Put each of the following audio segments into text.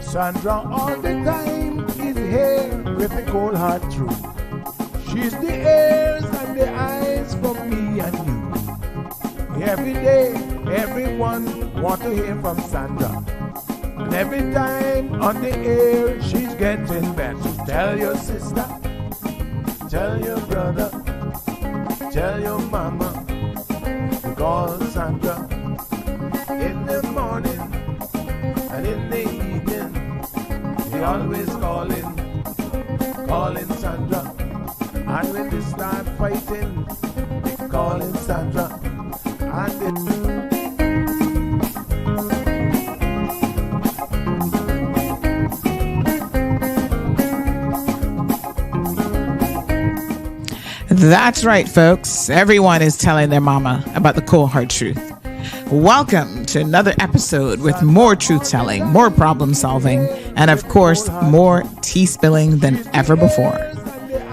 Sandra all the time is here with the cold hard truth. She's the ears and the eyes for me and you. Every day, everyone want to hear from Sandra. And every time on the air, she's getting better. Tell your sister, tell your brother, tell your mama to call Sandra in the morning and in the evening. They always calling Sandra. And when they start fighting, they calling Sandra. And That's right, folks. Everyone is telling their mama about the cold hard truth. Welcome to another episode with more truth telling, more problem solving, and of course, more tea spilling than ever before.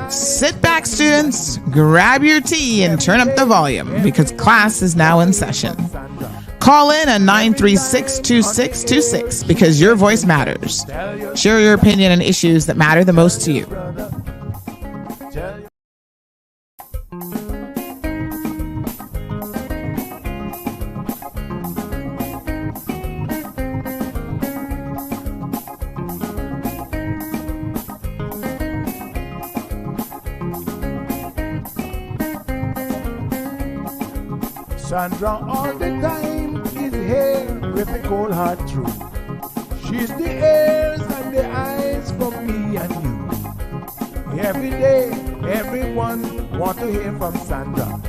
Sit back, students, grab your tea and turn up the volume because class is now in session. Call in at 936-2626 because your voice matters. Share your opinion on issues that matter the most to you. Sandra all the time is here with the cold hard truth. She's the ears and the eyes for me and you. Every day, everyone want to hear from Sandra.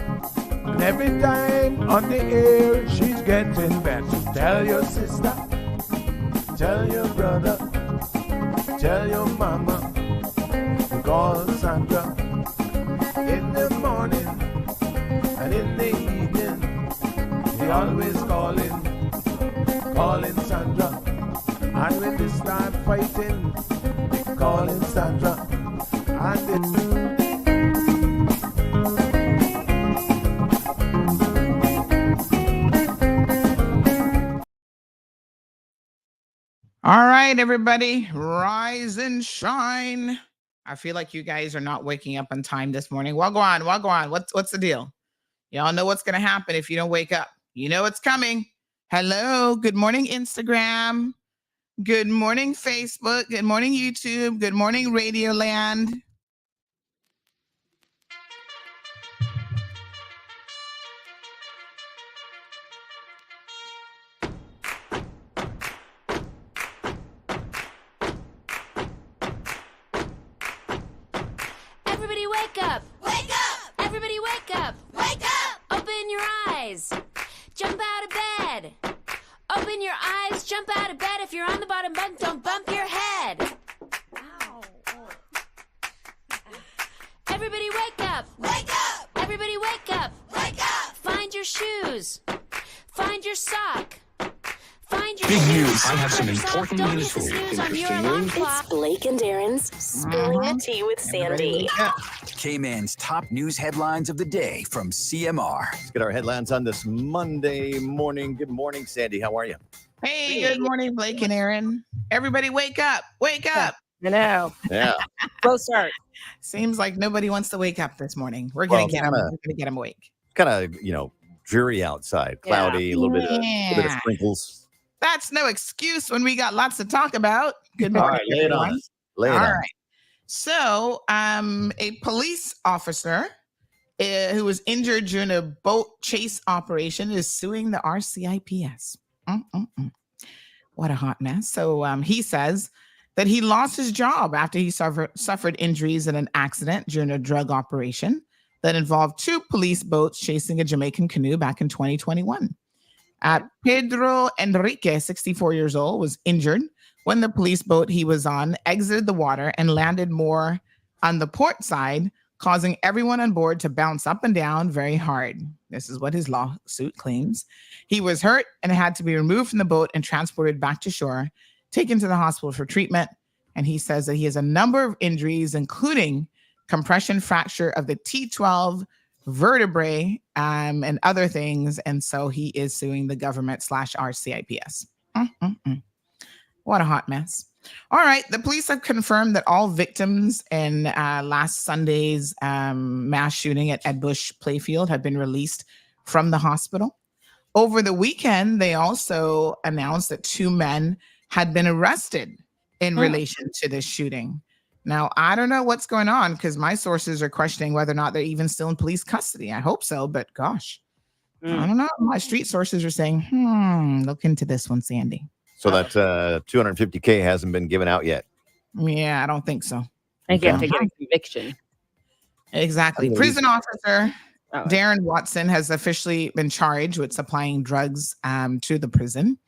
And every time on the air, she's getting better. Tell your sister, tell your brother, tell your mama to call Sandra in the morning and in the evening. They always calling Sandra. And when they start fighting, they calling Sandra. All right, everybody, rise and shine. I feel like you guys are not waking up on time this morning. Well, go on. What's the deal? Y'all know what's going to happen if you don't wake up. You know it's coming. Hello. Good morning, Instagram. Good morning, Facebook. Good morning, YouTube. Good morning, Radio Land. Everybody wake up! Wake up! Everybody wake up! Wake up! Open your eyes! Jump out of bed! Open your eyes, jump out of bed. If you're on the bottom bunk, don't bump your head. Ow. Everybody wake up! Wake up! Everybody wake up! Wake up! Find your shoes. Find your sock. Find your Big shoes. news. I have some important Don't news for you. snooze on your alarm clock. It's Blake and Darren's Spilling the Tea with Sandy. K-Man's top news headlines of the day from CMR. Let's get our headlines on this Monday morning. Good morning, Sandy. How are you? Hey, good morning, Blake and Aaron. Everybody wake up. Wake up. I know. Yeah. Slow start. Seems like nobody wants to wake up this morning. We're going to get them. We're going to get them awake. Kind of, dreary outside. Cloudy, a little bit of sprinkles. That's no excuse when we got lots to talk about. Good morning, All right, lay it on everyone. us. Lay it on. All right. So, a police officer who was injured during a boat chase operation is suing the RCIPS. What a hot mess. So, he says that he lost his job after he suffered injuries in an accident during a drug operation that involved two police boats chasing a Jamaican canoe back in 2021. Pedro Enrique, 64 years old, was injured when the police boat he was on exited the water and landed more on the port side, causing everyone on board to bounce up and down very hard. This is what his lawsuit claims. He was hurt and had to be removed from the boat and transported back to shore, taken to the hospital for treatment. And he says that he has a number of injuries, including compression fracture of the T12 vertebrae and other things. And so he is suing the government / RCIPS. What a hot mess. All right. The police have confirmed that all victims in last Sunday's mass shooting at Ed Bush Playfield have been released from the hospital. Over the weekend, they also announced that 2 men had been arrested in relation to this shooting. Now, I don't know what's going on because my sources are questioning whether or not they're even still in police custody. I hope so, but gosh, I don't know. My street sources are saying, look into this one, Sandy. So that $250K hasn't been given out yet. Yeah, I don't think so. I guess to get a conviction. Exactly. Prison officer Darren Watson has officially been charged with supplying drugs to the prison.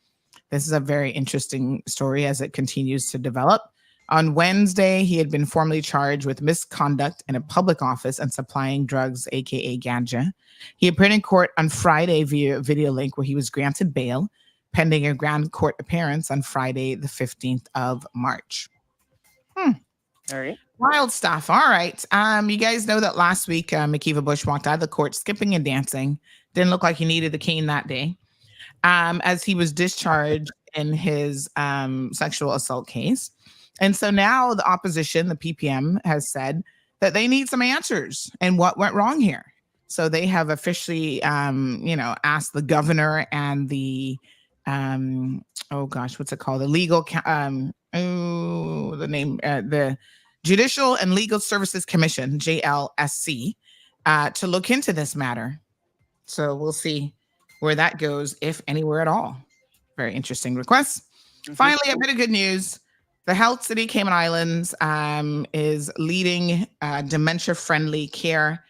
This is a very interesting story as it continues to develop. On Wednesday, he had been formally charged with misconduct in a public office and supplying drugs, aka ganja. He appeared in court on Friday via video link where he was granted bail, pending a grand court appearance on Friday, the 15th of March. All right. Wild stuff. All right. You guys know that last week, McKeeva Bush walked out of the court skipping and dancing. Didn't look like he needed the cane that day. As he was discharged in his sexual assault case. And so now the opposition, the PPM, has said that they need some answers and what went wrong here. So they have officially, asked the governor and the, what's it called? The legal, the Judicial and Legal Services Commission, JLSC, to look into this matter. So we'll see where that goes, if anywhere at all. Very interesting request. Finally, a bit of good news. The Health City Cayman Islands is leading dementia-friendly care.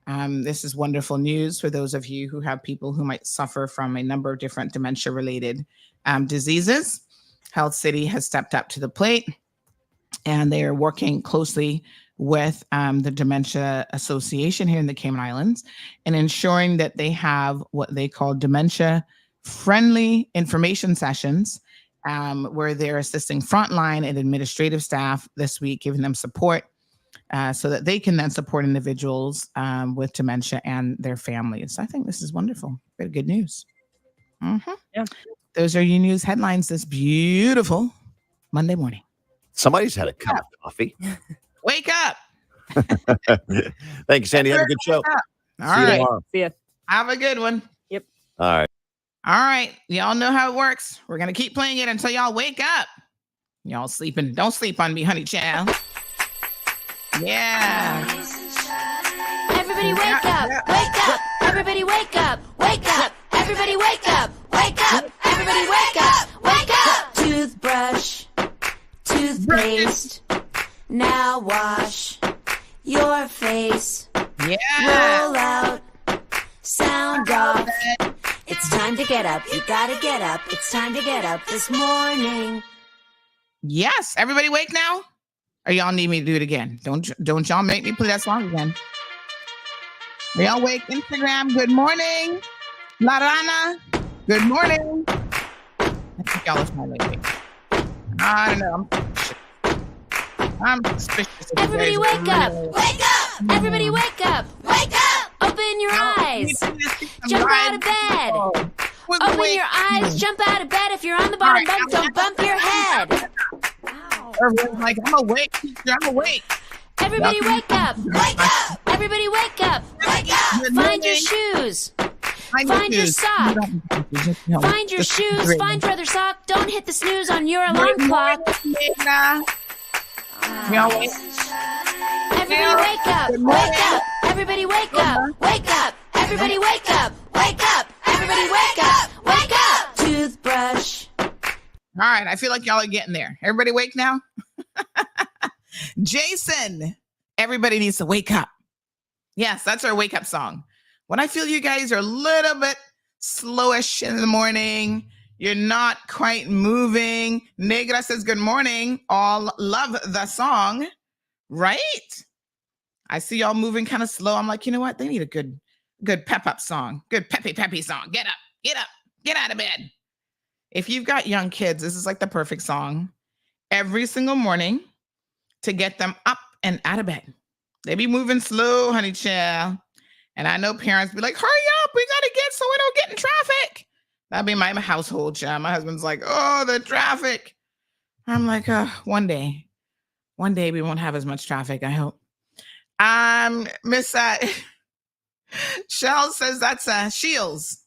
This is wonderful news for those of you who have people who might suffer from a number of different dementia-related diseases. Health City has stepped up to the plate, and they are working closely with the Dementia Association here in the Cayman Islands and ensuring that they have what they call dementia-friendly information sessions where they're assisting frontline and administrative staff this week, giving them support so that they can then support individuals with dementia and their families. I think this is wonderful. Very good news. Yeah. Those are your news headlines this beautiful Monday morning. Somebody's had a cup of coffee. Wake up. Thank you, Sandy. Have a good show. All See you right. tomorrow. See ya. Have a good one. Yep. All right. All right. Y'all know how it works. We're going to keep playing it until y'all wake up. Y'all sleeping. Don't sleep on me, honey child. Yeah. Everybody wake up, wake up. Everybody wake up, wake up. Everybody wake up, wake up. Everybody wake up, wake up. Toothbrush, toothpaste. Now wash your face. Yeah. Roll out, sound off. It's time to get up. You gotta get up. It's time to get up this morning. Yes. Everybody wake now? Or y'all need me to do it again? Don't y'all make me play that song again. Are y'all wake? Instagram, good morning. La Rana, good morning. I think y'all are finally awake. I don't know. I'm suspicious. Of Everybody wake up! Wake up! Everybody wake up! Wake up! Open your eyes! Jump out of bed! Open your eyes! Jump out of bed! If you're on the bottom bunk, don't bump your head! Everyone's like, I'm awake. Teacher, I'm awake. Everybody wake up! Wake up! Everybody wake up! Wake up! Find your shoes! Find your sock! Find your shoes! Find your other sock! Don't hit the snooze on your alarm clock! Y'all wake. Everybody wake up! Wake up! Everybody wake up! Wake up! Everybody wake up! Wake up! Everybody wake up! Wake up! Toothbrush. All right, I feel like y'all are getting there. Everybody wake now? Jason, everybody needs to wake up. Yes, that's our wake up song. When I feel you guys are a little bit slowish in the morning, you're not quite moving. Negra says, good morning. All love the song, right? I see y'all moving kind of slow. I'm like, you know what? They need a good pep up song. Good peppy song. Get up, get out of bed. If you've got young kids, this is like the perfect song. Every single morning, to get them up and out of bed. They be moving slow, honey child. And I know parents be like, hurry up, we gotta get so we don't get in traffic. That'd be my household, child. My husband's like, oh, the traffic. I'm like, one day we won't have as much traffic, I hope. Miss Shell says that's Shields,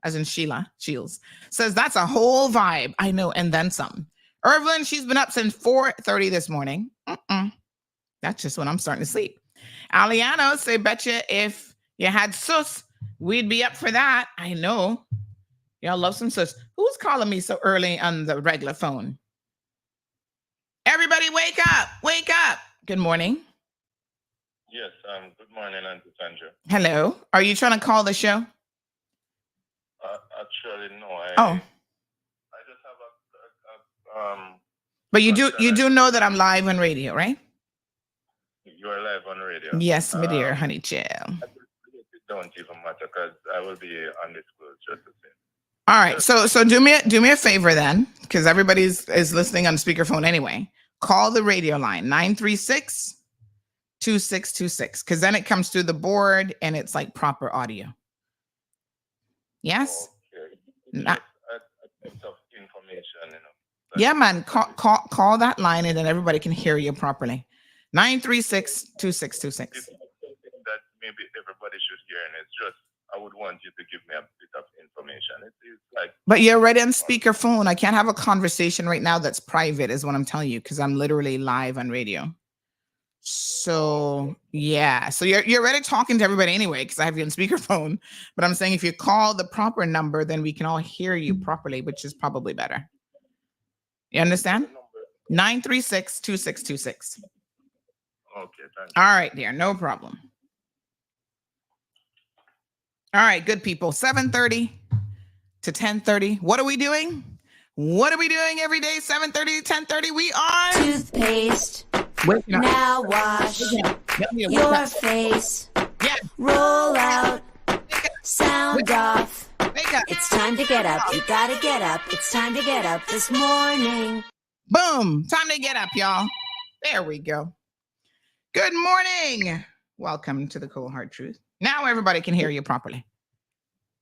as in Sheila, Shields, says that's a whole vibe. I know, and then some. Evelyn, she's been up since 4:30 this morning. That's just when I'm starting to sleep. Aliano say, betcha if you had sus, we'd be up for that. I know. Y'all love some sus. Who's calling me so early on the regular phone? Everybody wake up. Wake up. Good morning. Yes, good morning, Auntie Sandra. Hello. Are you trying to call the show? Actually, no. I just have But you do know that I'm live on radio, right? You are live on radio. Yes, my dear honey child. It don't even matter because I will be on this school just the same. All right, so do me a favor then, because everybody is listening on speakerphone anyway. Call the radio line 936-2626, because then it comes through the board and it's like proper audio. Yes. Okay. Not, Of information, yeah, man. Call that line and then everybody can hear you properly. 936-2626. That maybe everybody should hear, and it's just I would want you to give me a bit of information. It's like. But you're already on speakerphone. I can't have a conversation right now that's private, is what I'm telling you, because I'm literally live on radio. So yeah, so you're already talking to everybody anyway, because I have you on speakerphone. But I'm saying if you call the proper number, then we can all hear you properly, which is probably better. You understand? 936-2626. Okay, thank you. All right, dear, no problem. All right, good people. 7:30 to 10:30. What are we doing? What are we doing every day? 7:30 to 10:30. We are Toothpaste. waking up. Now wash your face. Yeah. Roll out. Sound off. Wake up. It's time to get up. You gotta get up. It's time to get up this morning. Boom. Time to get up, y'all. There we go. Good morning. Welcome to the Cold Hard Truth. Now everybody can hear you properly.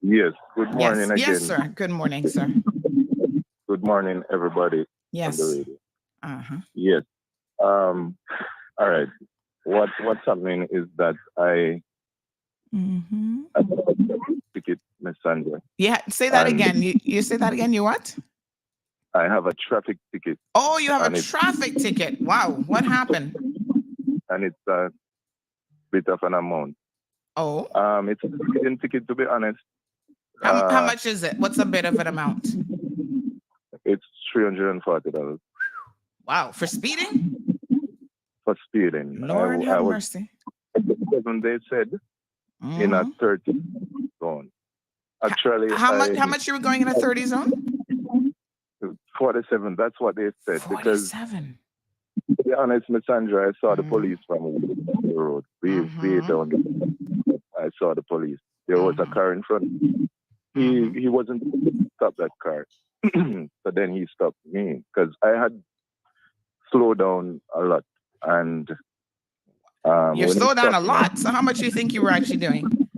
Yes. Good morning again. Yes, sir. Good morning, sir. Good morning, everybody. Yes. On the radio. Uh-huh. Yes. All right. What's happening is that I ticket, Miss Sandra. Yeah, say that again. You say that again. You what? I have a traffic ticket. Oh, you have a traffic ticket. Wow. What happened? And it's a bit of an amount. Oh. It's a speeding ticket, to be honest. How much is it? What's a bit of an amount? It's $340. Wow. For speeding? For speeding. Lord have mercy. They said in a 30 zone. Actually, how much you were going in a 30 zone? 47. That's what they said. 47. Because, to be honest, Miss Sandra, I saw the police from the road. Way down. I saw the police. There was a car in front. He wasn't stop that car. So then he stopped me because I had slowed down a lot. And you slowed down a lot. So how much do you think you were actually doing?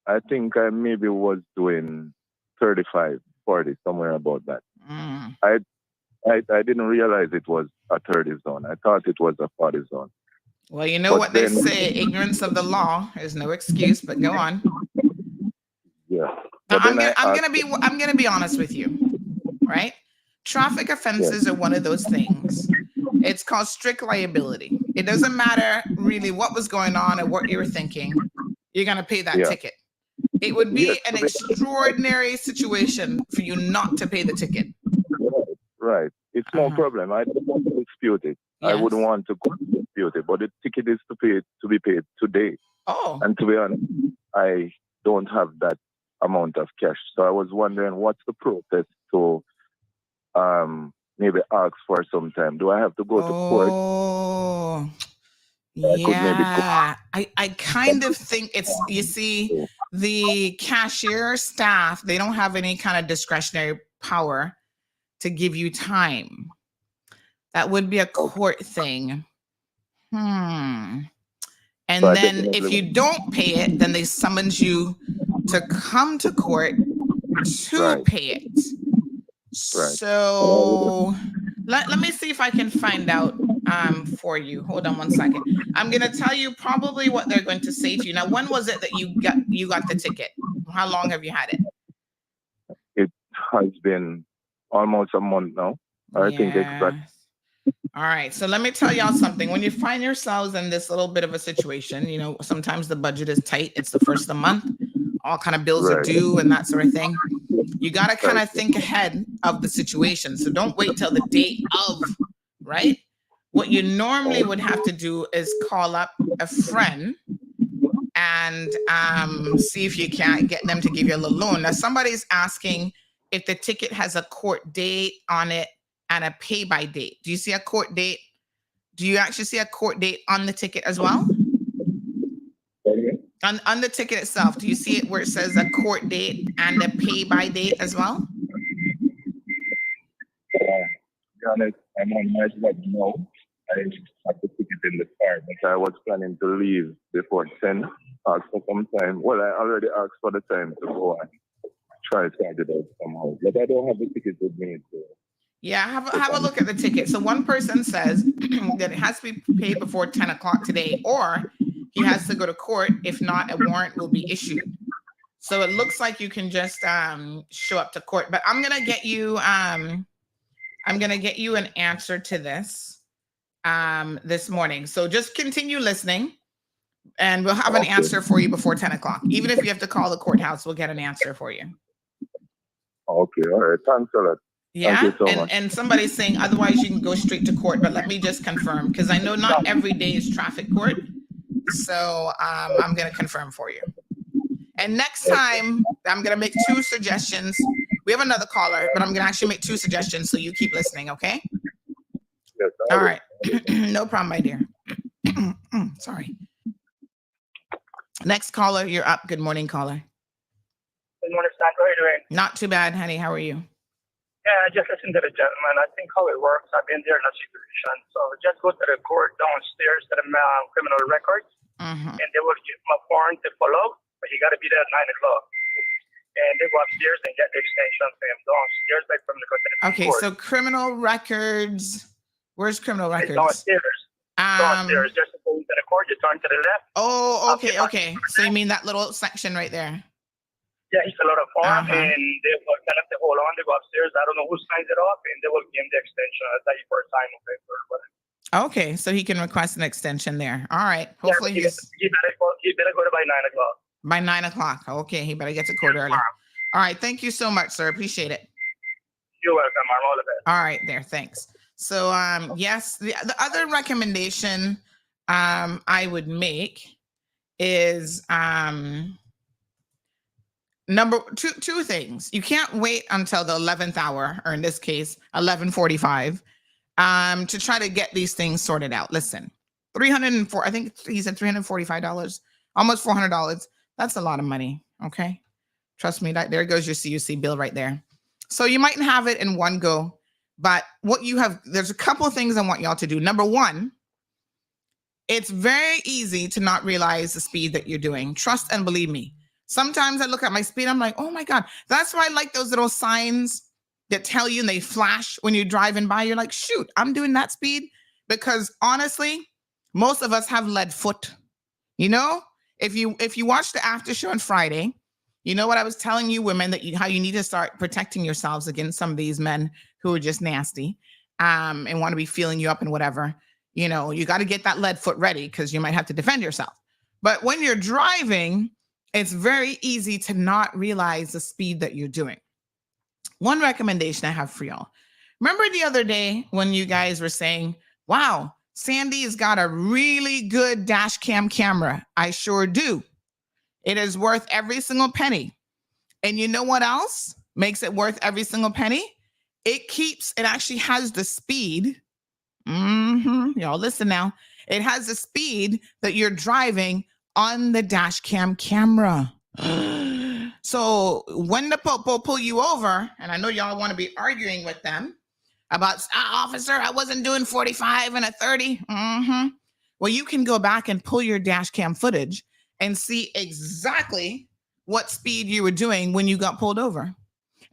I think I maybe was doing 35, 40, somewhere about that. I didn't realize it was a 30 zone. I thought it was a 40 zone. Well, you know what they say, ignorance of the law is no excuse, but go on. Yeah. I'm gonna be honest with you, right? Traffic offenses are one of those things. It's called strict liability. It doesn't matter really what was going on or what you were thinking. You're gonna pay that ticket. It would be an extraordinary situation for you not to pay the ticket. Right. It's no problem. I don't want to dispute it. Yes. I wouldn't want to dispute it, but the ticket is to be paid today. Oh. And to be honest, I don't have that amount of cash. So I was wondering what's the process to maybe ask for some time. Do I have to go to court? Oh. Yeah. I kind of think it's, you see, the cashier staff, they don't have any kind of discretionary power to give you time. That would be a court thing. And So I then if definitely you don't pay it, then they summons you to come to court to Right. pay it. So let me see if I can find out for you. Hold on one second. I'm gonna tell you probably what they're going to say to you. Now, when was it that you got the ticket? How long have you had it? It has been almost a month now. I think exactly. All right. So let me tell y'all something. When you find yourselves in this little bit of a situation, you know, sometimes the budget is tight. It's the first of the month. All kind of bills are Right. due and that sort of thing. You got to kind of think ahead of the situation. So don't wait till the date of, right? What you normally would have to do is call up a friend and see if you can't get them to give you a little loan. Now, somebody's asking if the ticket has a court date on it and a pay by date. Do you see a court date? Do you actually see a court date on the ticket as well? On the ticket itself, do you see it where it says a court date and a pay by date as well? To be honest, I'm on my side now. I have to put it in the car, but I was planning to leave before 10. Ask for some time. Well, I already asked for the time to go and try to sort it out somehow. But I don't have the ticket with me. So. Yeah, have a look at the ticket. So one person says that it has to be paid before 10 o'clock today, or he has to go to court. If not, a warrant will be issued. So it looks like you can just show up to court. But I'm gonna get you an answer to this this morning. So just continue listening, and we'll have an answer for you before 10 o'clock. Even if you have to call the courthouse, we'll get an answer for you. Okay, all right. Thanks a lot. Yeah, Thank you so much. and somebody's saying otherwise you can go straight to court, but let me just confirm, because I know not every day is traffic court. So I'm going to confirm for you. And next time, I'm going to make 2 suggestions. We have another caller, but I'm going to actually make 2 suggestions, so you keep listening, okay? Yes, All right. No problem, my dear. Sorry. Next caller, you're up. Good morning, caller. Good morning, Sandra. How are you doing? Not too bad, honey. How are you? Yeah, I just listened to the gentleman. I think how it works, I've been there in a situation. So just go to the court downstairs to the criminal records, and they will give them a form to follow, but you got to be there at 9 o'clock. And they go upstairs and get the extension for him downstairs, like from the court. Okay, so criminal records. Where's criminal records? Downstairs. Downstairs. Just to go to the court, you turn to the left. Oh, okay. So you mean that little section right there? Yeah, he fill out a form, and they will tell him to hold on. They go upstairs. I don't know who signs it off, and they will give him the extension. That's how you first sign on paper. Okay, so he can request an extension there. All right. Hopefully he better go to by 9 o'clock. By 9 o'clock. Okay, he better get to court early. All right. Thank you so much, sir. Appreciate it. You're welcome. I'm all the best. All right, there. Thanks. So yes, the other recommendation I would make is two things. You can't wait until the 11th hour, or in this case 11:45, to try to get these things sorted out. Listen, I think he said $345, almost $400. That's a lot of money. Okay, trust me. There goes your CUC bill right there. So you mightn't have it in one go, but there's a couple of things I want y'all to do. Number one, it's very easy to not realize the speed that you're doing. Trust and believe me. Sometimes I look at my speed, I'm like, oh my God. That's why I like those little signs that tell you, and they flash when you're driving by. You're like, shoot, I'm doing that speed. Because honestly, most of us have lead foot. You know, if you watch the after show on Friday, you know what I was telling you, women, how you need to start protecting yourselves against some of these men who are just nasty and want to be feeling you up and whatever. You know, you got to get that lead foot ready, because you might have to defend yourself. But when you're driving, it's very easy to not realize the speed that you're doing. One recommendation I have for y'all. Remember the other day when you guys were saying, wow, Sandy has got a really good dash cam camera. I sure do. It is worth every single penny. And you know what else makes it worth every single penny? It actually has the speed. Y'all listen now. It has the speed that you're driving on the dash cam camera. So when the popo pull you over, and I know y'all want to be arguing with them, about, officer, I wasn't doing 45 and a 30. Mm-hmm. Well, you can go back and pull your dash cam footage and see exactly what speed you were doing when you got pulled over.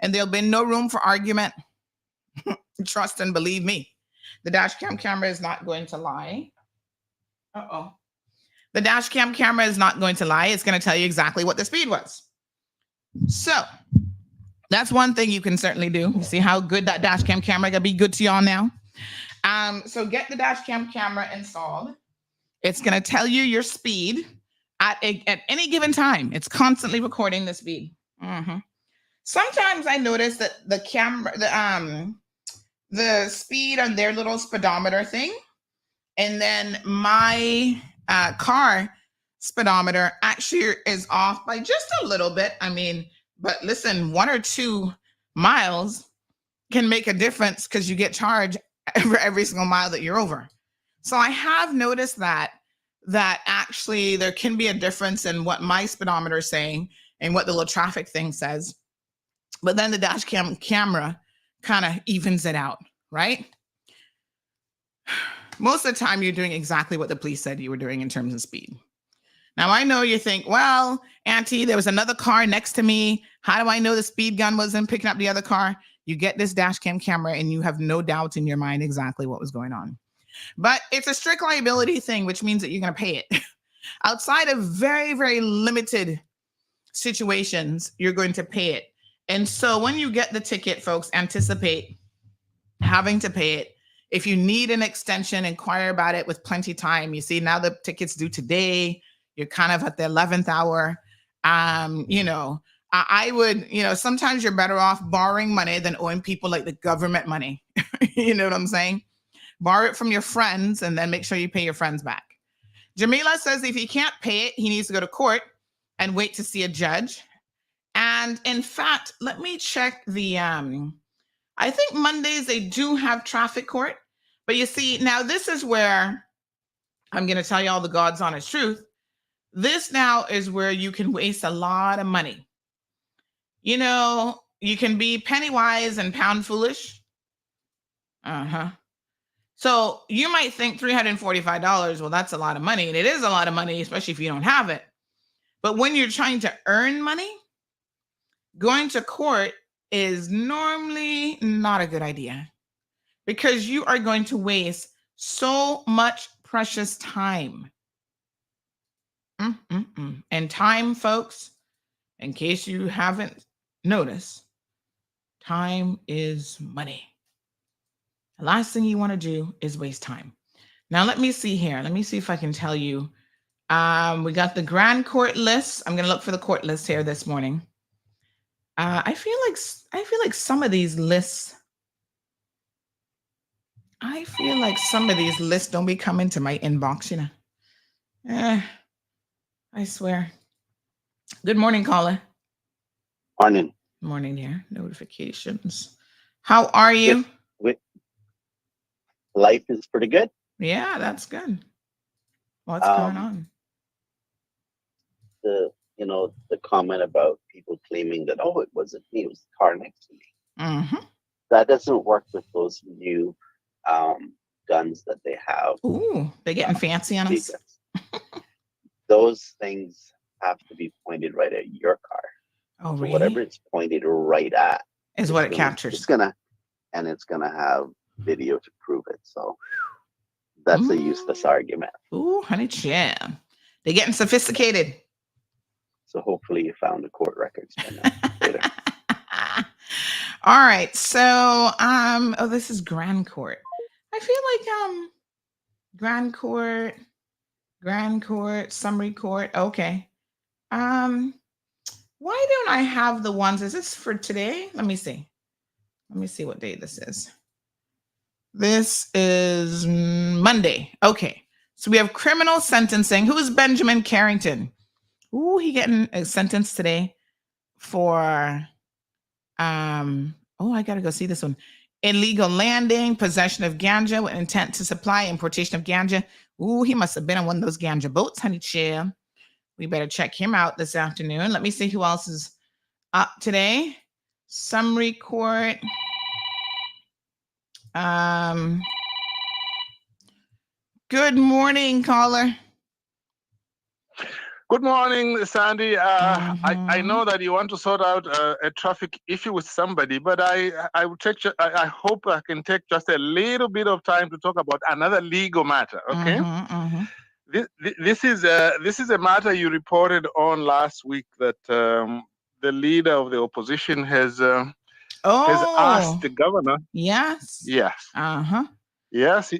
And there'll be no room for argument. Trust and believe me. The dash cam camera is not going to lie. Uh-oh. The dash cam camera is not going to lie. It's going to tell you exactly what the speed was. So that's one thing you can certainly do. You see how good that dash cam camera can be good to y'all now? So get the dash cam camera installed. It's going to tell you your speed at any given time. It's constantly recording the speed. Mm-hmm. Sometimes I notice that the camera, the speed on their little speedometer thing, and then my car speedometer actually is off by just a little bit. I mean, but listen, 1 or 2 miles can make a difference because you get charged for every single mile that you're over. So I have noticed that actually there can be a difference in what my speedometer is saying and what the little traffic thing says. But then the dash cam camera kind of evens it out, right? Most of the time you're doing exactly what the police said you were doing in terms of speed. Now I know you think, well, Auntie, there was another car next to me. How do I know the speed gun wasn't picking up the other car? You get this dash cam camera and you have no doubt in your mind exactly what was going on. But it's a strict liability thing, which means that you're going to pay it. Outside of very, very limited situations, you're going to pay it. And so when you get the ticket, folks, anticipate having to pay it. If you need an extension, inquire about it with plenty of time. You see, now the ticket's due today. You're kind of at the 11th hour. I would, sometimes you're better off borrowing money than owing people like the government money. You know what I'm saying? Borrow it from your friends and then make sure you pay your friends back. Jamila says if he can't pay it, he needs to go to court and wait to see a judge. And in fact, let me check the, I think Mondays they do have traffic court. But you see, now this is where I'm going to tell you all the God's honest truth. This now is where you can waste a lot of money. You know, you can be penny wise and pound foolish. So you might think $345, well, that's a lot of money. And it is a lot of money, especially if you don't have it. But when you're trying to earn money, going to court is normally not a good idea because you are going to waste so much precious time. And time, folks, in case you haven't noticed, time is money. The last thing you want to do is waste time. Now, let me see here. Let me see if I can tell you. We got the grand court list. I'm going to look for the court list here this morning. I feel like some of these lists. I feel like some of these lists don't be coming to my inbox, you know. I swear. Good morning, caller. Morning. Morning, dear. Notifications. How are you? Life is pretty good. Yeah, that's good. What's going on? The comment about people claiming that, it wasn't me, it was the car next to me. Mm-hmm. That doesn't work with those new guns that they have. Ooh, they're getting fancy on us. Those things have to be pointed right at your car. Oh, so really? Whatever it's pointed right at is what it captures. It's gonna have video to prove it. So that's a useless argument. Ooh, honey, yeah. They're getting sophisticated. So hopefully you found the court records by now, later. All right. So, this is Grand Court. I feel like Grand Court, Summary Court. Okay. Why don't I have the ones? Is this for today? Let me see. Let me see what day this is. This is Monday. Okay. So we have criminal sentencing. Who is Benjamin Carrington? Ooh, he getting a sentence today for, I got to go see this one. Illegal landing, possession of ganja with intent to supply, importation of ganja. Ooh, he must have been on one of those ganja boats, honey chill. We better check him out this afternoon. Let me see who else is up today. Summary court. Good morning, caller. Good morning, Sandy. I know that you want to sort out a traffic issue with somebody, but I hope I can take just a little bit of time to talk about another legal matter. Okay. This is a matter you reported on last week that the leader of the opposition has asked the governor. Yes. Yes. Yes.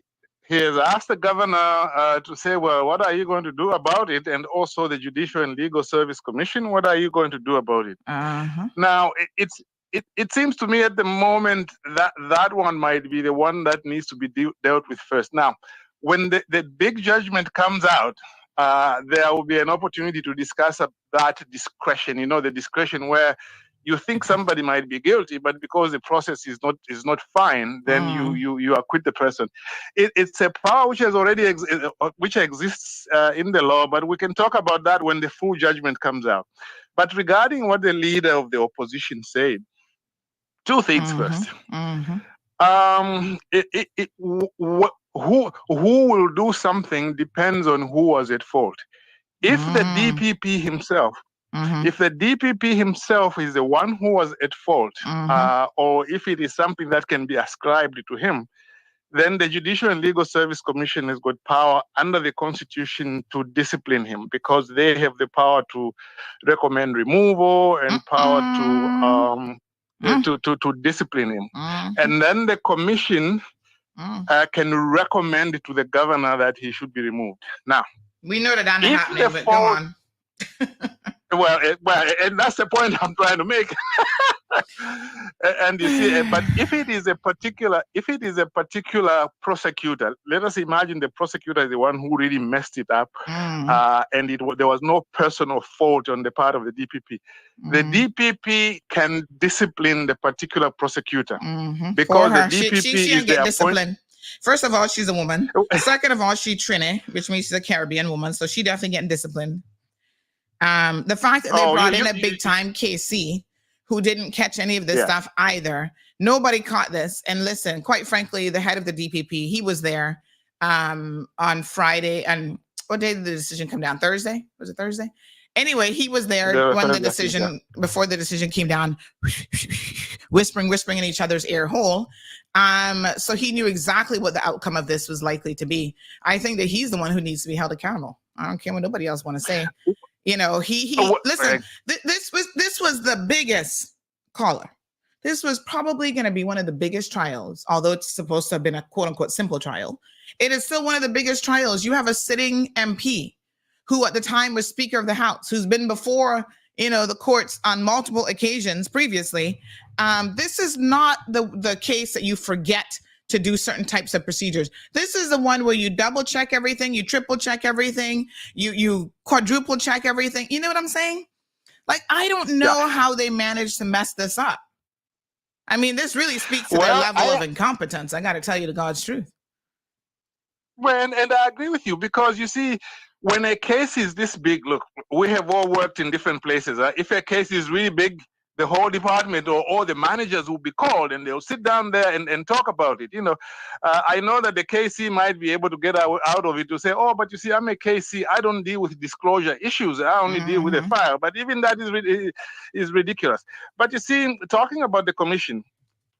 He has asked the governor to say, well, what are you going to do about it? And also the Judicial and Legal Service Commission, what are you going to do about it? Now, it seems to me at the moment that one might be the one that needs to be dealt with first. Now, when the big judgment comes out, there will be an opportunity to discuss that discretion, the discretion where you think somebody might be guilty, but because the process is not fine, then you acquit the person. It's a power which has already which exists in the law, but we can talk about that when the full judgment comes out. But regarding what the leader of the opposition said, two things first. Who will do something depends on who was at fault. If the DPP himself. If the DPP himself is the one who was at fault, or if it is something that can be ascribed to him, then the Judicial and Legal Service Commission has got power under the Constitution to discipline him, because they have the power to recommend removal and power to discipline him. And then the commission can recommend to the governor that he should be removed. Now, we know that not happening, but go on. Well, and that's the point I'm trying to make. And you see, but if it is a particular prosecutor, let us imagine the prosecutor is the one who really messed it up, and there was no personal fault on the part of the DPP. The DPP can discipline the particular prosecutor because the DPP she is get disciplined. First of all, she's a woman. Second of all, she's Trini, which means she's a Caribbean woman, so she definitely getting disciplined. The fact that they brought in a big time KC who didn't catch any of this stuff either. Nobody caught this. And listen, quite frankly, the head of the DPP, he was there on Friday. And what day did the decision come down? Thursday? Was it Thursday? Anyway, he was there when the decision, before the decision came down, whispering in each other's ear hole. So he knew exactly what the outcome of this was likely to be. I think that he's the one who needs to be held accountable. I don't care what nobody else want to say. Listen, this was the biggest caller. This was probably going to be one of the biggest trials, although it's supposed to have been a quote unquote simple trial. It is still one of the biggest trials. You have a sitting MP who at the time was Speaker of the House, who's been before, the courts on multiple occasions previously. This is not the case that you forget to do certain types of procedures. This is the one where you double check everything, you triple check everything, you quadruple check everything. You know what I'm saying? Like, I don't know how they managed to mess this up. I mean, this really speaks to their level of incompetence. I got to tell you the God's truth. Well, and I agree with you, because you see, when a case is this big, look, we have all worked in different places. If a case is really big, the whole department or all the managers will be called and they'll sit down there and talk about it. I know that the KC might be able to get out of it to say, oh, but you see, I'm a KC. I don't deal with disclosure issues. I only deal with a file. But even that is ridiculous. But you see, talking about the commission,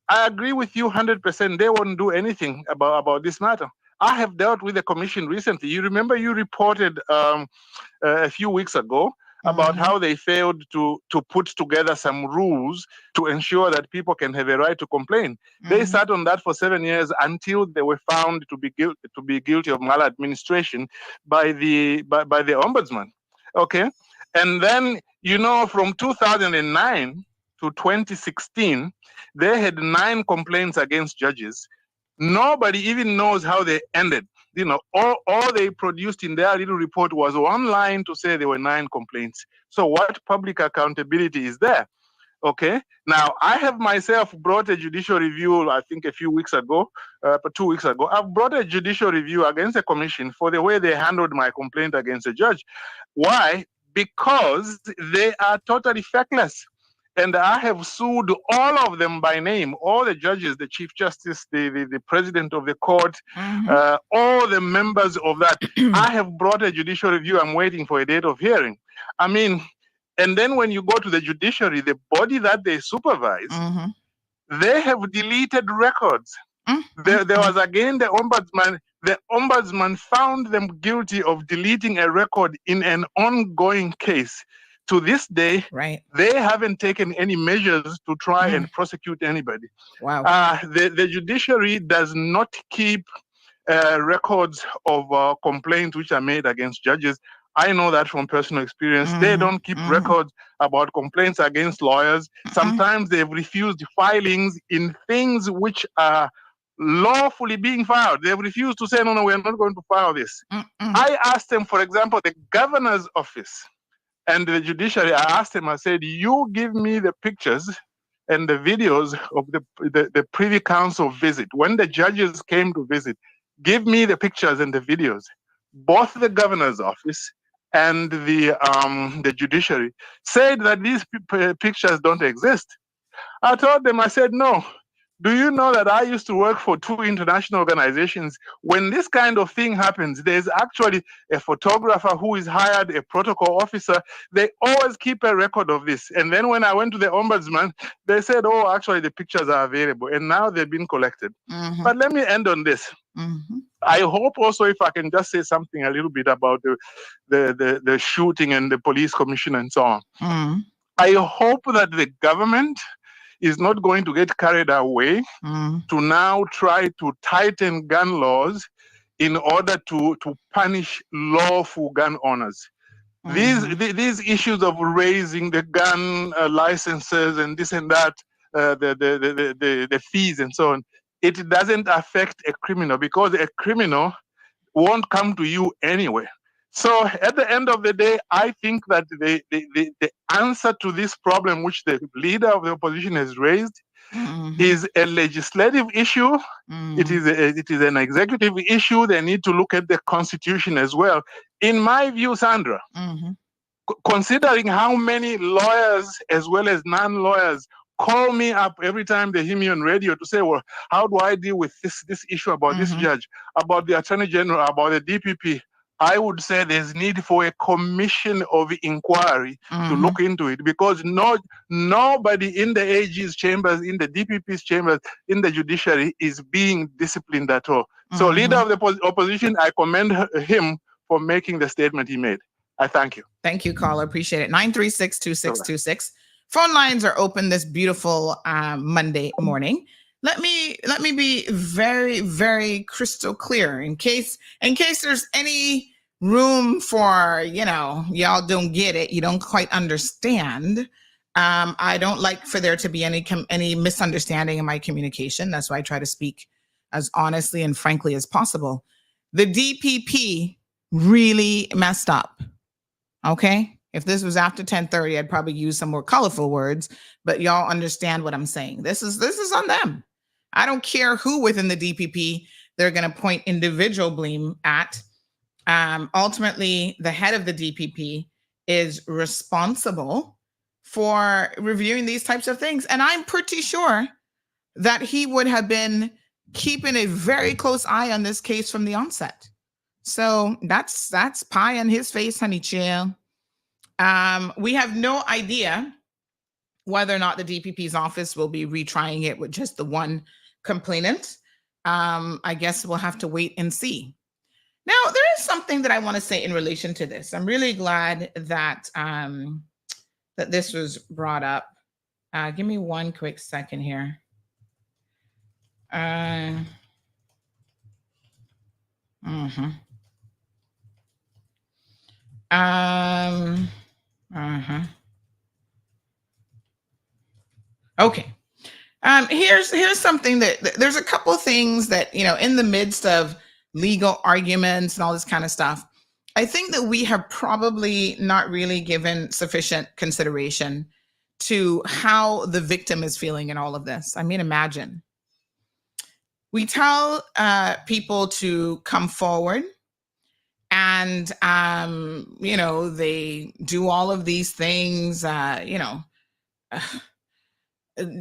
I agree with you 100%. They won't do anything about this matter. I have dealt with the commission recently. You remember you reported a few weeks ago about how they failed to put together some rules to ensure that people can have a right to complain. They sat on that for 7 years until they were found to be guilty of maladministration by the ombudsman. Okay, and then from 2009 to 2016, they had 9 complaints against judges. Nobody even knows how they ended. All they produced in their little report was one line to say there were 9 complaints. So what public accountability is there? Okay. Now, I have myself brought a judicial review, I think a few weeks ago, 2 weeks ago. I've brought a judicial review against the commission for the way they handled my complaint against a judge. Why? Because they are totally feckless. And I have sued all of them by name, all the judges, the Chief Justice, the President of the court, all the members of that. I have brought a judicial review. I'm waiting for a date of hearing. I mean, and then when you go to the judiciary, the body that they supervise, they have deleted records. There was again the ombudsman. The ombudsman found them guilty of deleting a record in an ongoing case. To this day, they haven't taken any measures to try and prosecute anybody. Wow. The judiciary does not keep records of complaints which are made against judges. I know that from personal experience. They don't keep records about complaints against lawyers. Sometimes they've refused filings in things which are lawfully being filed. They've refused to say, no, we're not going to file this. I asked them, for example, the governor's office and the judiciary, I asked them, I said, you give me the pictures and the videos of the Privy Council visit. When the judges came to visit, give me the pictures and the videos. Both the governor's office and the judiciary said that these pictures don't exist. I told them, I said, no. Do you know that I used to work for 2 international organizations? When this kind of thing happens, there's actually a photographer who is hired, a protocol officer. They always keep a record of this. And then when I went to the ombudsman, they said, oh, actually the pictures are available. And now they've been collected. But let me end on this. I hope also, if I can just say something a little bit about the shooting and the police commission and so on. I hope that the government is not going to get carried away to now try to tighten gun laws in order to punish lawful gun owners. These issues of raising the gun licenses and this and that, the fees and so on, it doesn't affect a criminal because a criminal won't come to you anyway. So at the end of the day, I think that the answer to this problem, which the leader of the opposition has raised, is a legislative issue. It is an executive issue. They need to look at the constitution as well. In my view, Sandra, considering how many lawyers as well as non-lawyers call me up every time they hear me on radio to say, well, how do I deal with this issue about this judge, about the attorney general, about the DPP? I would say there's need for a commission of inquiry to look into it because nobody in the AG's chambers, in the DPP's chambers, in the judiciary is being disciplined at all. So leader of the opposition, I commend him for making the statement he made. I thank you. Thank you, caller. Appreciate it. 936-2626. Phone lines are open this beautiful Monday morning. Let me be very, very crystal clear in case there's any room for, y'all don't get it. You don't quite understand. I don't like for there to be any misunderstanding in my communication. That's why I try to speak as honestly and frankly as possible. The DPP really messed up. Okay? If this was after 10:30, I'd probably use some more colorful words, but y'all understand what I'm saying. This is on them. I don't care who within the DPP they're going to point individual blame at. Ultimately, the head of the DPP is responsible for reviewing these types of things. And I'm pretty sure that he would have been keeping a very close eye on this case from the onset. So that's pie on his face, honey chill. We have no idea whether or not the DPP's office will be retrying it with just the one complainant. I guess we'll have to wait and see. Now, there is something that I want to say in relation to this. I'm really glad that that this was brought up. Give me one quick second here. Okay. Here's something that there's a couple of things that, in the midst of legal arguments and all this kind of stuff, I think that we have probably not really given sufficient consideration to how the victim is feeling in all of this. I mean, imagine. We tell people to come forward and, they do all of these things,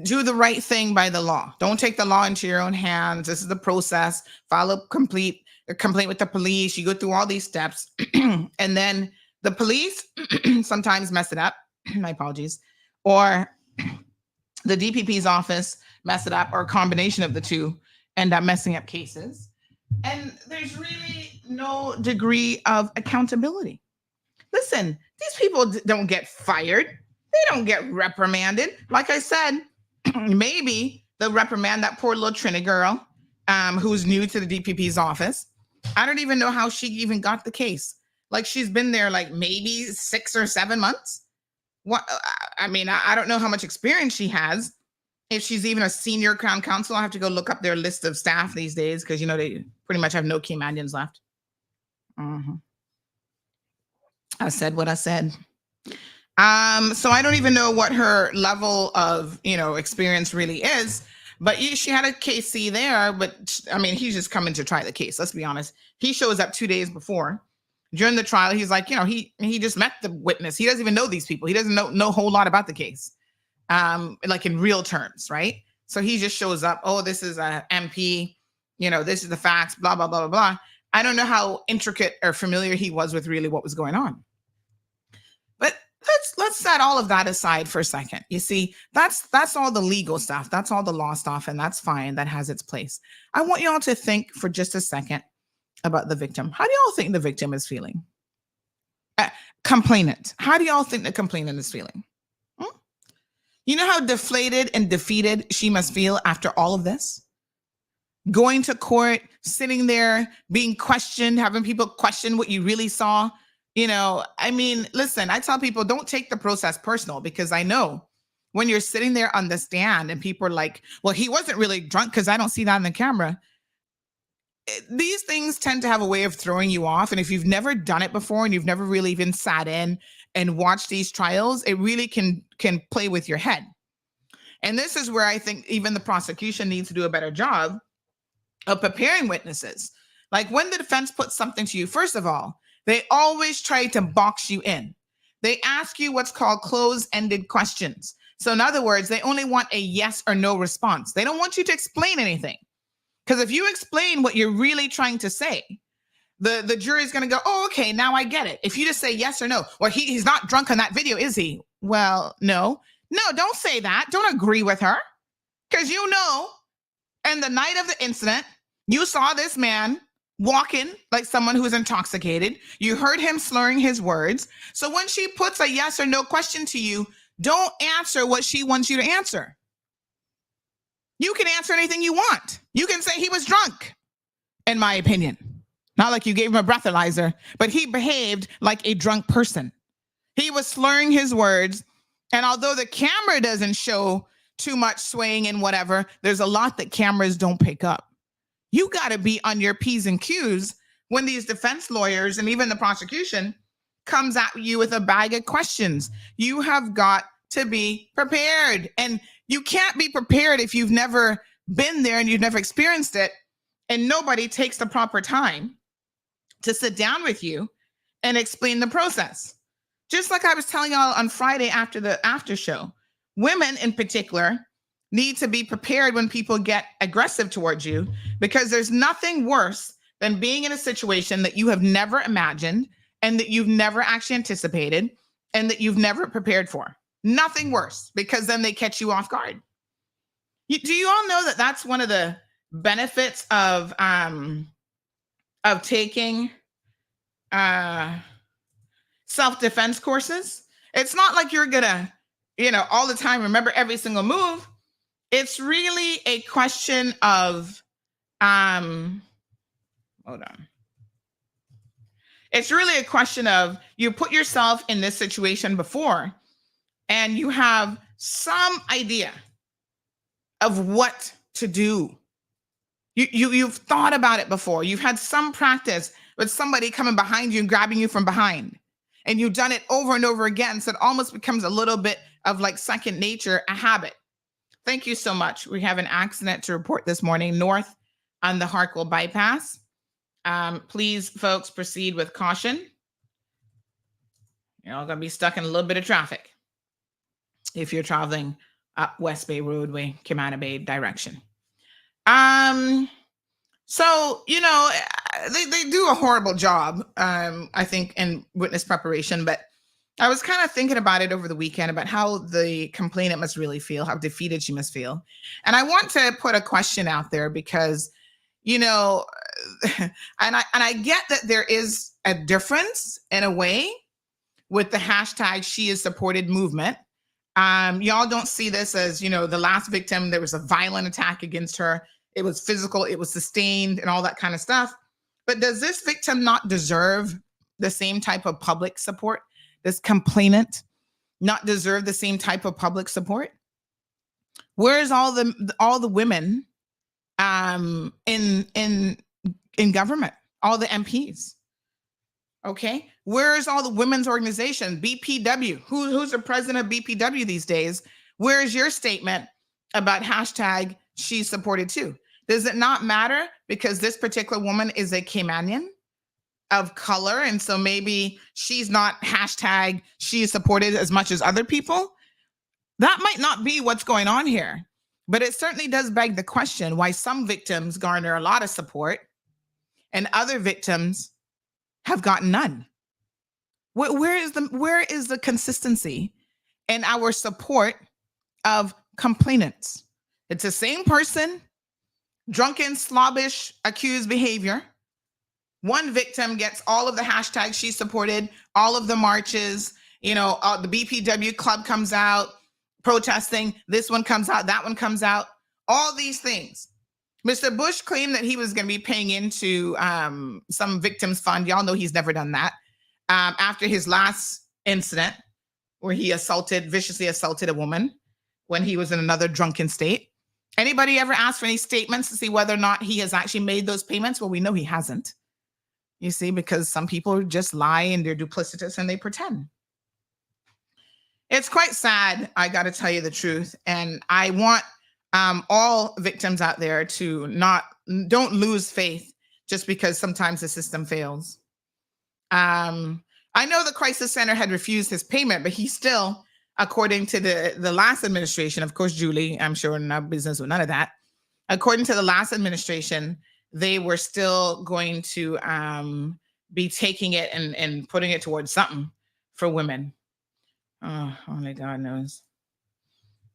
do the right thing by the law. Don't take the law into your own hands. This is the process. File a complaint with the police. You go through all these steps. And then the police sometimes mess it up. My apologies. Or the DPP's office mess it up, or a combination of the two end up messing up cases. And there's really no degree of accountability. Listen, these people don't get fired. They don't get reprimanded. Like I said, maybe they'll reprimand that poor little Trini girl who's new to the DPP's office. I don't even know how she even got the case. Like, she's been there like maybe 6 or 7 months. What? I mean, I don't know how much experience she has. If she's even a senior Crown Counsel, I have to go look up their list of staff these days because, you know, they pretty much have no Caymanians left. I said what I said. So I don't even know what her level of, you know, experience really is. But she had a KC there. But I mean, he's just coming to try the case. Let's be honest. He shows up 2 days before. During the trial, he's like, you know, he just met the witness. He doesn't even know these people. He doesn't know a whole lot about the case, like in real terms, right? So he just shows up. Oh, this is a MP. You know, this is the facts. Blah blah blah blah blah. I don't know how intricate or familiar he was with really what was going on. But let's set all of that aside for a second. You see, that's all the legal stuff. That's all the law stuff, and that's fine. That has its place. I want y'all to think for just a second about the victim. How do y'all think the victim is feeling? Complainant. How do y'all think the complainant is feeling? You know how deflated and defeated she must feel after all of this? Going to court, sitting there, being questioned, having people question what you really saw. You know, I mean, listen, I tell people, don't take the process personal, because I know when you're sitting there on the stand and people are like, well, he wasn't really drunk because I don't see that on the camera. These things tend to have a way of throwing you off. And if you've never done it before and you've never really even sat in and watched these trials, it really can play with your head. And this is where I think even the prosecution needs to do a better job of preparing witnesses. Like, when the defense puts something to you, first of all, they always try to box you in. They ask you what's called closed-ended questions. So in other words, they only want a yes or no response. They don't want you to explain anything. Because if you explain what you're really trying to say, the jury is going to go, oh, okay, now I get it. If you just say yes or no, well, he's not drunk on that video, is he? Well, no. No, don't say that. Don't agree with her. Because you know, and the night of the incident, you saw this man walking like someone who's intoxicated. You heard him slurring his words. So when she puts a yes or no question to you, don't answer what she wants you to answer. You can answer anything you want. You can say he was drunk, in my opinion. Not like you gave him a breathalyzer, but he behaved like a drunk person. He was slurring his words. And although the camera doesn't show too much swaying and whatever, there's a lot that cameras don't pick up. You got to be on your P's and Q's when these defense lawyers and even the prosecution comes at you with a bag of questions. You have got to be prepared. And you can't be prepared if you've never been there and you've never experienced it, and nobody takes the proper time to sit down with you and explain the process. Just like I was telling y'all on Friday after the after show, women in particular need to be prepared when people get aggressive towards you, because there's nothing worse than being in a situation that you have never imagined and that you've never actually anticipated and that you've never prepared for. Nothing worse, because then they catch you off guard. Do you all know that that's one of the benefits of taking self-defense courses? It's not like you're gonna, all the time remember every single move. It's really a question of, hold on. It's really a question of, you put yourself in this situation before and you have some idea of what to do. You've thought about it before. You've had some practice with somebody coming behind you and grabbing you from behind. And you've done it over and over again. So it almost becomes a little bit of like second nature, a habit. Thank you so much. We have an accident to report this morning north on the Hartwell bypass. Please, folks, proceed with caution. You're all going to be stuck in a little bit of traffic if you're traveling up West Bay Roadway, Camana Bay direction. So, they do a horrible job, I think, in witness preparation, but I was kind of thinking about it over the weekend about how the complainant must really feel, how defeated she must feel. And I want to put a question out there because, and I get that there is a difference in a way with the hashtag She Is Supported movement. Y'all don't see this as, the last victim, there was a violent attack against her. It was physical, it was sustained and all that kind of stuff. But does this victim not deserve the same type of public support? This complainant not deserve the same type of public support? Where's all the women in government, all the MPs? Okay, where's all the women's organization, BPW? Who's the president of BPW these days? Where's your statement about hashtag She's Supported Too? Does it not matter because this particular woman is a Caymanian of color, and so maybe she's not hashtag She Is Supported as much as other people? That might not be what's going on here, but it certainly does beg the question why some victims garner a lot of support and other victims have gotten none. Where is the consistency in our support of complainants? It's the same person, drunken, slobbish, accused behavior. One victim gets all of the hashtags she supported, all of the marches, the BPW club comes out protesting, this one comes out, that one comes out, all these things. Mr. Bush claimed that he was going to be paying into some victims fund. Y'all know he's never done that. After his last incident where he viciously assaulted a woman when he was in another drunken state. Anybody ever asked for any statements to see whether or not he has actually made those payments? Well, we know he hasn't. You see, because some people just lie and they're duplicitous and they pretend. It's quite sad, I got to tell you the truth. And I want all victims out there to don't lose faith just because sometimes the system fails. I know the crisis center had refused his payment, but he still, according to the last administration, of course, Julie, I'm sure no business with none of that. According to the last administration, they were still going to be taking it and putting it towards something for women. Oh, only God knows.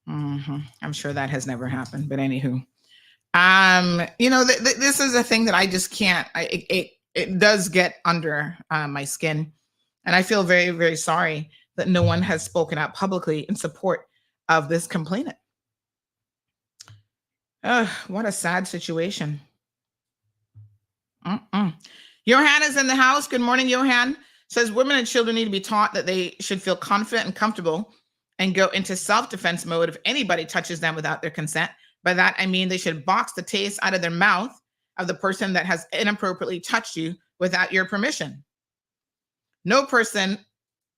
I'm sure that has never happened, but anywho, this is a thing that I just can't. It does get under my skin, and I feel very, very sorry that no one has spoken out publicly in support of this complainant. What a sad situation. Johan is in the house. Good morning, Johan. Says women and children need to be taught that they should feel confident and comfortable and go into self-defense mode if anybody touches them without their consent. By that, I mean they should box the taste out of their mouth of the person that has inappropriately touched you without your permission. No person,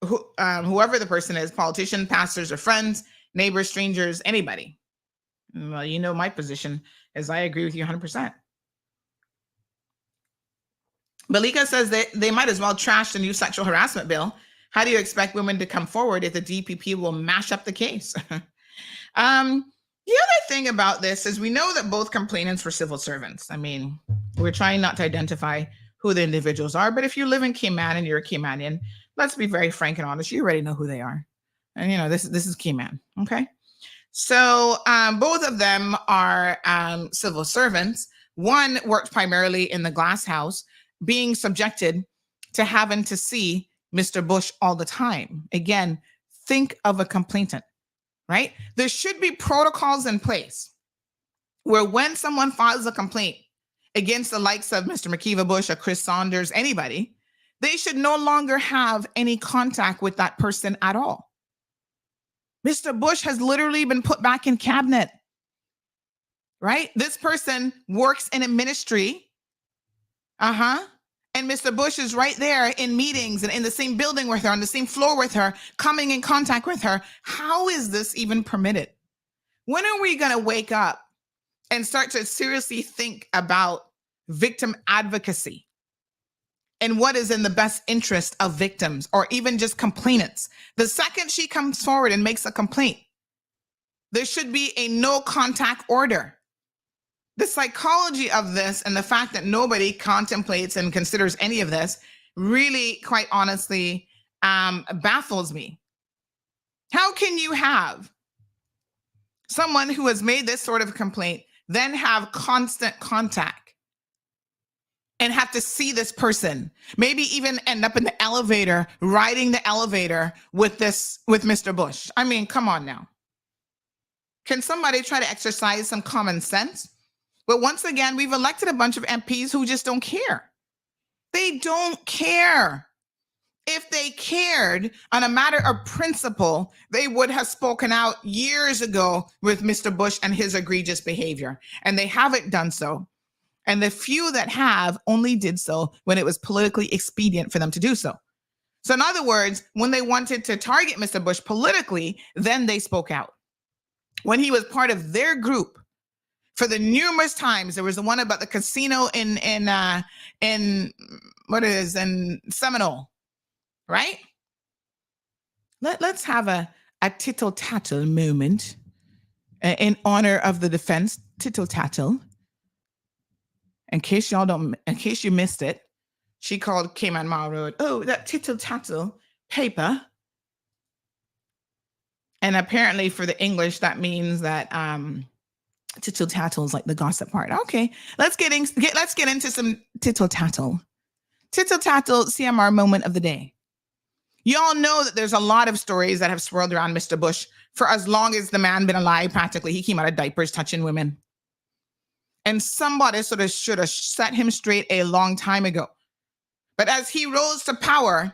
whoever the person is, politician, pastors or friends, neighbors, strangers, anybody. Well, you know my position is I agree with you 100%. Balika says that they might as well trash the new sexual harassment bill. How do you expect women to come forward if the DPP will mash up the case? The other thing about this is we know that both complainants were civil servants. I mean, we're trying not to identify who the individuals are, but if you live in Cayman and you're a Caymanian, let's be very frank and honest. You already know who they are. And, this is Cayman, okay? So both of them are civil servants. One worked primarily in the glass house, being subjected to having to see Mr. Bush all the time. Again, think of a complainant, right? There should be protocols in place where when someone files a complaint against the likes of Mr. McKeeva Bush or Chris Saunders, anybody, they should no longer have any contact with that person at all. Mr. Bush has literally been put back in cabinet, right? This person works in a ministry. And Mr. Bush is right there in meetings and in the same building with her, on the same floor with her, coming in contact with her. How is this even permitted? When are we going to wake up and start to seriously think about victim advocacy and what is in the best interest of victims or even just complainants? The second she comes forward and makes a complaint, there should be a no contact order. The psychology of this and the fact that nobody contemplates and considers any of this really, quite honestly, baffles me. How can you have someone who has made this sort of complaint then have constant contact and have to see this person, maybe even end up in the elevator, riding the elevator with Mr. Bush? I mean, come on now. Can somebody try to exercise some common sense? But once again, we've elected a bunch of MPs who just don't care. They don't care. If they cared on a matter of principle, they would have spoken out years ago with Mr. Bush and his egregious behavior. And they haven't done so. And the few that have only did so when it was politically expedient for them to do so. So in other words, when they wanted to target Mr. Bush politically, then they spoke out. When he was part of their group, for the numerous times, there was the one about the casino in Seminole, right? Let's have a tittle tattle moment in honor of the defense. Tittle tattle. In case you missed it, she called Cayman Mile Road, oh, that tittle tattle paper. And apparently for the English, that means that tittle tattle is like the gossip part. Okay, let's get into some tittle tattle. Tittle tattle CMR moment of the day. Y'all know that there's a lot of stories that have swirled around Mr. Bush for as long as the man been alive. Practically, he came out of diapers touching women. And somebody sort of should have set him straight a long time ago. But as he rose to power,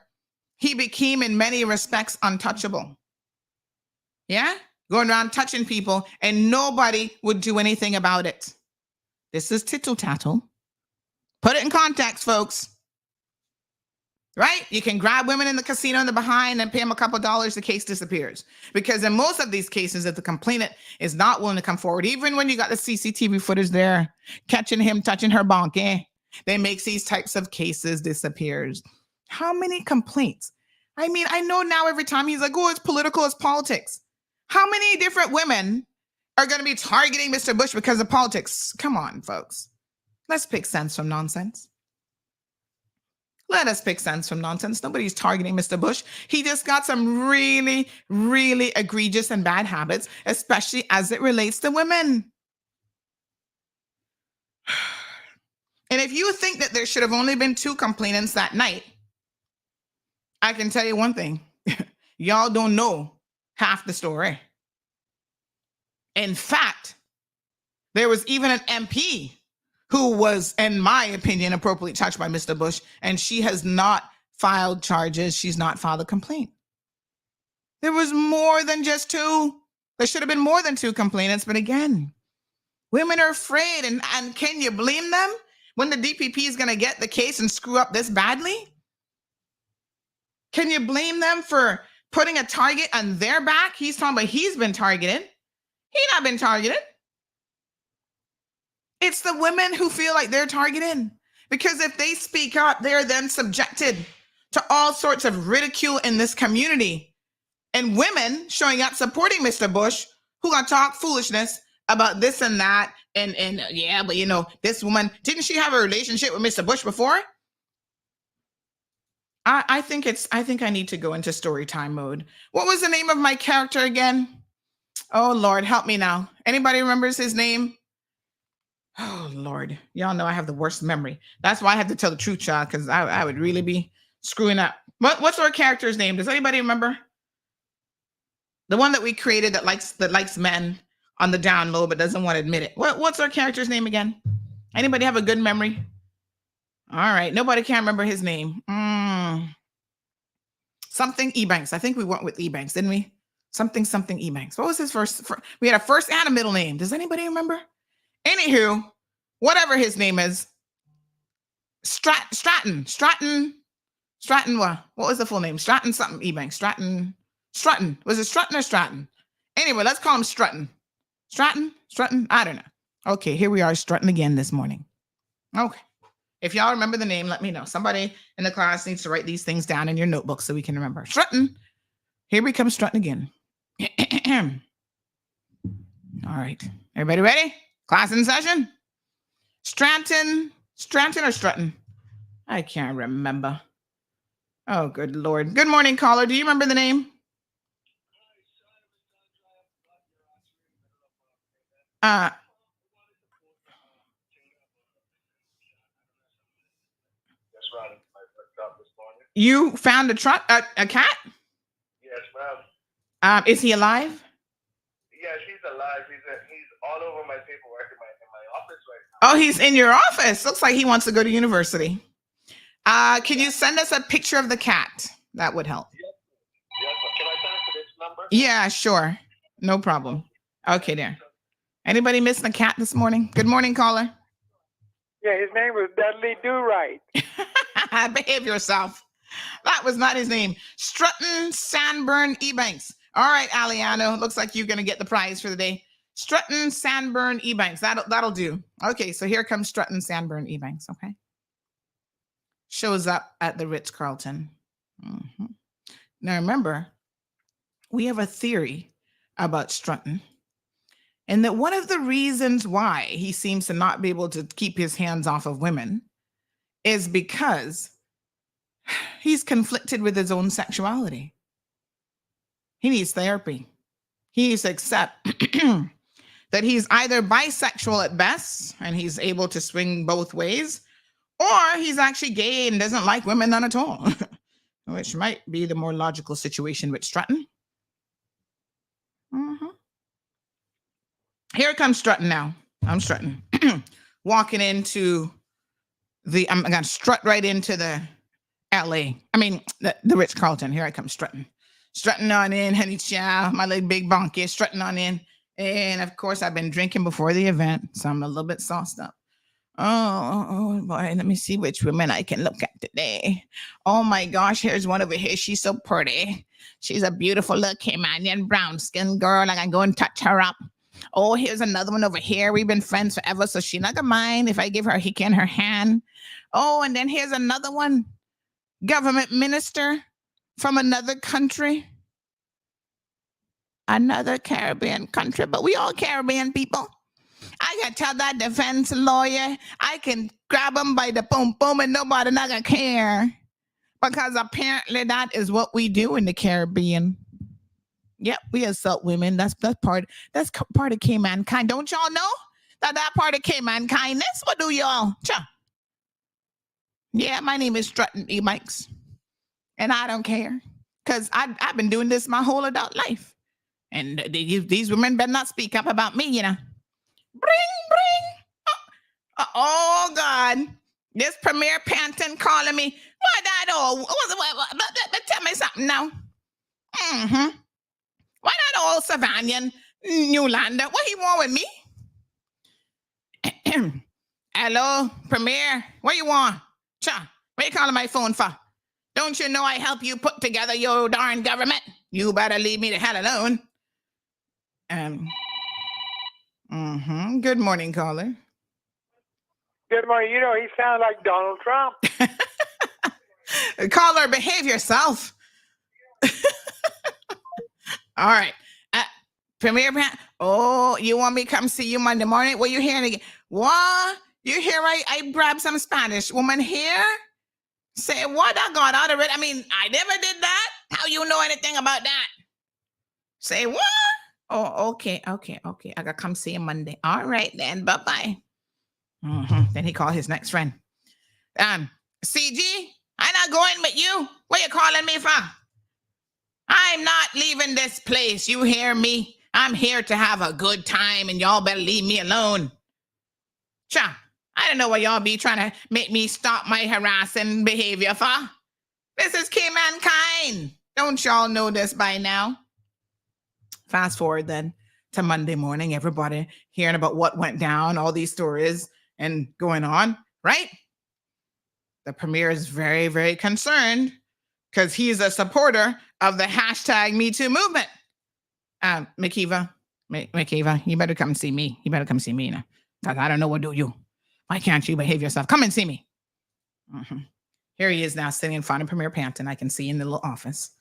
he became in many respects untouchable. Yeah? Going around touching people and nobody would do anything about it. This is tittle tattle. Put it in context, folks. Right? You can grab women in the casino in the behind and pay them a couple dollars, the case disappears. Because in most of these cases, if the complainant is not willing to come forward, even when you got the CCTV footage there, catching him touching her bonk, they make these types of cases disappears. How many complaints? I mean, I know now every time he's like, oh, it's political, it's politics. How many different women are going to be targeting Mr. Bush because of politics? Come on, folks. Let's pick sense from nonsense. Let us pick sense from nonsense. Nobody's targeting Mr. Bush. He just got some really, really egregious and bad habits, especially as it relates to women. And if you think that there should have only been 2 complainants that night, I can tell you one thing. Y'all don't know half the story. In fact, there was even an MP who was, in my opinion, appropriately touched by Mr. Bush, and she has not filed charges. She's not filed a complaint. There was more than just 2. There should have been more than 2 complainants, but again, women are afraid, and can you blame them when the DPP is going to get the case and screw up this badly? Can you blame them for putting a target on their back? He's talking about he's been targeted. He's not been targeted. It's the women who feel like they're targeted, because if they speak up, they're then subjected to all sorts of ridicule in this community. And women showing up supporting Mr. Bush who gonna talk foolishness about this and that. And yeah, but you know, this woman, didn't she have a relationship with Mr. Bush before? I think I need to go into story time mode. What was the name of my character again? Oh Lord, help me now. Anybody remembers his name? Oh Lord, y'all know I have the worst memory. That's why I have to tell the truth, child, because I would really be screwing up. What's our character's name? Does anybody remember? The one that we created that likes men on the down low but doesn't want to admit it. What's our character's name again? Anybody have a good memory? All right, nobody can remember his name. Something Ebanks. I think we went with Ebanks, didn't we? Something Ebanks. What was his first? We had a first and a middle name. Does anybody remember? Anywho, whatever his name is, Stratton. What was the full name? Stratton something Ebanks. Strutton. Was it Strutton or Stratton? Anyway, let's call him Strutton. Stratton? I don't know. Okay, here we are strutting again this morning. Okay. If y'all remember the name, let me know. Somebody in the class needs to write these things down in your notebook so we can remember. Strutton. Here we come strutting again. All right. Everybody ready? Class in session? Stratton or Strutton? I can't remember. Oh, good Lord. Good morning, caller. Do you remember the name? You found a cat? Yes, ma'am. Is he alive? Yes, he's alive. He's all over my paperwork in my office right now. Oh, he's in your office. Looks like he wants to go to university. Can you send us a picture of the cat? That would help. Yes. Can I send it to this number? Yeah, sure. No problem. Okay, there. Anybody missing a cat this morning? Good morning, caller. Yeah, his name was Dudley Do-Right. Behave yourself. That was not his name. Strutton Sanborn Ebanks. All right, Aliano. Looks like you're going to get the prize for the day. Strutton Sanborn Ebanks. That'll do. Okay, so here comes Strutton Sanborn Ebanks. Okay. Shows up at the Ritz-Carlton. Mm-hmm. Now remember, we have a theory about Strutton, and that one of the reasons why he seems to not be able to keep his hands off of women is because he's conflicted with his own sexuality. He needs therapy. He needs to accept that he's either bisexual at best, and he's able to swing both ways, or he's actually gay and doesn't like women none at all, which might be the more logical situation with Strutton. Mm-hmm. Here comes Strutton now. I'm strutting. Walking into I'm going to strut right into the the Ritz-Carlton. Here I come strutting. Strutting on in, honey chow, my little big bonky, strutting on in. And of course, I've been drinking before the event, so I'm a little bit sauced up. Oh boy, let me see which women I can look at today. Oh my gosh, here's one over here. She's so pretty. She's a beautiful little Caymanian brown skin girl. I can go and touch her up. Oh, here's another one over here. We've been friends forever, so she's not gonna mind if I give her a hickey in her hand. Oh, and then here's another one. Government minister from another country. Another Caribbean country, but we all Caribbean people. I can tell that defense lawyer, I can grab him by the boom boom and nobody not gonna care. Because apparently that is what we do in the Caribbean. Yep, we assault women. That's part of K-mankind. Don't y'all know that part of K-mankindness? What do y'all? Cha. Yeah, my name is Strutton E. Mikes. And I don't care. Because I've been doing this my whole adult life. And these women better not speak up about me, you know. Bring. Oh, God. This Premier Panton calling me. What that all? Tell me something now. Mm-hmm. Why that old Savanian Newlander? What he want with me? Hello, Premier. What you want? Cha, what you calling my phone for? Don't you know I help you put together your darn government? You better leave me the hell alone. Good morning, caller. Good morning. You know, he sounds like Donald Trump. Caller, behave yourself. All right. Premier Pan. Oh, you want me to come see you Monday morning? What you hearing again? What? You hear I grabbed some Spanish woman here? Say what? I got out of it. I mean, I never did that. How you know anything about that? Say what? Oh, okay. I gotta come see him Monday. All right then. Bye-bye. Then he called his next friend. CG, I'm not going with you. What you calling me for? I'm not leaving this place. You hear me? I'm here to have a good time, and y'all better leave me alone. Cha, I don't know what y'all be trying to make me stop my harassing behavior for. This is K-mankind. Don't y'all know this by now? Fast forward then to Monday morning, everybody hearing about what went down, all these stories and going on, right? The premier is very, very concerned because he's a supporter of the hashtag #MeToo movement. Makiva, you better come see me. You better come see me now. Because I don't know what to do you. Why can't you behave yourself? Come and see me. Here he is now sitting in front of Premier Panton. I can see in the little office.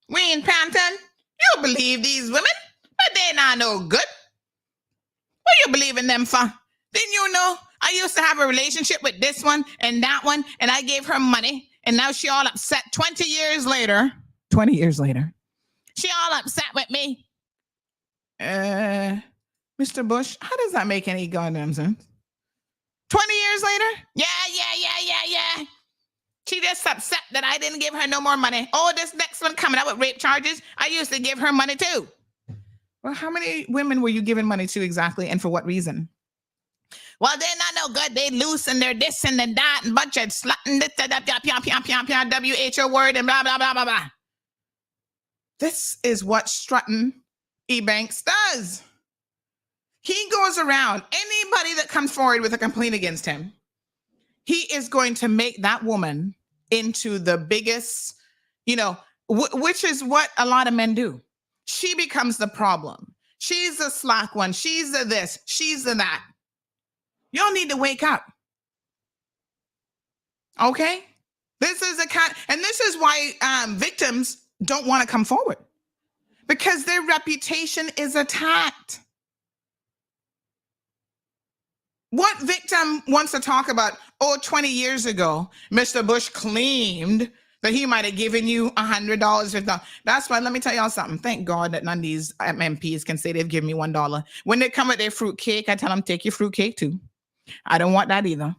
Wayne Panton, you believe these women, but they they not no good. What you believe in them for? Didn't you know I used to have a relationship with this one and that one, and I gave her money, and now she all upset 20 years later. 20 years later. She all upset with me. Mr. Bush, how does that make any goddamn sense? 20 years later? Yeah. She just upset that I didn't give her no more money. Oh, this next one coming out with rape charges. I used to give her money too. Well, how many women were you giving money to exactly, and for what reason? Well, they're not no good. They loose and they're this and then that and bunch of slut and this, WHO word and blah, blah, blah, blah, blah. This is what Strutton Ebanks does. He goes around, anybody that comes forward with a complaint against him, he is going to make that woman into the biggest, which is what a lot of men do. She becomes the problem. She's the slack one. She's the this. She's the that. Y'all need to wake up. Okay? This is and this is why victims don't want to come forward, because their reputation is attacked. What victim wants to talk about, 20 years ago, Mr. Bush claimed that he might have given you $100. That's why, let me tell y'all something. Thank God that none of these MPs can say they've given me $1. When they come with their fruit cake, I tell them, take your fruit cake too. I don't want that either.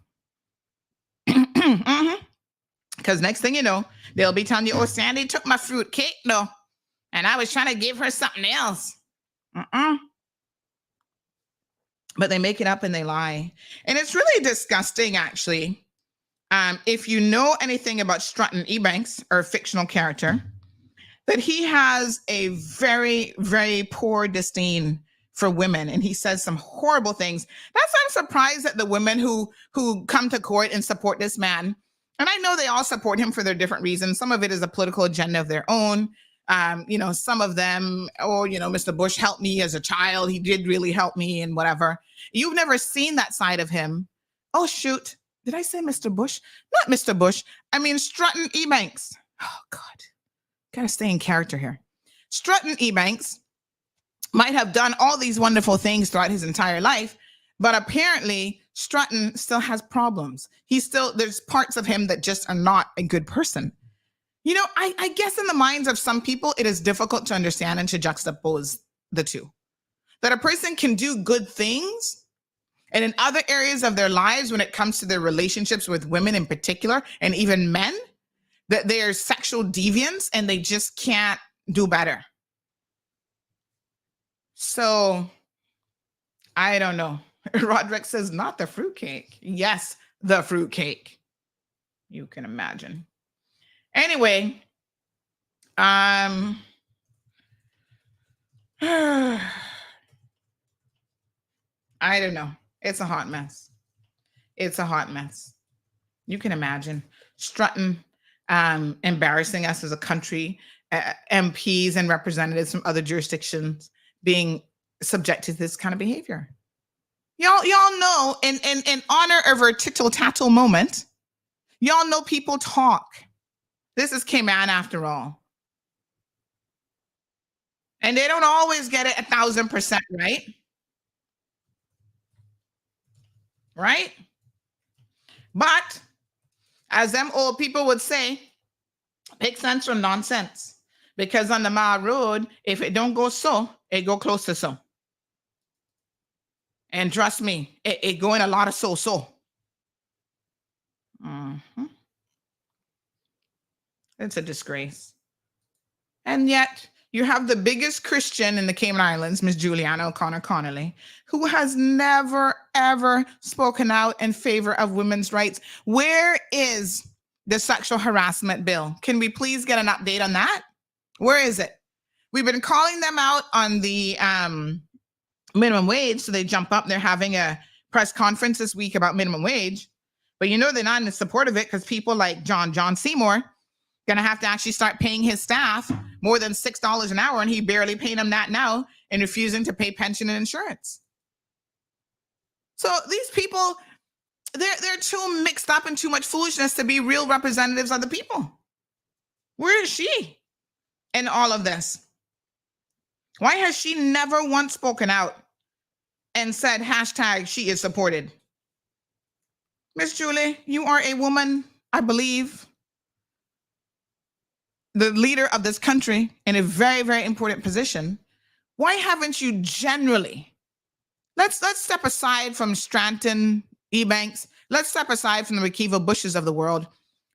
Because next thing you know, they'll be telling you, Sandy took my fruit cake though, and I was trying to give her something else. But they make it up and they lie. And it's really disgusting, actually. If you know anything about Strutton Ebanks, or a fictional character, that he has a very, very poor disdain for women, and he says some horrible things. That's why I'm surprised at the women who come to court and support this man. And I know they all support him for their different reasons. Some of it is a political agenda of their own. Some of them, Mr. Bush helped me as a child. He did really help me and whatever. You've never seen that side of him. Oh, shoot. Did I say Mr. Bush? Not Mr. Bush. I mean, Strutton Ebanks. Oh, God. Gotta stay in character here. Strutton Ebanks might have done all these wonderful things throughout his entire life, but apparently Strutton still has problems. There's parts of him that just are not a good person. I guess in the minds of some people, it is difficult to understand and to juxtapose the two. That a person can do good things, and in other areas of their lives, when it comes to their relationships with women in particular, and even men, that they are sexual deviants and they just can't do better. So, I don't know. Roderick says, not the fruitcake. Yes, the fruitcake. You can imagine. Anyway, I don't know. It's a hot mess. It's a hot mess. You can imagine Strutton embarrassing us as a country, MPs and representatives from other jurisdictions being subject to this kind of behavior. Y'all know, in honor of our tittle-tattle moment, y'all know people talk. This is Cayman after all. And they don't always get it 1,000% right. Right? But as them old people would say, pick sense from nonsense. Because on the mile road, if it don't go so, it go close to so. And trust me, it go in a lot of so. It's a disgrace. And yet, you have the biggest Christian in the Cayman Islands, Miss Juliana O'Connor Connolly, who has never, ever spoken out in favor of women's rights. Where is the sexual harassment bill? Can we please get an update on that? Where is it? We've been calling them out on the minimum wage, so they jump up. They're having a press conference this week about minimum wage. But they're not in support of it because people like John Seymour going to have to actually start paying his staff more than $6 an hour, and he barely paying them that now and refusing to pay pension and insurance. So these people, they're too mixed up in too much foolishness to be real representatives of the people. Where is she in all of this? Why has she never once spoken out and said hashtag she is supported? Miss Julie, you are a woman, I believe, the leader of this country in a very, very important position. Why haven't you generally, let's step aside from Stratton, Ebanks, let's step aside from the McKeever Bushes of the world.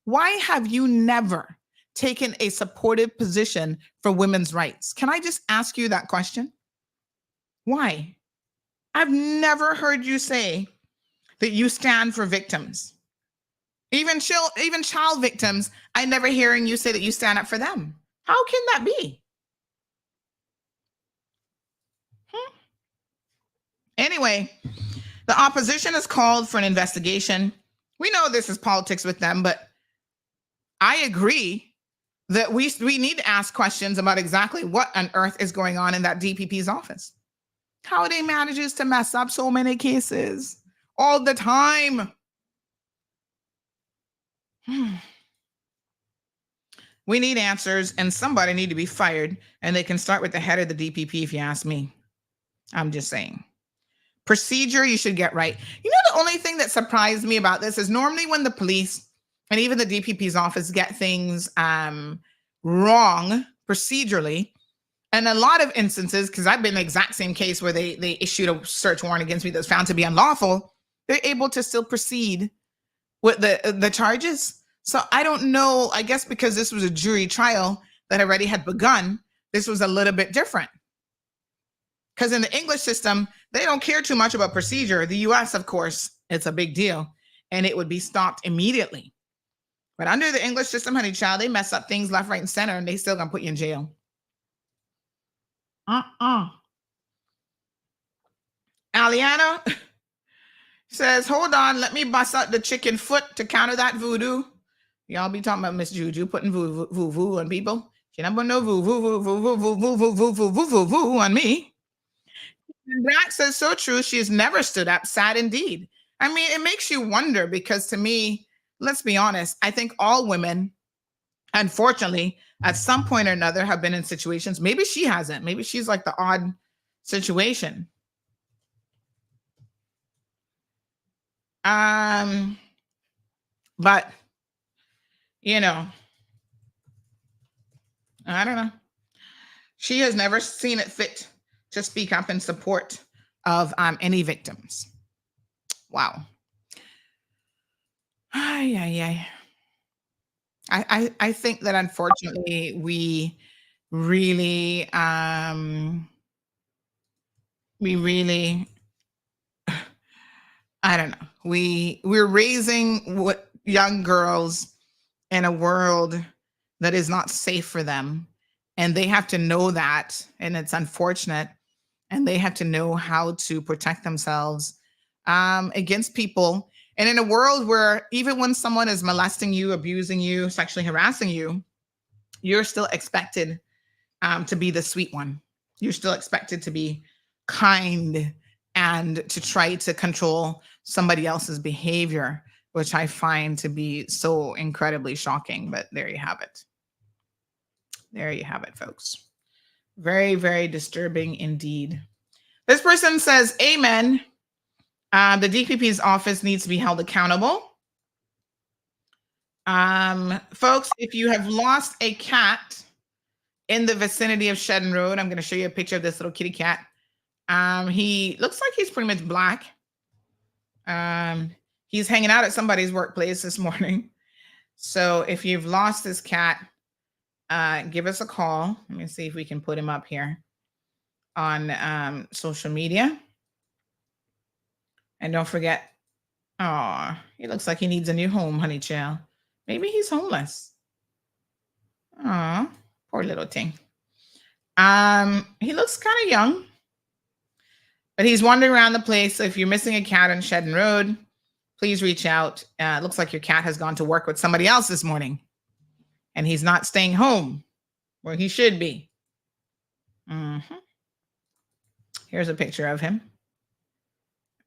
Why have you never taken a supportive position for women's rights? Can I just ask you that question? Why? I've never heard you say that you stand for victims. Even child victims, I never hearing you say that you stand up for them. How can that be? Anyway, the opposition has called for an investigation. We know this is politics with them, but I agree that we need to ask questions about exactly what on earth is going on in that DPP's office. How they manages to mess up so many cases all the time. We need answers, and somebody need to be fired, and they can start with the head of the DPP if you ask me. I'm just saying. Procedure you should get right. You know, the only thing that surprised me about this is normally when the police and even the DPP's office get things wrong procedurally, and a lot of instances, because I've been in the exact same case where they issued a search warrant against me that was found to be unlawful, they're able to still proceed with the charges. So I don't know, I guess because this was a jury trial that already had begun, this was a little bit different. Because in the English system, they don't care too much about procedure. The US, of course, it's a big deal, and it would be stopped immediately. But under the English system, honey child, they mess up things left, right, and center, and they still gonna put you in jail. Aliana says, hold on, let me bust out the chicken foot to counter that voodoo. Y'all be talking about Miss Juju putting voodoo on people. She never no voodoo on me. And Black says, so true. She has never stood up. Sad indeed. I mean, it makes you wonder because to me, let's be honest, I think all women, unfortunately, at some point or another have been in situations. Maybe she hasn't. Maybe she's like the odd situation. But you know, I don't know. She has never seen it fit to speak up in support of any victims. Wow. I think that unfortunately we really I don't know. We're raising young girls in a world that is not safe for them, and they have to know that, and it's unfortunate, and they have to know how to protect themselves against people. And in a world where even when someone is molesting you, abusing you, sexually harassing you, you're still expected to be the sweet one. You're still expected to be kind and to try to control somebody else's behavior, which I find to be so incredibly shocking. But there you have it. There you have it, folks. Very, very disturbing indeed. This person says, amen. The DPP's office needs to be held accountable. Folks, if you have lost a cat in the vicinity of Shedden Road, I'm going to show you a picture of this little kitty cat. He looks like he's pretty much black. He's hanging out at somebody's workplace this morning. So if you've lost this cat, give us a call. Let me see if we can put him up here on social media. And don't forget, he looks like he needs a new home, honey child. Maybe he's homeless. Poor little thing. He looks kind of young, but he's wandering around the place. So if you're missing a cat on Shedden Road, please reach out. It looks like your cat has gone to work with somebody else this morning, and he's not staying home where he should be. Here's a picture of him.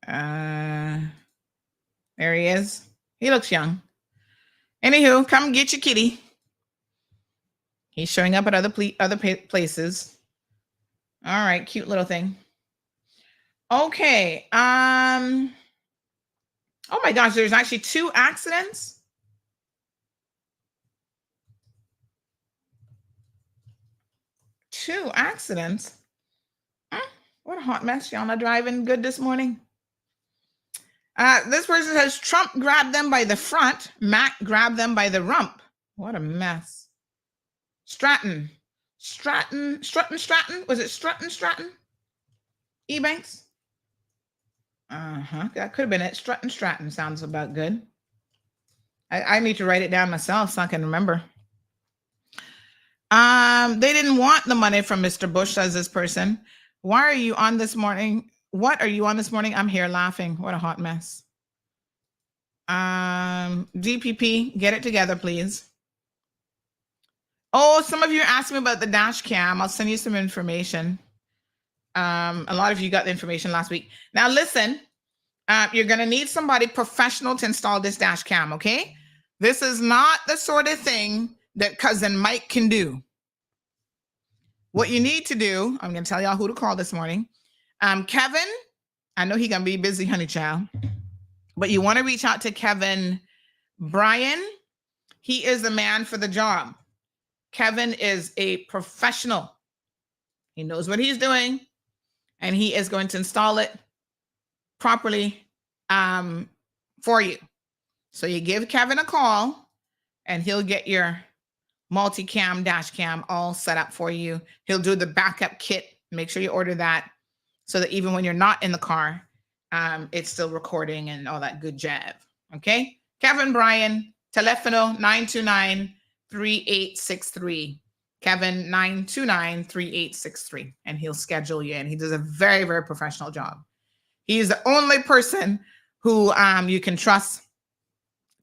There he is. He looks young. Anywho, come get your kitty. He's showing up at other places. All right, cute little thing. Okay. Oh my gosh, there's actually 2 accidents. Two accidents. What a hot mess. Y'all not driving good this morning. This person says Trump grabbed them by the front. Mac grabbed them by the rump. What a mess. Stratton. Was it Stratton? Ebanks? That could have been it. Stratton sounds about good. I need to write it down myself so I can remember. They didn't want the money from Mr. Bush, says this person. Why are you on this morning? What are you on this morning? I'm here laughing. What a hot mess. DPP, get it together, please. Oh, some of you asked me about the dash cam. I'll send you some information. A lot of you got the information last week. Now listen, you're going to need somebody professional to install this dash cam, okay? This is not the sort of thing that cousin Mike can do. What you need to do, I'm going to tell y'all who to call this morning. Kevin, I know he's going to be busy, honey child, but you want to reach out to Kevin Bryan. He is the man for the job. Kevin is a professional. He knows what he's doing, and he is going to install it properly for you. So you give Kevin a call, and he'll get your multi-cam, dash cam all set up for you. He'll do the backup kit. Make sure you order that so that even when you're not in the car, it's still recording and all that good jazz. Okay? Kevin Bryan, telefono 929-3863. Kevin 929-3863. And he'll schedule you in. He does a very, very professional job. He's the only person who you can trust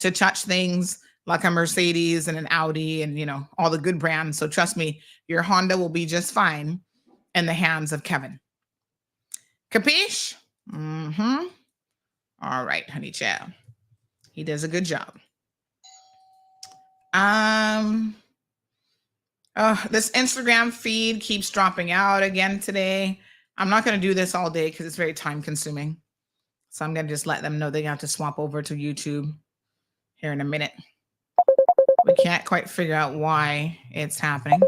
to touch things like a Mercedes and an Audi and, you know, all the good brands. So trust me, your Honda will be just fine in the hands of Kevin. Capiche? All right, honey child. He does a good job. This Instagram feed keeps dropping out again today. I'm not going to do this all day because it's very time consuming. So I'm going to just let them know they have to swap over to YouTube here in a minute. We can't quite figure out why it's happening.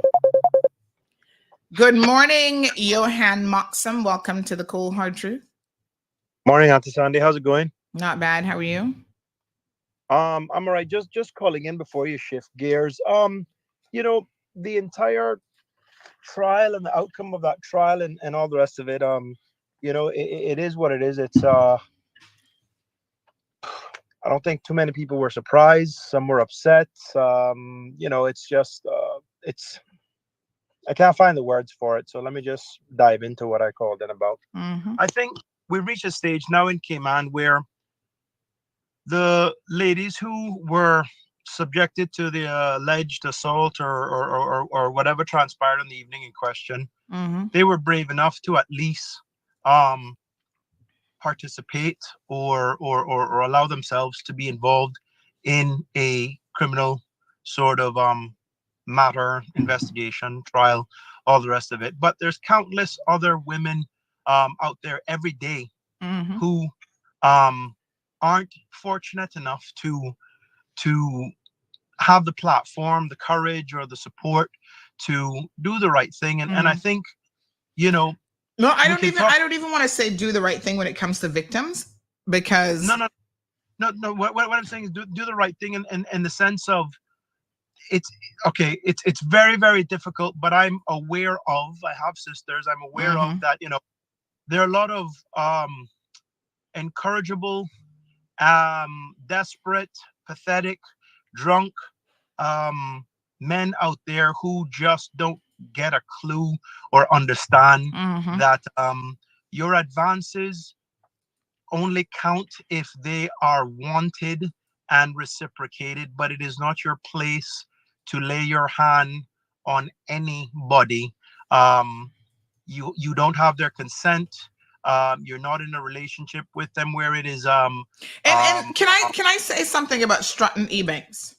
Good morning, Johan Moxham. Welcome to the Cold Hard Truth. Morning, Auntie Sandy. How's it going? Not bad. How are you? I'm all right. Just calling in before you shift gears. You know, the entire trial and the outcome of that trial and all the rest of it, you know, it is what it is. It's I don't think too many people were surprised. Some were upset. You know, it's just I can't find the words for it. So let me just dive into what I called in about. I think we reached a stage now in Cayman where the ladies who were subjected to the alleged assault or whatever transpired in the evening in question, they were brave enough to at least participate or allow themselves to be involved in a criminal sort of matter, investigation, trial, all the rest of it. But there's countless other women out there every day who aren't fortunate enough to have the platform, the courage, or the support to do the right thing. And I think, you know, no, I don't even want to say do the right thing when it comes to victims, because no. What I'm saying is do the right thing in the sense of it's very, very difficult, but I'm aware of, I have sisters, I'm aware of that, you know, there are a lot of incorrigible, desperate, pathetic, drunk men out there who just don't get a clue or understand that your advances only count if they are wanted and reciprocated, but it is not your place to lay your hand on anybody. You don't have their consent. You're not in a relationship with them where it is and can I say something about Stratton Ebanks?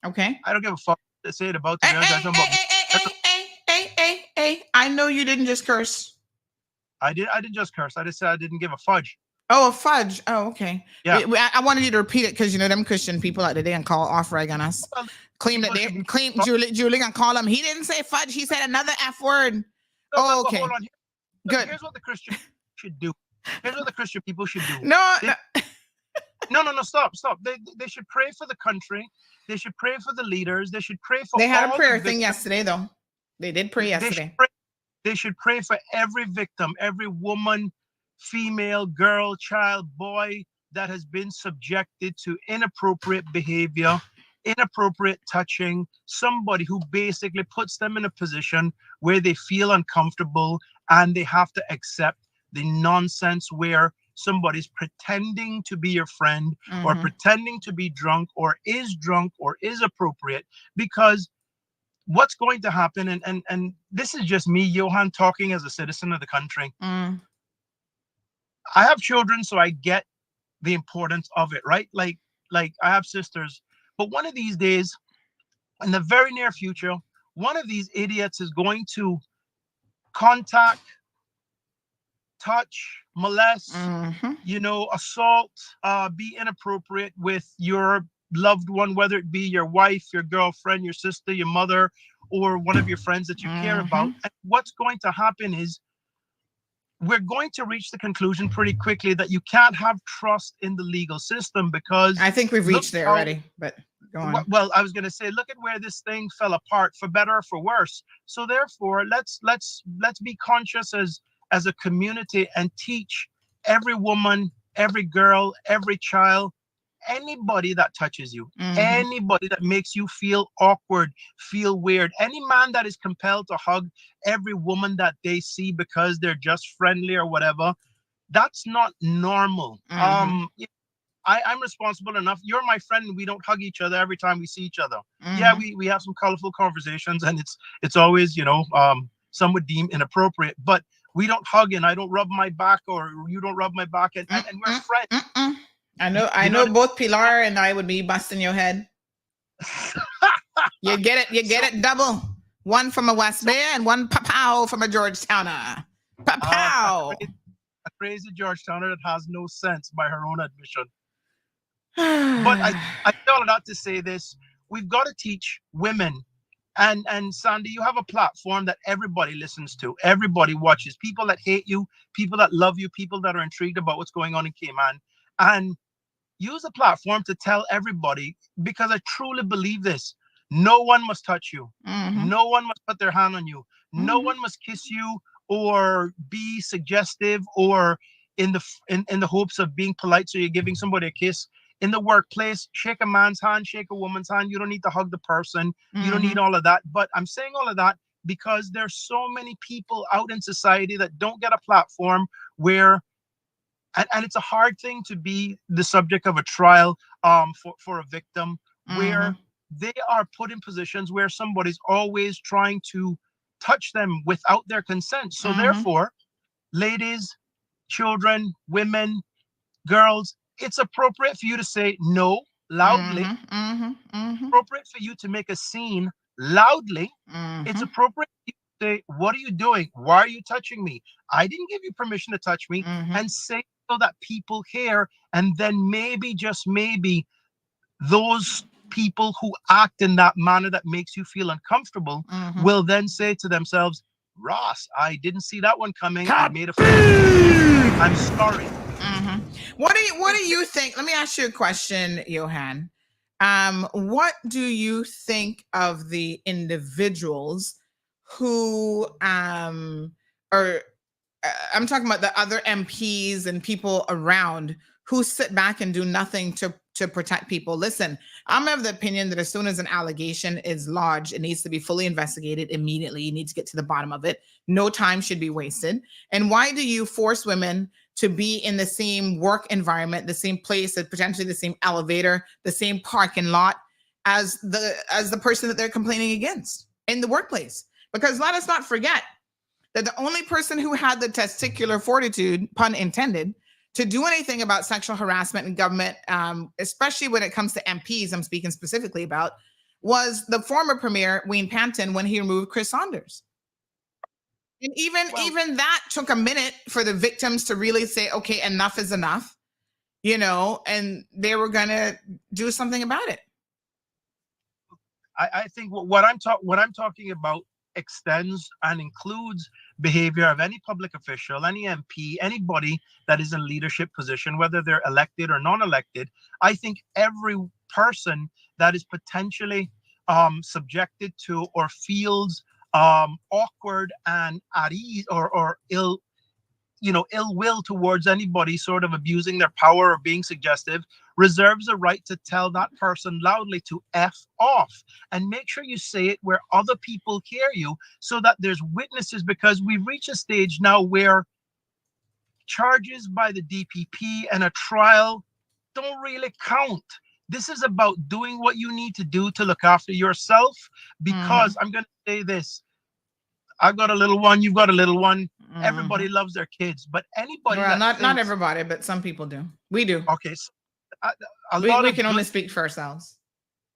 Okay. I don't give a fuck to say it about Hey, I know you didn't just curse. I didn't just curse. I just said I didn't give a fudge. Oh, a fudge. Oh, okay. Yeah. I wanted you to repeat it because you know them Christian people out there they can call off rag on us. Claim that they claim Julie gonna call him. He didn't say fudge. He said another F word. No, oh, but okay. Hold on. Good. Here's what the Christian should do. Here's what the Christian people should do. No. No. Stop. They should pray for the country. They should pray for the leaders. They should pray for. They had all a prayer the thing yesterday, though. They did pray yesterday. They should pray for every victim, every woman, female, girl, child, boy that has been subjected to inappropriate behavior, inappropriate touching, somebody who basically puts them in a position where they feel uncomfortable and they have to accept the nonsense where somebody's pretending to be your friend or pretending to be drunk or is appropriate, because what's going to happen, and this is just me, Johan, talking as a citizen of the country. I have children, so I get the importance of it, right? Like I have sisters, but one of these days, in the very near future, one of these idiots is going to contact, touch, molest, assault, be inappropriate with your loved one, whether it be your wife, your girlfriend, your sister, your mother, or one of your friends that you care about. And what's going to happen is we're going to reach the conclusion pretty quickly that you can't have trust in the legal system, because I think we've reached there already, but go on. Well, I was going to say, look at where this thing fell apart, for better or for worse. So therefore, let's be conscious as a community and teach every woman, every girl, every child, anybody that touches you, anybody that makes you feel awkward, feel weird, any man that is compelled to hug every woman that they see because they're just friendly or whatever, that's not normal. I'm responsible enough. You're my friend and we don't hug each other every time we see each other. Yeah, we have some colorful conversations and it's always, some would deem inappropriate, but we don't hug and I don't rub my back or you don't rub my back and we're friends. I know both Pilar and I would be busting your head. You get it double. One from a West Bay and one pow from a Georgetowner. Pow. A crazy Georgetowner that has no sense by her own admission. But I say all of that to say this: we've got to teach women. And Sandy, you have a platform that everybody listens to, everybody watches, people that hate you, people that love you, people that are intrigued about what's going on in Cayman, and use the platform to tell everybody, because I truly believe this: no one must touch you, no one must put their hand on you, no one must kiss you or be suggestive or in the hopes of being polite, so you're giving somebody a kiss. In the workplace, shake a man's hand, shake a woman's hand. You don't need to hug the person. You don't need all of that. But I'm saying all of that because there's so many people out in society that don't get a platform where, and it's a hard thing to be the subject of a trial for a victim, where they are put in positions where somebody's always trying to touch them without their consent. So therefore, ladies, children, women, girls, it's appropriate for you to say no loudly. Appropriate for you to make a scene loudly. It's appropriate for you to say, what are you doing? Why are you touching me? I didn't give you permission to touch me. And say so that people hear. And then maybe, just maybe, those people who act in that manner that makes you feel uncomfortable will then say to themselves, Ross, I didn't see that one coming. I made a mistake. I'm sorry. What do you think? Let me ask you a question, Johan. What do you think of the individuals who I'm talking about the other MPs and people around who sit back and do nothing to protect people? Listen, I'm of the opinion that as soon as an allegation is lodged, it needs to be fully investigated immediately. You need to get to the bottom of it. No time should be wasted. And why do you force women to be in the same work environment, the same place, potentially the same elevator, the same parking lot as the person that they're complaining against in the workplace? Because let us not forget that the only person who had the testicular fortitude, pun intended, to do anything about sexual harassment in government, especially when it comes to MPs, I'm speaking specifically about, was the former Premier, Wayne Panton, when he removed Chris Saunders. And even that took a minute for the victims to really say, okay, enough is enough, and they were going to do something about it. I think what I'm talking about extends and includes behavior of any public official, any MP, anybody that is in leadership position, whether they're elected or non-elected. I think every person that is potentially subjected to or feels awkward and at ease or ill will towards anybody sort of abusing their power or being suggestive, reserves a right to tell that person loudly to F off, and make sure you say it where other people hear you so that there's witnesses, because we've reached a stage now where charges by the DPP and a trial don't really count. This is about doing what you need to do to look after yourself, because I'm going to say this. I've got a little one. You've got a little one. Everybody loves their kids, but anybody not everybody, but some people do. We do. Okay, so we can only speak for ourselves.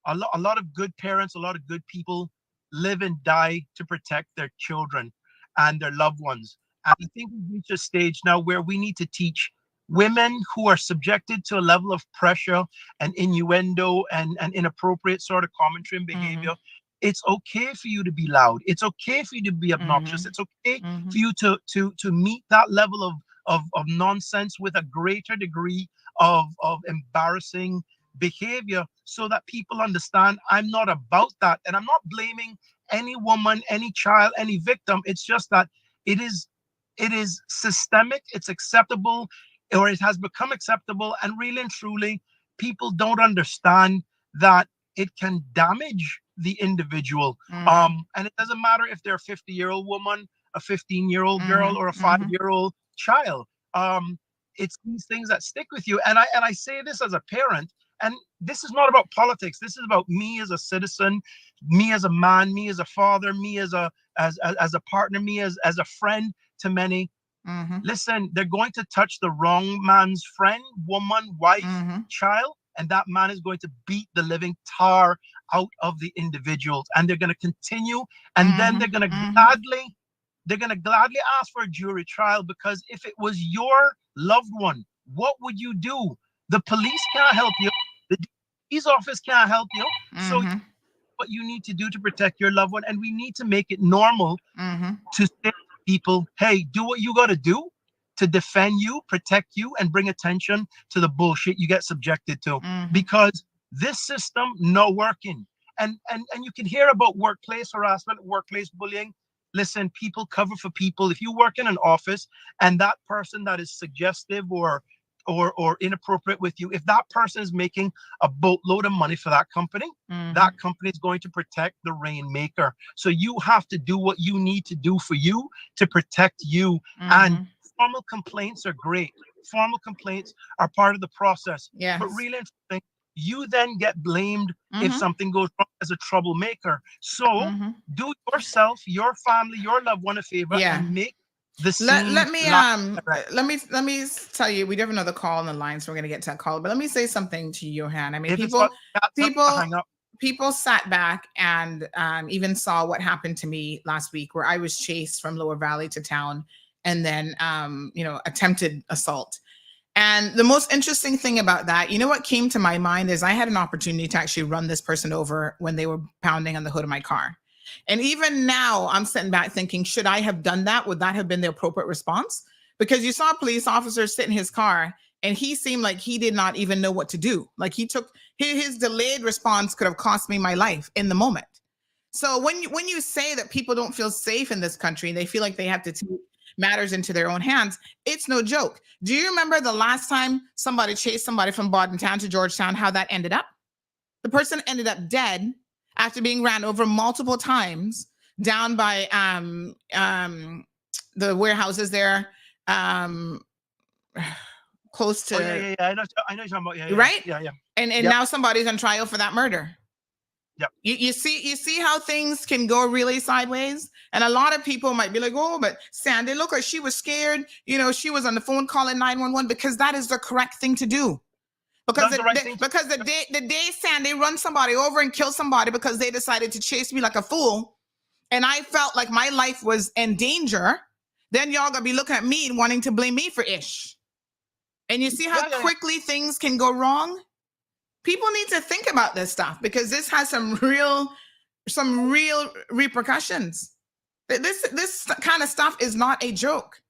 A lot of good parents, a lot of good people live and die to protect their children and their loved ones. And I think we've reached a stage now where we need to teach women who are subjected to a level of pressure and innuendo and inappropriate sort of commentary and behavior. It's okay for you to be loud. It's okay for you to be obnoxious. It's okay for you to meet that level of nonsense with a greater degree of embarrassing behavior, so that people understand I'm not about that. And I'm not blaming any woman, any child, any victim. It's just that it is systemic, it's acceptable, or it has become acceptable, and really and truly people don't understand that it can damage the individual. And it doesn't matter if they're a 50-year-old woman, a 15-year-old girl, or a 5-year-old child. It's these things that stick with you. And I say this as a parent, and this is not about politics. This is about me as a citizen, me as a man, me as a father, me as a partner, me as a friend to many. Listen, they're going to touch the wrong man's friend, woman, wife, child, and that man is going to beat the living tar out of the individuals, and they're going to continue, and then they're going to gladly ask for a jury trial, because if it was your loved one, what would you do? The police can't help you. The DA's office can't help you. So what you need to do to protect your loved one, and we need to make it normal to say to people, hey, do what you got to do to defend you, protect you, and bring attention to the bullshit you get subjected to, because this system not working. And you can hear about workplace harassment, workplace bullying. Listen, people cover for people. If you work in an office and that person that is suggestive or inappropriate with you, if that person is making a boatload of money for that company, that company is going to protect the rainmaker. So you have to do what you need to do for you to protect you. And formal complaints are great. Formal complaints are part of the process. Yes. But really interesting, you then get blamed if something goes wrong as a troublemaker. So do yourself, your family, your loved one a favor and make the scene. Let me tell you, we do have another call on the line, so we're gonna get to that call. But let me say something to you, Johan. I mean, people sat back and even saw what happened to me last week, where I was chased from Lower Valley to town, and then attempted assault. And the most interesting thing about that, what came to my mind is I had an opportunity to actually run this person over when they were pounding on the hood of my car. And even now I'm sitting back thinking, should I have done that? Would that have been the appropriate response? Because you saw a police officer sit in his car and he seemed like he did not even know what to do. Like his delayed response could have cost me my life in the moment. So when you say that people don't feel safe in this country, they feel like they have to take matters into their own hands, it's no joke. Do you remember the last time somebody chased somebody from Bordentown to Georgetown, how that ended up? The person ended up dead after being ran over multiple times down by the warehouses there, close to. I know you're talking about. Right? Yeah. And now somebody's on trial for that murder. Yep. You see how things can go really sideways? And a lot of people might be like, oh, but Sandy, look, she was scared. She was on the phone calling 911, because that is the correct thing to do. Because the day Sandy run somebody over and kill somebody because they decided to chase me like a fool, and I felt like my life was in danger, then y'all gonna be looking at me and wanting to blame me for ish. And you see how quickly things can go wrong? People need to think about this stuff because this has some real repercussions. This kind of stuff is not a joke.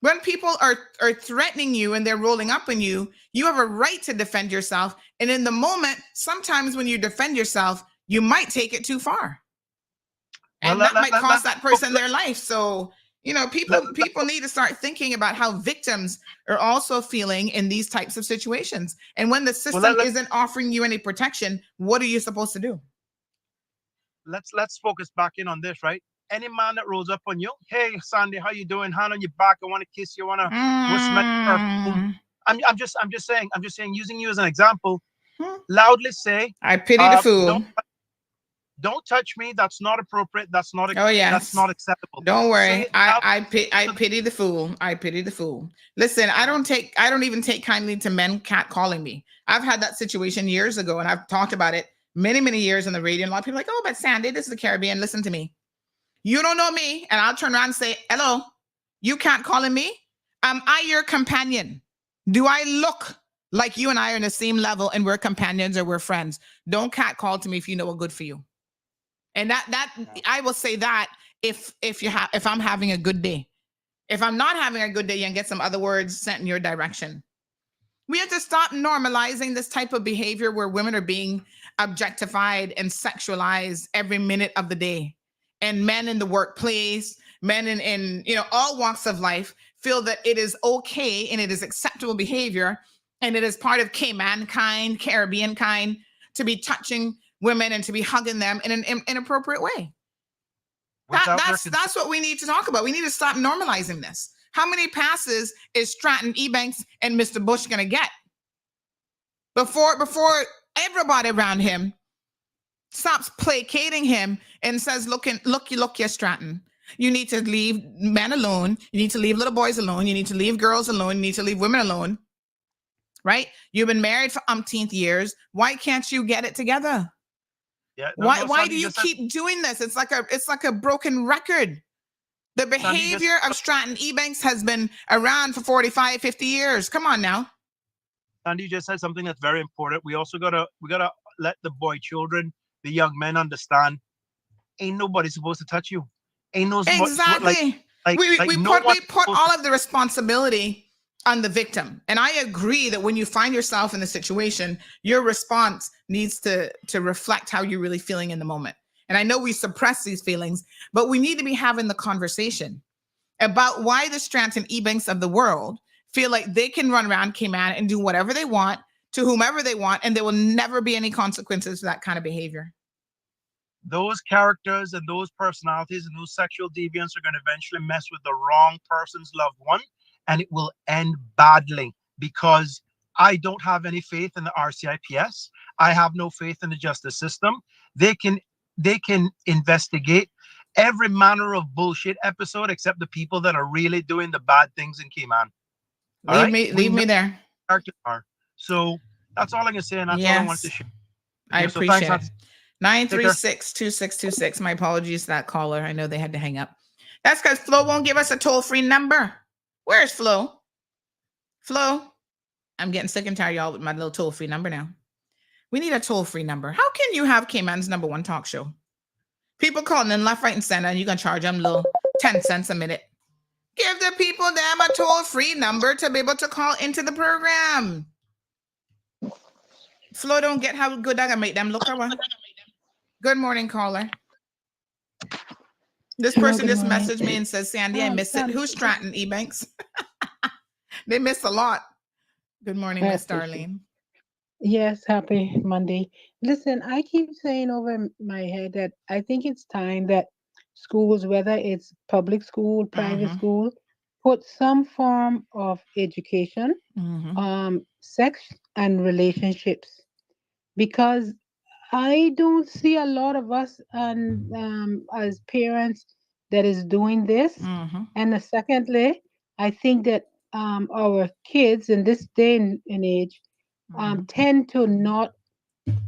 When people are threatening you and they're rolling up on you, you have a right to defend yourself. And in the moment, sometimes when you defend yourself, you might take it too far. And that might cost that person their life. So, you know, people need to start thinking about how victims are also feeling in these types of situations. And when the system isn't offering you any protection, what are you supposed to do? Let's focus back in on this, right? Any man that rolls up on you, hey Sandy, how you doing? Hand on your back, I want to kiss you, I want to I'm just saying, using you as an example, loudly say, I pity the fool. Don't touch me. That's not appropriate. That's not. That's not acceptable. Don't worry. I pity the fool. I pity the fool. Listen, I don't even take kindly to men catcalling me. I've had that situation years ago, and I've talked about it many years on the radio. And a lot of people are like, oh, but Sandy, this is the Caribbean. Listen to me. You don't know me, and I'll turn around and say, hello. You catcalling me? Am I your companion? Do I look like you and I are on the same level, and we're companions or we're friends? Don't catcall to me if you know what's good for you. And that I will say that if I'm having a good day. If I'm not having a good day, you can get some other words sent in your direction. We have to stop normalizing this type of behavior where women are being objectified and sexualized every minute of the day. And men in the workplace, men in all walks of life feel that it is okay and it is acceptable behavior and it is part of mankind, Caribbean kind, to be touching women and to be hugging them in an inappropriate way. That's what we need to talk about. We need to stop normalizing this. How many passes is Stratton Ebanks and Mr. Bush going to get before everybody around him stops placating him and says, look, you Stratton. You need to leave men alone. You need to leave little boys alone. You need to leave girls alone. You need to leave women alone. Right? You've been married for umpteenth years. Why can't you get it together? Yeah. Why do you keep doing this? It's like a broken record. The behavior of Stratton Ebanks has been around for 45, 50 years. Come on now. Sandy, you just said something that's very important. We also gotta let the boy children, the young men understand. Ain't nobody supposed to touch you. Ain't no exactly. We put all of the responsibility on the victim. And I agree that when you find yourself in the situation, your response needs to reflect how you're really feeling in the moment. And I know we suppress these feelings, but we need to be having the conversation about why the Stratton Ebanks of the world feel like they can run around Cayman and do whatever they want to whomever they want, and there will never be any consequences to that kind of behavior. Those characters and those personalities and those sexual deviants are going to eventually mess with the wrong person's loved one, and it will end badly because I don't have any faith in the RCIPS. I have no faith in the justice system. They can investigate every manner of bullshit episode except the people that are really doing the bad things in Cayman. Leave me there. So that's all I can say, and that's all I wanted to share. I appreciate it. 936-2626. My apologies to that caller. I know they had to hang up. That's because Flo won't give us a toll-free number. Where's Flo? Flo, I'm getting sick and tired, y'all, with my little toll-free number now. We need a toll-free number. How can you have Cayman's #1 talk show? People calling in left, right, and center, and you're going to charge them little 10 cents a minute. Give the people them a toll-free number to be able to call into the program. Flo don't get how good I can make them look around. Good morning, caller. This person just messaged me and says, Sandy, I missed it. Who's Stratton Ebanks? They missed a lot. Good morning, Miss Darlene. Yes, happy Monday. Listen, I keep saying over my head that I think it's time that schools, whether it's public school, private school, put some form of education, sex and relationships, because I don't see a lot of us as parents that is doing this. And secondly, I think that our kids in this day and age tend to not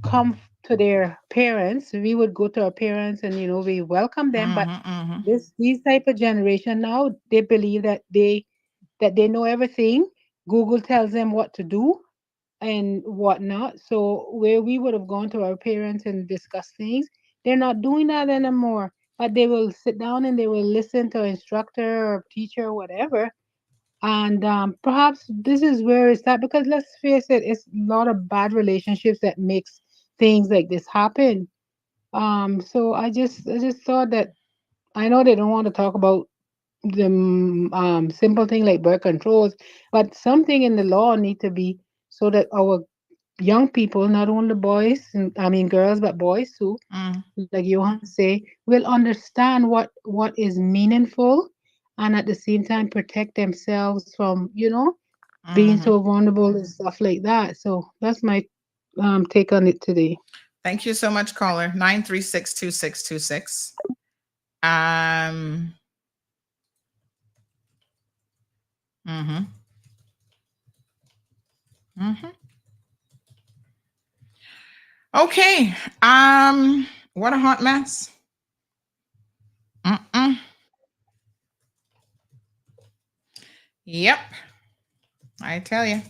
come to their parents. We would go to our parents and we welcome them. But these type of generation now, they believe that they know everything. Google tells them what to do and whatnot. So where we would have gone to our parents and discussed things, they're not doing that anymore. But they will sit down and they will listen to an instructor or teacher or whatever. And perhaps this is where it's at, because let's face it, it's a lot of bad relationships that makes things like this happen. So I just thought that I know they don't want to talk about the simple thing like birth controls, but something in the law need to be so that our young people, not only boys, I mean girls, but boys too, like Johan say, will understand what is meaningful, and at the same time protect themselves from being so vulnerable and stuff like that. So that's my take on it today. Thank you so much, caller. 936-2626. Okay. What a hot mess. Yep. I tell you.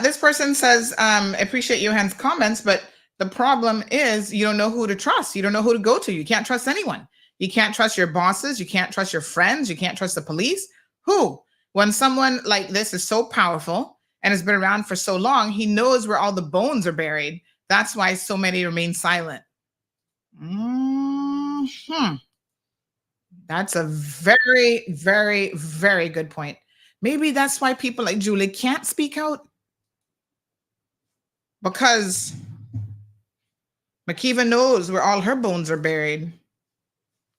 This person says, appreciate Johan's comments, but the problem is you don't know who to trust. You don't know who to go to. You can't trust anyone. You can't trust your bosses. You can't trust your friends. You can't trust the police. Who? When someone like this is so powerful and has been around for so long, he knows where all the bones are buried. That's why so many remain silent. That's a very, very, very good point. Maybe that's why people like Julie can't speak out. Because Makiva knows where all her bones are buried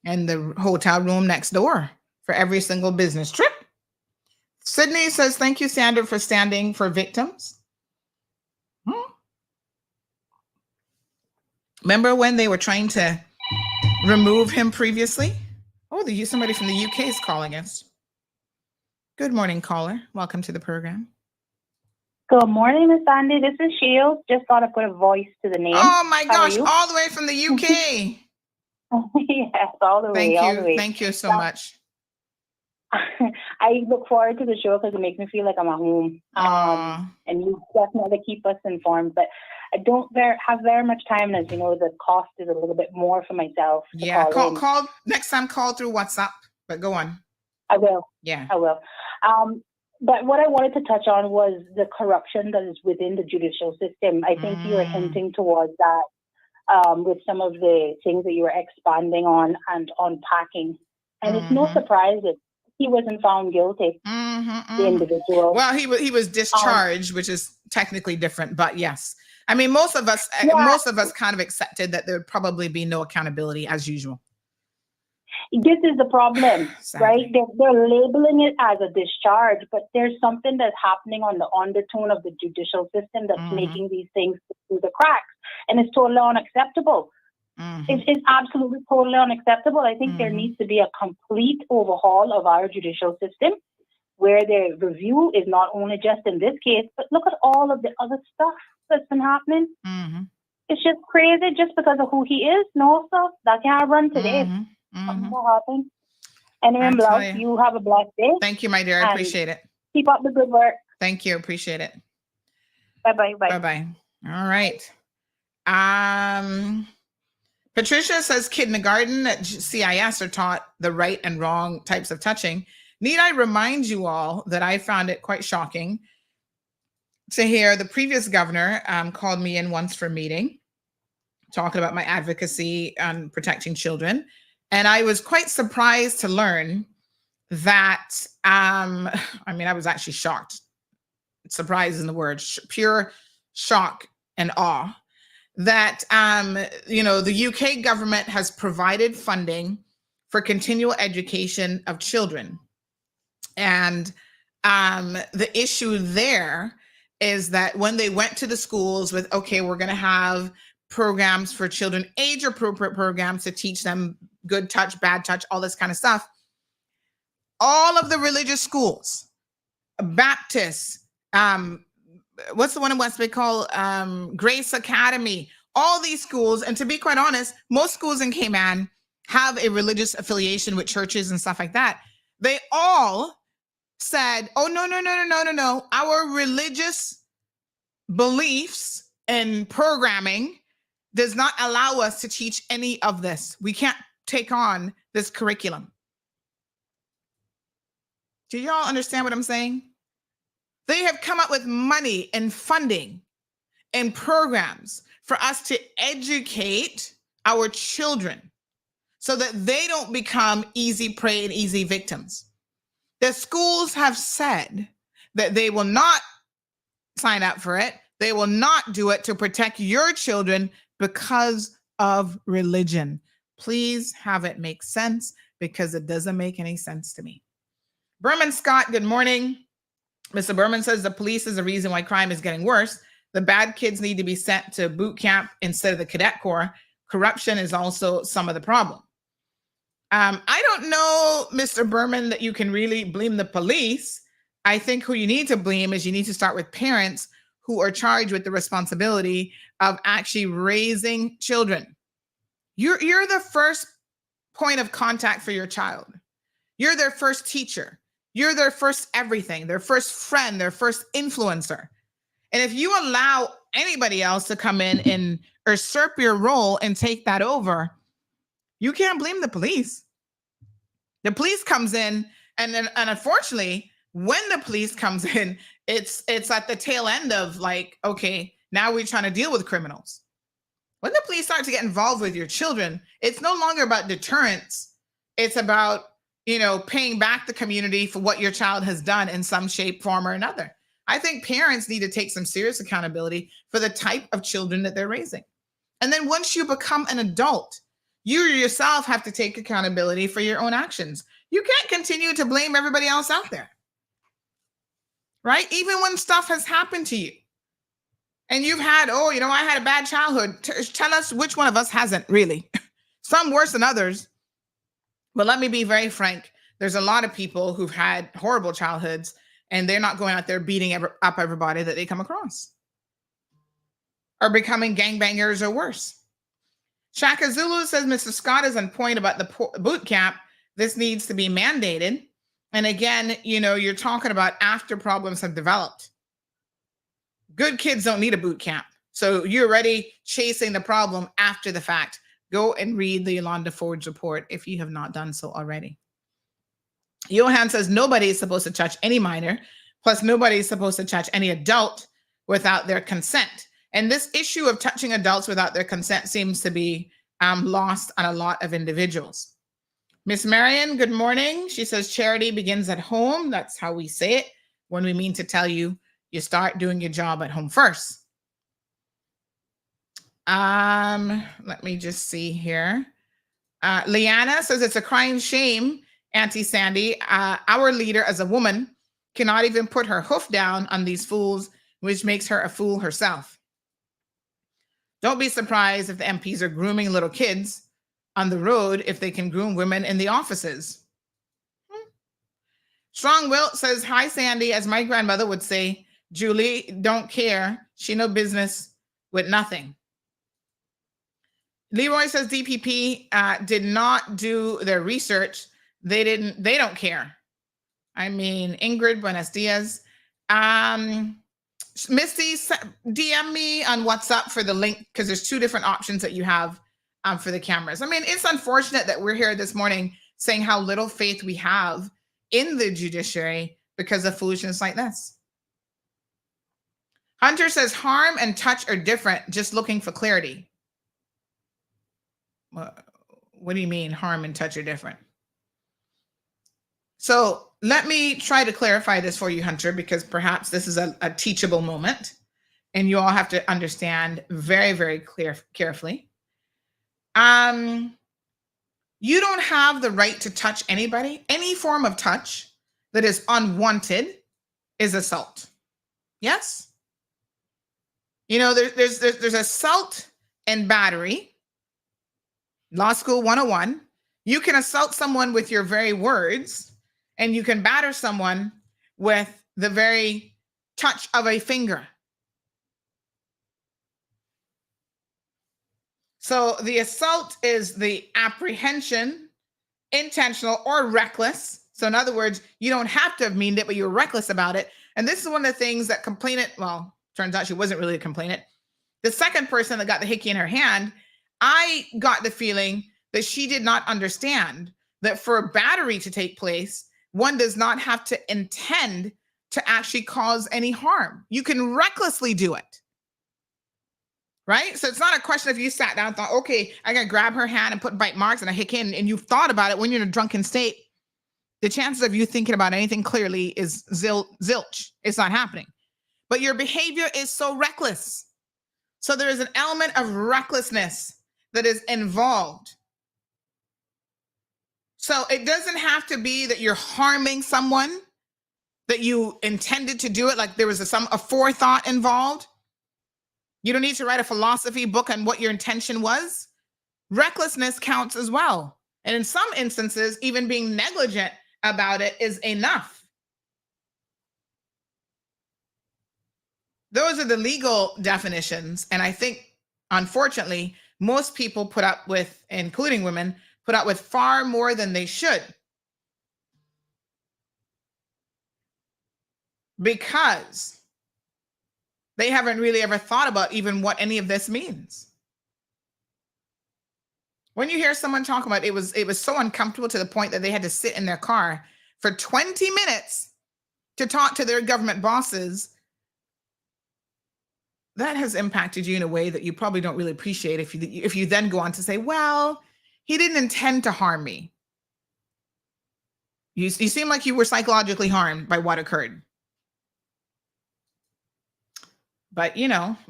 in the hotel room next door for every single business trip. Sydney says, thank you, Sandra, for standing for victims. Remember when they were trying to remove him previously? Oh, somebody from the UK is calling us. Good morning, caller. Welcome to the program. Good morning, Miss Sandy. This is Shields. Just thought I'd put a voice to the name. Oh my gosh, all the way from the UK. Yes, all the way. All the way. Thank you so much. I look forward to the show because it makes me feel like I'm at home. And you definitely keep us informed. But I don't have very much time, and as you know, the cost is a little bit more for myself. Yeah, call next time. Call through WhatsApp. But go on. I will. Yeah, I will. But what I wanted to touch on was the corruption that is within the judicial system. I think you were hinting towards that with some of the things that you were expanding on and unpacking. And it's no surprise that he wasn't found guilty, the individual. Well, he was discharged, which is technically different, but yes. I mean, most of us kind of accepted that there would probably be no accountability as usual. This is the problem, right? They're labeling it as a discharge, but there's something that's happening on the undertone of the judicial system that's making these things through the cracks, and it's totally unacceptable. It's absolutely totally unacceptable. I think there needs to be a complete overhaul of our judicial system, where the review is not only just in this case, but look at all of the other stuff that's been happening. It's just crazy just because of who he is. No, sir, that can't run today. Something will happen. Anyway, Blau, you have a blessed day. Thank you, my dear. I appreciate it. Keep up the good work. Thank you. Appreciate it. Bye-bye. Bye-bye. All right. Patricia says kindergarten at CIS are taught the right and wrong types of touching. Need I remind you all that I found it quite shocking to hear the previous governor called me in once for a meeting, talking about my advocacy on protecting children. And I was quite surprised to learn that, I was actually shocked. Surprise in the word, pure shock and awe that, the UK government has provided funding for continual education of children. And the issue there is that when they went to the schools with, okay, we're going to have programs for children, age appropriate programs to teach them good touch, bad touch, all this kind of stuff. All of the religious schools, Baptists, what's the one in West Bay called? Grace Academy, all these schools, and to be quite honest, most schools in Cayman have a religious affiliation with churches and stuff like that. They all said, oh, no. Our religious beliefs and programming does not allow us to teach any of this. We can't take on this curriculum. Do y'all understand what I'm saying? They have come up with money and funding and programs for us to educate our children so that they don't become easy prey and easy victims. The schools have said that they will not sign up for it. They will not do it to protect your children because of religion. Please have it make sense, because it doesn't make any sense to me. Berman Scott, good morning. Mr. Berman says the police is the reason why crime is getting worse. The bad kids need to be sent to boot camp instead of the cadet corps. Corruption is also some of the problem. I don't know, Mr. Berman, that you can really blame the police. I think who you need to blame is you need to start with parents who are charged with the responsibility of actually raising children. You're the first point of contact for your child. You're their first teacher. You're their first everything, their first friend, their first influencer. And if you allow anybody else to come in and usurp your role and take that over, you can't blame the police. The police comes in, and unfortunately, when the police comes in, it's at the tail end of like, okay, now we're trying to deal with criminals. When the police start to get involved with your children, it's no longer about deterrence. It's about, paying back the community for what your child has done in some shape, form, or another. I think parents need to take some serious accountability for the type of children that they're raising. And then once you become an adult, you yourself have to take accountability for your own actions. You can't continue to blame everybody else out there, right? Even when stuff has happened to you and you've had, I had a bad childhood. Tell us which one of us hasn't, really. Some worse than others. But let me be very frank. There's a lot of people who've had horrible childhoods, and they're not going out there beating up everybody that they come across or becoming gangbangers or worse. Shaka Zulu says Mr. Scott is on point about the boot camp. This needs to be mandated. And again, you're talking about after problems have developed. Good kids don't need a boot camp. So you're already chasing the problem after the fact. Go and read the Yolanda Ford's report if you have not done so already. Johan says nobody is supposed to touch any minor, plus nobody is supposed to touch any adult without their consent. And this issue of touching adults without their consent seems to be lost on a lot of individuals. Miss Marion, good morning. She says charity begins at home. That's how we say it when we mean to tell you, you start doing your job at home first. Let me just see here. Leanna says it's a crying shame, Auntie Sandy. Our leader as a woman cannot even put her hoof down on these fools, which makes her a fool herself. Don't be surprised if the MPs are grooming little kids on the road if they can groom women in the offices. Strong Wilt says, hi, Sandy. As my grandmother would say, Julie, don't care. She no business with nothing. Leroy says DPP did not do their research. They don't care. I mean, Ingrid, buenos dias. Misty, DM me on WhatsApp for the link, because there's two different options that you have for the cameras. I mean, it's unfortunate that we're here this morning saying how little faith we have in the judiciary because of foolishness like this. Hunter says harm and touch are different, just looking for clarity. What do you mean harm and touch are different? So let me try to clarify this for you, Hunter, because perhaps this is a teachable moment and you all have to understand very, very carefully. You don't have the right to touch anybody. Any form of touch that is unwanted is assault. Yes? There's assault and battery. Law School 101. You can assault someone with your very words, and you can batter someone with the very touch of a finger. So the assault is the apprehension, intentional or reckless. So in other words, you don't have to have meaned it, but you're reckless about it. And this is one of the things that complainant, well, turns out she wasn't really a complainant. The second person that got the hickey in her hand, I got the feeling that she did not understand that for a battery to take place, one does not have to intend to actually cause any harm. You can recklessly do it. Right? So it's not a question if you sat down and thought, okay, I gotta grab her hand and put bite marks and a hick in, and you've thought about it when you're in a drunken state. The chances of you thinking about anything clearly is zilch. It's not happening. But your behavior is so reckless. So there is an element of recklessness that is involved. So it doesn't have to be that you're harming someone, that you intended to do it, like there was a forethought involved. You don't need to write a philosophy book on what your intention was. Recklessness counts as well. And in some instances, even being negligent about it is enough. Those are the legal definitions. And I think, unfortunately, most people put up with, including women, put up with far more than they should. Because they haven't really ever thought about even what any of this means. When you hear someone talk about it was so uncomfortable to the point that they had to sit in their car for 20 minutes to talk to their government bosses, that has impacted you in a way that you probably don't really appreciate if you then go on to say, well, he didn't intend to harm me. You seem like you were psychologically harmed by what occurred. But,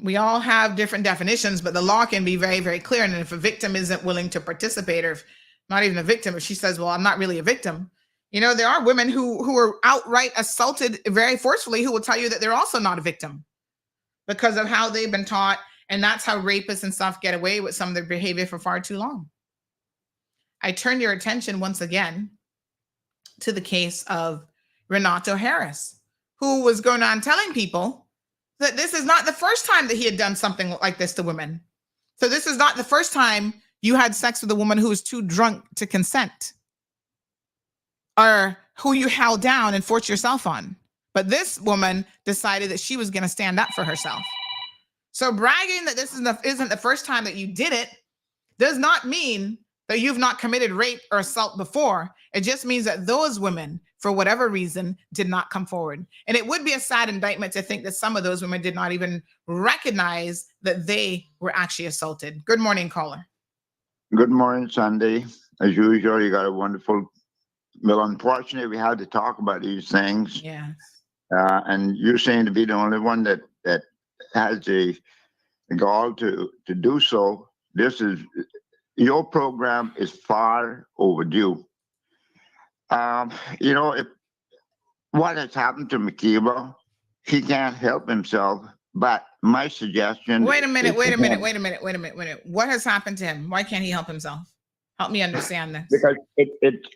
we all have different definitions, but the law can be very, very clear. And if a victim isn't willing to participate, or if not even a victim, if she says, well, I'm not really a victim, there are women who are outright assaulted very forcefully who will tell you that they're also not a victim because of how they've been taught. And that's how rapists and stuff get away with some of their behavior for far too long. I turn your attention once again to the case of Renato Harris, who was going on telling people that this is not the first time that he had done something like this to women. So this is not the first time you had sex with a woman who was too drunk to consent, or who you held down and forced yourself on. But this woman decided that she was going to stand up for herself. So bragging that this isn't the first time that you did it does not mean that you've not committed rape or assault before. It just means that those women, for whatever reason, did not come forward. And it would be a sad indictment to think that some of those women did not even recognize that they were actually assaulted. Good morning, caller. Good morning, Sunday. As usual, you got a wonderful, well, unfortunately, we had to talk about these things. Yes. And you seem to be the only one that has the gall to do so. Your program is far overdue. If what has happened to McKeever, he can't help himself. But my suggestion. Wait a minute. What has happened to him? Why can't he help himself? Help me understand this. Because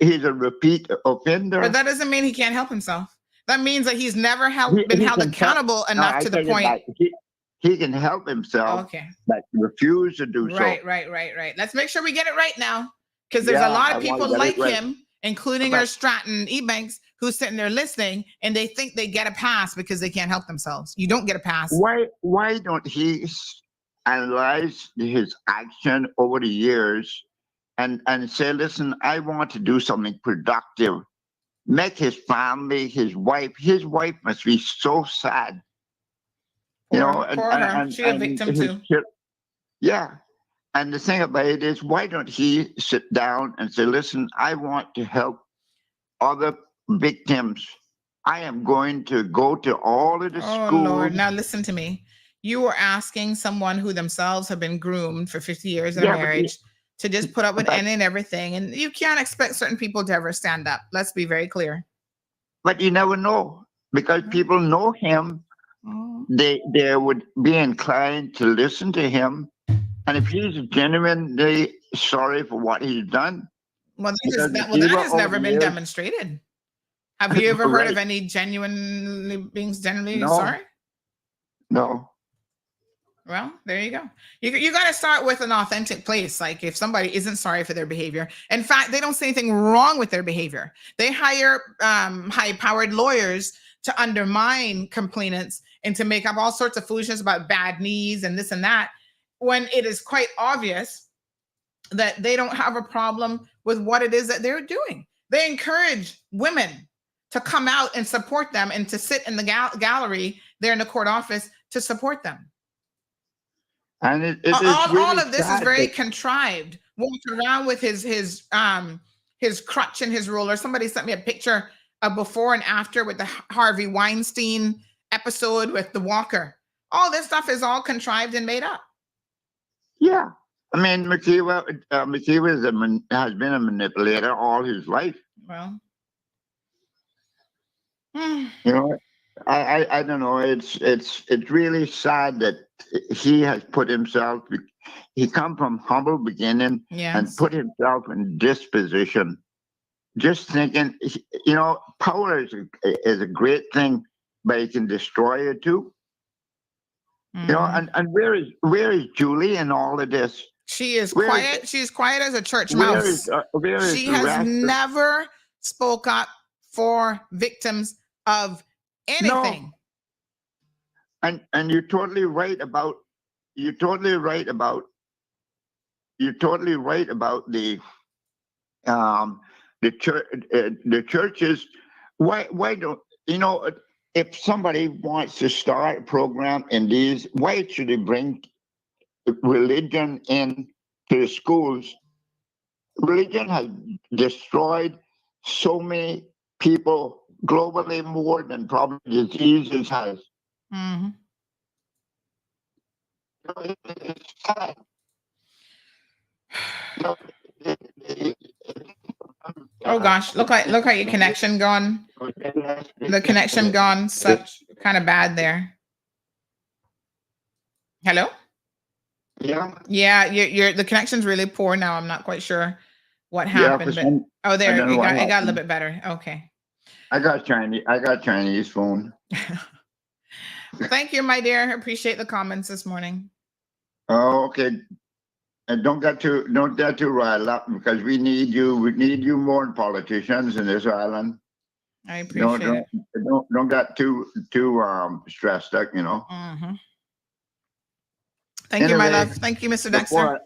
he's a repeat offender. But that doesn't mean he can't help himself. That means that he's never been held accountable enough to the point. He can help himself, okay, but refuse to do so. Right. Let's make sure we get it right now, because there's a lot of people like him, including our Stratton Ebanks, who's sitting there listening, and they think they get a pass because they can't help themselves. You don't get a pass. Why don't he analyze his action over the years and say, listen, I want to do something productive. Make his family, his wife must be so sad. Poor her. She's a victim too. Yeah. And the thing about it is, why don't he sit down and say, listen, I want to help other victims. I am going to go to all of the schools. Oh, Lord. Now listen to me. You are asking someone who themselves have been groomed for 50 years in a marriage to just put up with any and everything. And you can't expect certain people to ever stand up. Let's be very clear. But you never know, because people know him. They would be inclined to listen to him. And if he's genuinely sorry for what he's done. Well, that has never been demonstrated. Have you ever heard of any genuinely being genuinely sorry? No. Well, there you go. You got to start with an authentic place. Like if somebody isn't sorry for their behavior, in fact, they don't see anything wrong with their behavior. They hire high-powered lawyers to undermine complainants and to make up all sorts of foolishness about bad knees and this and that, when it is quite obvious that they don't have a problem with what it is that they're doing. They encourage women to come out and support them and to sit in the gallery there in the court office to support them. And all of this is very contrived. Walking around with his crutch and his roller. Somebody sent me a picture of before and after with the Harvey Weinstein episode with the walker. All this stuff is all contrived and made up. Yeah. I mean, McKeever has been a manipulator all his life. Well, you know, I don't know. It's really sad that he has put himself. He come from humble beginning and put himself in this position. Just thinking, you know, power is a great thing, but it can destroy it too. You know, and where is Julie in all of this? She is quiet. She's quiet as a church mouse. She has never spoke up for victims of anything. No. And you're totally right about the churches. Why don't you know, if somebody wants to start a program in these, why should they bring religion in to the schools? Religion has destroyed so many people globally more than probably diseases has. Mm-hmm. It's sad. Oh gosh, look how your connection gone. The connection gone such kind of bad there. Hello? Yeah, you're the connection's really poor now. I'm not quite sure what happened. But there it got a little bit better. Okay. I got Chinese phone. Thank you, my dear. I appreciate the comments this morning. Oh, okay. And don't get too riled up, because we need you. We need you more than politicians in this island. I appreciate it. Don't get too stressed out, you know. Mm-hmm. Thank you, my love. Thank you, Mr. Dexter.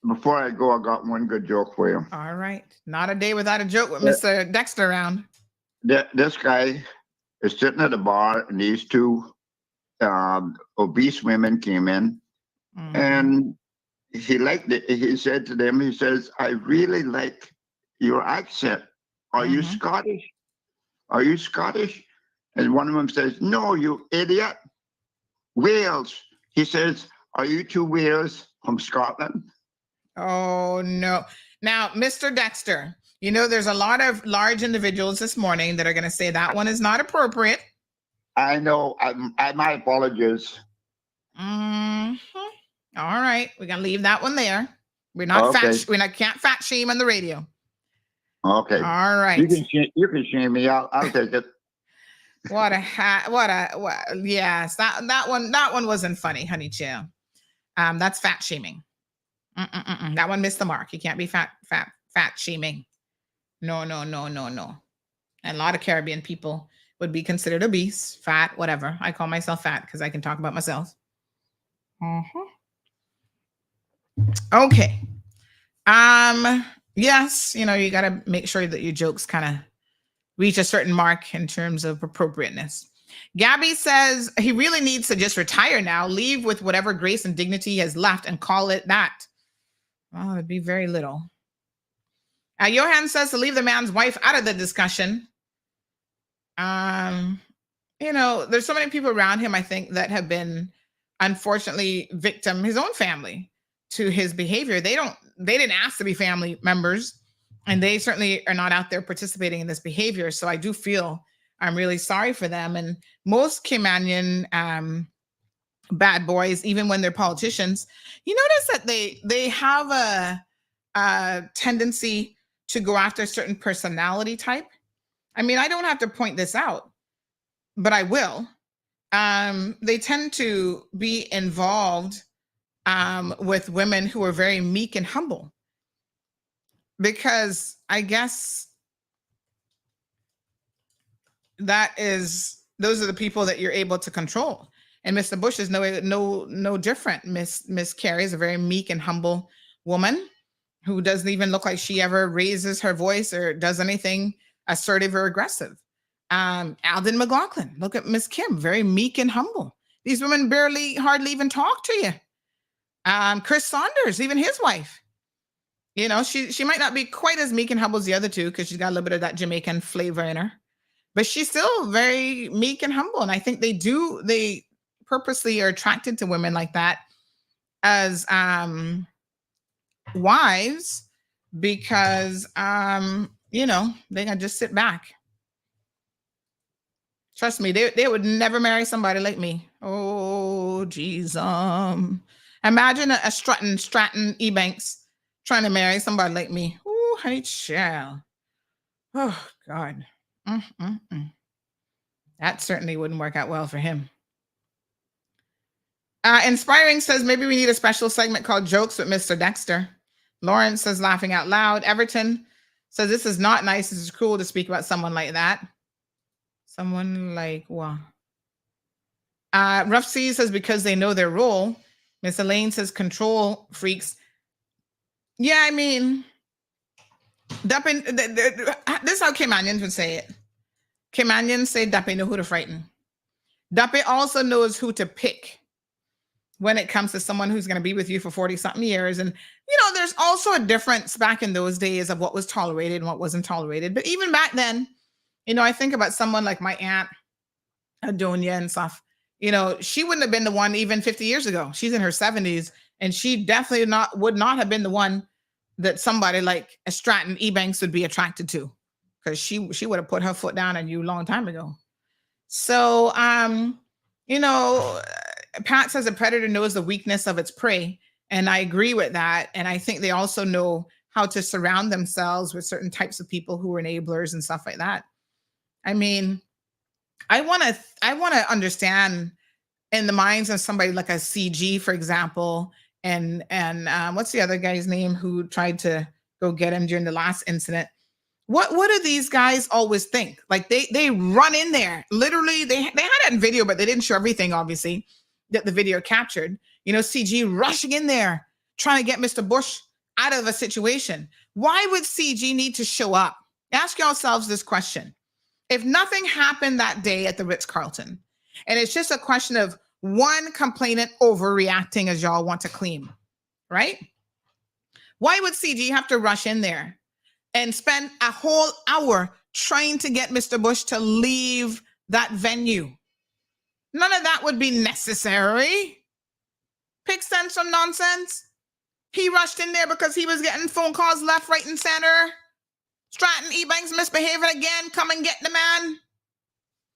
Before I go, I got one good joke for you. All right. Not a day without a joke with Mr. Dexter around. This guy is sitting at a bar, and these two obese women came in, and he liked it. He said to them, he says, "I really like your accent. Are you Scottish? Are you Scottish?" And one of them says, "No, you idiot. Wales." He says, "Are you two Wales from Scotland?" Oh, no. Now, Mr. Dexter, you know, there's a lot of large individuals this morning that are going to say that one is not appropriate. I know. My apologies. All right. We're going to leave that one there. We're not can't fat shame on the radio. Okay. All right. You can shame me. I'll take it. Yes, that one wasn't funny, honey chill. That's fat shaming. That one missed the mark. You can't be fat shaming. No. And a lot of Caribbean people would be considered obese, fat, whatever. I call myself fat because I can talk about myself. Okay. Yes, you know, you got to make sure that your jokes kind of reach a certain mark in terms of appropriateness. Gabby says he really needs to just retire now, leave with whatever grace and dignity he has left and call it that. Well, it'd be very little. Johan says to leave the man's wife out of the discussion. You know, there's so many people around him, I think, that have been unfortunately his own family, to his behavior. They didn't ask to be family members, and they certainly are not out there participating in this behavior. So I do feel I'm really sorry for them. And most Caymanian bad boys, even when they're politicians, you notice that they have a tendency to go after a certain personality type. I mean, I don't have to point this out, but I will. they tend to be involved with women who are very meek and humble, because I guess those are the people that you're able to control. And Mr. Bush is no different. Miss Carey is a very meek and humble woman who doesn't even look like she ever raises her voice or does anything assertive or aggressive. Alden McLaughlin, look at Miss Kim, very meek and humble. These women hardly even talk to you. Chris Saunders, even his wife, you know, she might not be quite as meek and humble as the other two because she's got a little bit of that Jamaican flavor in her, but she's still very meek and humble. And I think they purposely are attracted to women like that as wives because, you know, they can just sit back. Trust me, they would never marry somebody like me. Oh, geez. Imagine a Stratton Ebanks trying to marry somebody like me. Oh, honey child. Oh, God. That certainly wouldn't work out well for him. Inspiring says, maybe we need a special segment called Jokes with Mr. Dexter. Lawrence says, laughing out loud. Everton says, this is not nice. This is cruel to speak about someone like that. Someone like, what? Rough Sea says, because they know their role. Miss Elaine says, control freaks. Yeah, I mean, this is how Caymanians would say it. Caymanians say, Dape know who to frighten. Dape also knows who to pick when it comes to someone who's going to be with you for 40-something years. And, you know, there's also a difference back in those days of what was tolerated and what wasn't tolerated. But even back then, you know, I think about someone like my aunt, Adonia and stuff. You know, she wouldn't have been the one even 50 years ago. She's in her 70s, and she definitely would not have been the one that somebody like a Stratton Ebanks would be attracted to, because she would have put her foot down on you a long time ago. So, you know, Pat says a predator knows the weakness of its prey, and I agree with that. And I think they also know how to surround themselves with certain types of people who are enablers and stuff like that. I mean, I want to understand in the minds of somebody like a CG, for example, and what's the other guy's name who tried to go get him during the last incident? What do these guys always think? Like they run in there. Literally, they had it in video, but they didn't show everything, obviously, that the video captured. You know, CG rushing in there, trying to get Mr. Bush out of a situation. Why would CG need to show up? Ask yourselves this question. If nothing happened that day at the Ritz-Carlton, and it's just a question of one complainant overreacting as y'all want to claim, right? Why would CG have to rush in there and spend a whole hour trying to get Mr. Bush to leave that venue? None of that would be necessary. Pick sense from nonsense. He rushed in there because he was getting phone calls left, right, and center. Stratton Ebanks misbehaving again. Come and get the man.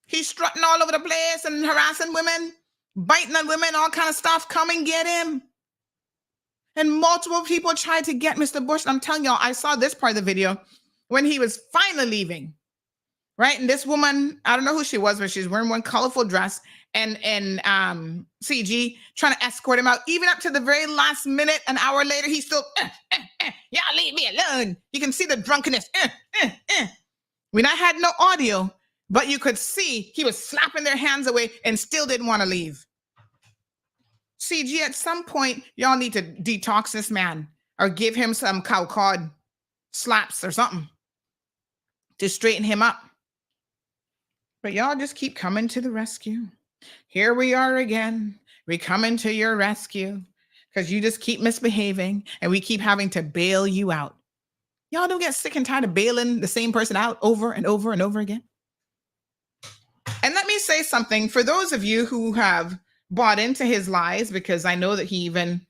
He's strutting all over the place and harassing women, biting on women, all kind of stuff. Come and get him. And multiple people tried to get Mr. Bush. And I'm telling y'all, I saw this part of the video when he was finally leaving, right? And this woman, I don't know who she was, but she's wearing one colorful dress, and CG trying to escort him out, even up to the very last minute. An hour later, he's still, y'all leave me alone. You can see the drunkenness. When I had no audio, but you could see he was slapping their hands away and still didn't want to leave. CG, at some point, y'all need to detox this man or give him some cow cod slaps or something to straighten him up. But y'all just keep coming to the rescue. Here we are again. We coming to your rescue because you just keep misbehaving and we keep having to bail you out. Y'all don't get sick and tired of bailing the same person out over and over and over again. And let me say something for those of you who have bought into his lies, because I know that he even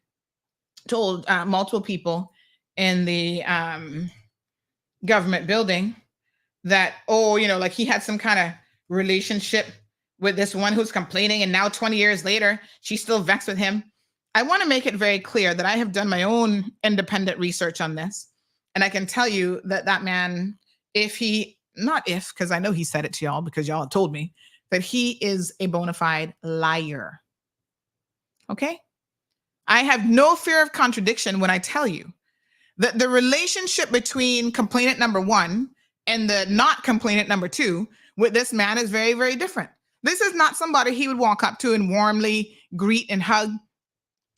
told multiple people in the government building that, oh, you know, like he had some kind of relationship with this one who's complaining, and now 20 years later, she's still vexed with him. I want to make it very clear that I have done my own independent research on this. And I can tell you that that man, because I know he said it to y'all because y'all told me, that he is a bona fide liar. Okay? I have no fear of contradiction when I tell you that the relationship between complainant number 1 and the not complainant number 2 with this man is very, very different. This is not somebody he would walk up to and warmly greet and hug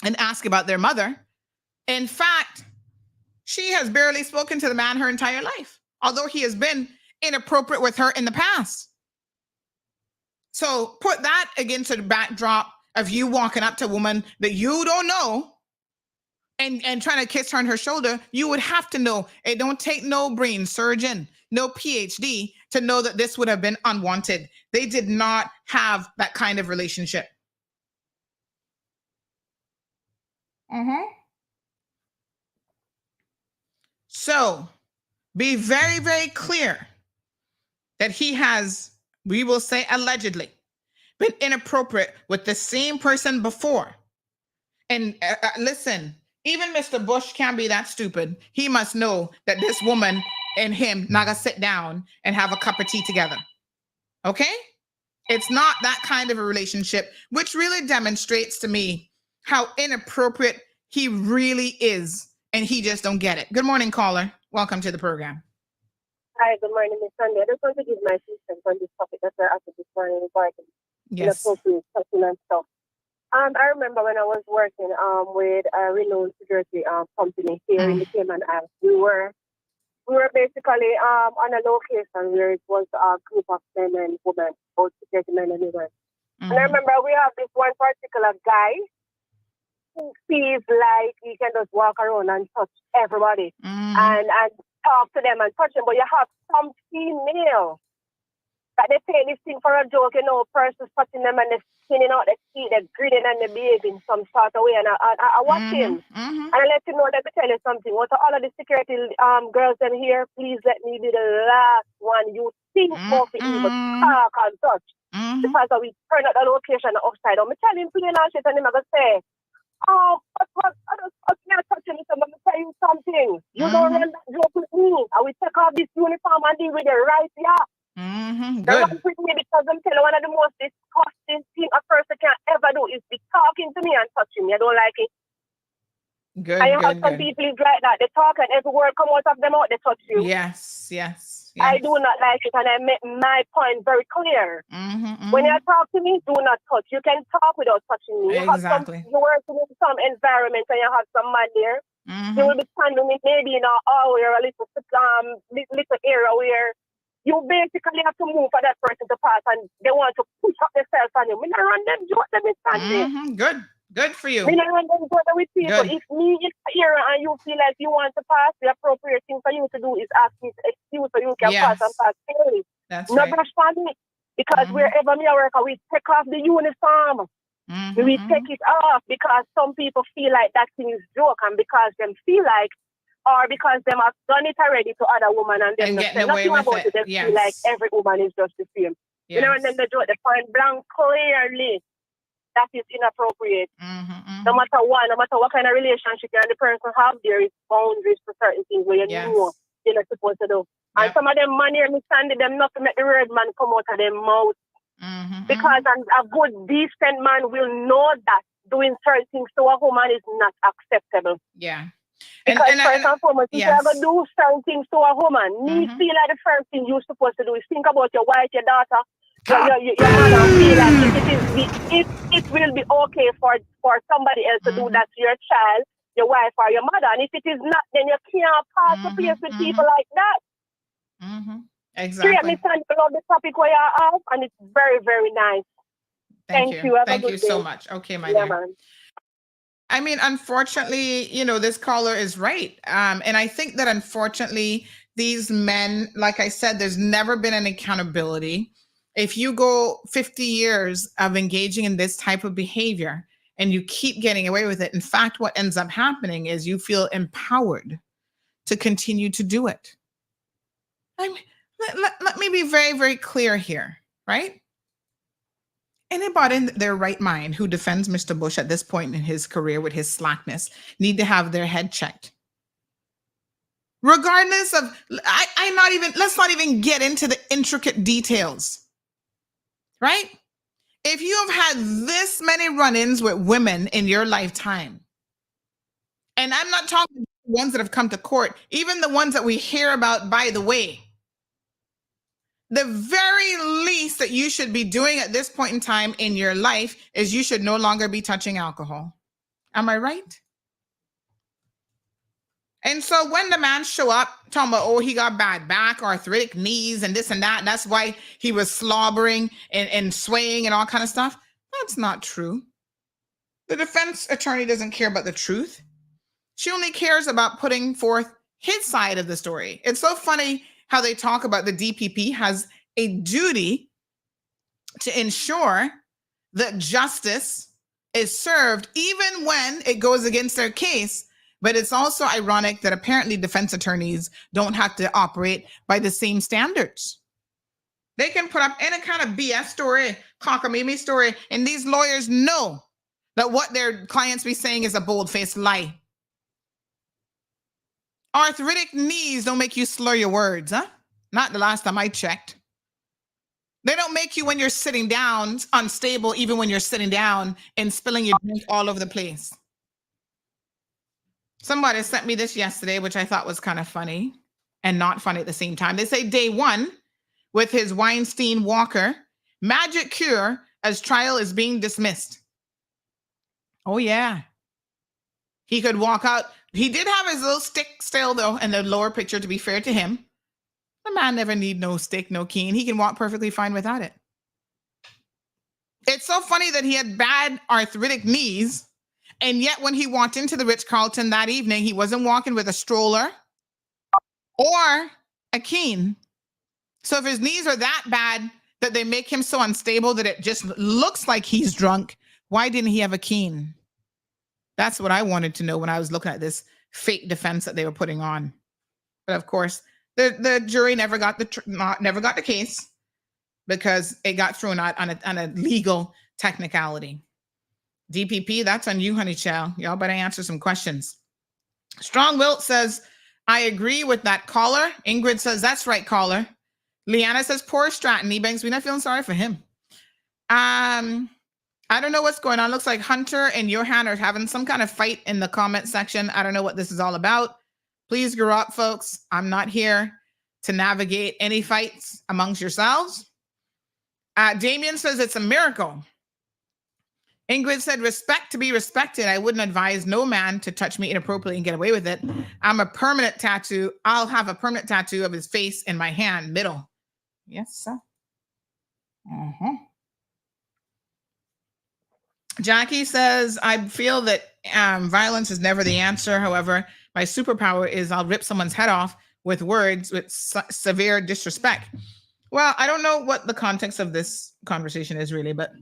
and ask about their mother. In fact, she has barely spoken to the man her entire life, although he has been inappropriate with her in the past. So put that against the backdrop of you walking up to a woman that you don't know and trying to kiss her on her shoulder. You would have to know. It don't take no brain surgeon, no PhD to know that this would have been unwanted. They did not have that kind of relationship. So be very, very clear that he has, we will say allegedly, been inappropriate with the same person before. And listen, even Mr. Bush can't be that stupid. He must know that this woman and him not gonna sit down and have a cup of tea together. Okay? It's not that kind of a relationship, which really demonstrates to me how inappropriate he really is, and he just don't get it. Good morning, caller. Welcome to the program. Hi, good morning, Miss Sunday. I just want to give my 2 cents on this topic that we're after this morning regarding inappropriate touching and stuff. I remember when I was working with a renowned security company here in the Cayman Islands. We were basically on a location where it was a group of men and women, both security men and women. And I remember we have this one particular guy who feels like he can just walk around and touch everybody and talk to them and touch them. But you have some female that they pay this thing for a joke, person's touching them and they're skinning out their teeth, they're grinning and they're behaving some sort of way. And I watch him and I let him know that to tell you something. What all of the security girls in here, please let me be the last one you think of to even talk and touch. Because we turn out the location upside down. I tell him plain and shit and him I go say, but I can't touch you, so I'm going to tell you something. You don't run that joke with me. I will take off this uniform and deal with it right here. They run with me because I'm telling you one of the most disgusting things a person can ever do is be talking to me and touching me. I don't like it. Good, and you have some people is like that. They talk and every word come out of them out, they touch you. Yes. I do not like it, and I make my point very clear. When you talk to me, do not touch. You can talk without touching me. You have some, you work in some environment and you have some man there. You will be standing in maybe in a hallway or a little area where you basically have to move for that person to pass, and they want to push up themselves on you. We not run them joke them standing. Good for you. We not run them joke with people. If me is here and you feel like you want to pass, the appropriate thing for you to do is ask me to excuse so you can pass and pass clearly. That's right. Brush for me. Because wherever me work, we take off the uniform. We take it off because some people feel like that thing is joke, and because them feel like, or because them have done it already to other women and them say nothing about it. They feel like every woman is just the same. You know, and then they joke, they find blank clearly that is inappropriate. No matter what kind of relationship you and the person have, there is boundaries for certain things where you know you're not supposed to do. And some of them man here, me standing them not to make the word man come out of their mouth. Because a good, decent man will know that doing certain things to a woman is not acceptable. Because first and foremost, if you ever do certain things to a woman, me feel like the first thing you're supposed to do is think about your wife, your daughter, your mother, and feel like if it will be okay for somebody else to do that to your child, your wife, or your mother. And if it is not, then you can't pass the place with people like that. Exactly. I love the topic where you are, and it's very, very nice. Thank you. Thank you so much. Okay, my dear. Man. I mean, unfortunately, this caller is right. And I think that unfortunately, these men, like I said, there's never been an accountability. If you go 50 years of engaging in this type of behavior and you keep getting away with it, in fact, what ends up happening is you feel empowered to continue to do it. Let me be very, very clear here, right? Anybody in their right mind who defends Mr. Bush at this point in his career with his slackness need to have their head checked. Regardless of, let's not even get into the intricate details. right? If you have had this many run-ins with women in your lifetime, and I'm not talking about the ones that have come to court, even the ones that we hear about by the way, the very least that you should be doing at this point in time in your life is you should no longer be touching alcohol. Am I right? And so when the man show up talking about, oh, he got bad back, arthritic knees, and this and that, and that's why he was slobbering and swaying and all kind of stuff, that's not true. The defense attorney doesn't care about the truth. She only cares about putting forth his side of the story. It's so funny how they talk about the DPP has a duty to ensure that justice is served even when it goes against their case. But it's also ironic that apparently defense attorneys don't have to operate by the same standards. They can put up any kind of BS story, cockamamie story, and these lawyers know that what their clients be saying is a bold-faced lie. Arthritic knees don't make you slur your words, huh? Not the last time I checked. They don't make you when you're sitting down unstable, even when you're sitting down and spilling your drink all over the place. Somebody sent me this yesterday, which I thought was kind of funny and not funny at the same time. They say day one with his Weinstein Walker, magic cure as trial is being dismissed. Oh, yeah. He could walk out. He did have his little stick still, though, in the lower picture, to be fair to him. The man never need no stick, no cane. He can walk perfectly fine without it. It's so funny that he had bad arthritic knees, and yet when he walked into the Ritz-Carlton that evening, he wasn't walking with a stroller or a cane. So if his knees are that bad that they make him so unstable that it just looks like he's drunk, why didn't he have a cane? That's what I wanted to know when I was looking at this fake defense that they were putting on. But of course, the jury never got the case because it got thrown out on a legal technicality. DPP, that's on you, honey child. Y'all better answer some questions. Strong Wilt says, I agree with that caller. Ingrid says, that's right, caller. Leanna says, poor Stratton. Ebanks, we're not feeling sorry for him. I don't know what's going on. Looks like Hunter and Johan are having some kind of fight in the comment section. I don't know what this is all about. Please grow up, folks. I'm not here to navigate any fights amongst yourselves. Damien says it's a miracle. Ingrid said, respect to be respected. I wouldn't advise no man to touch me inappropriately and get away with it. I'm a permanent tattoo. I'll have a permanent tattoo of his face in my hand, middle. Yes, sir. Jackie says, I feel that violence is never the answer. However, my superpower is I'll rip someone's head off with words with severe disrespect. Well, I don't know what the context of this conversation is really, but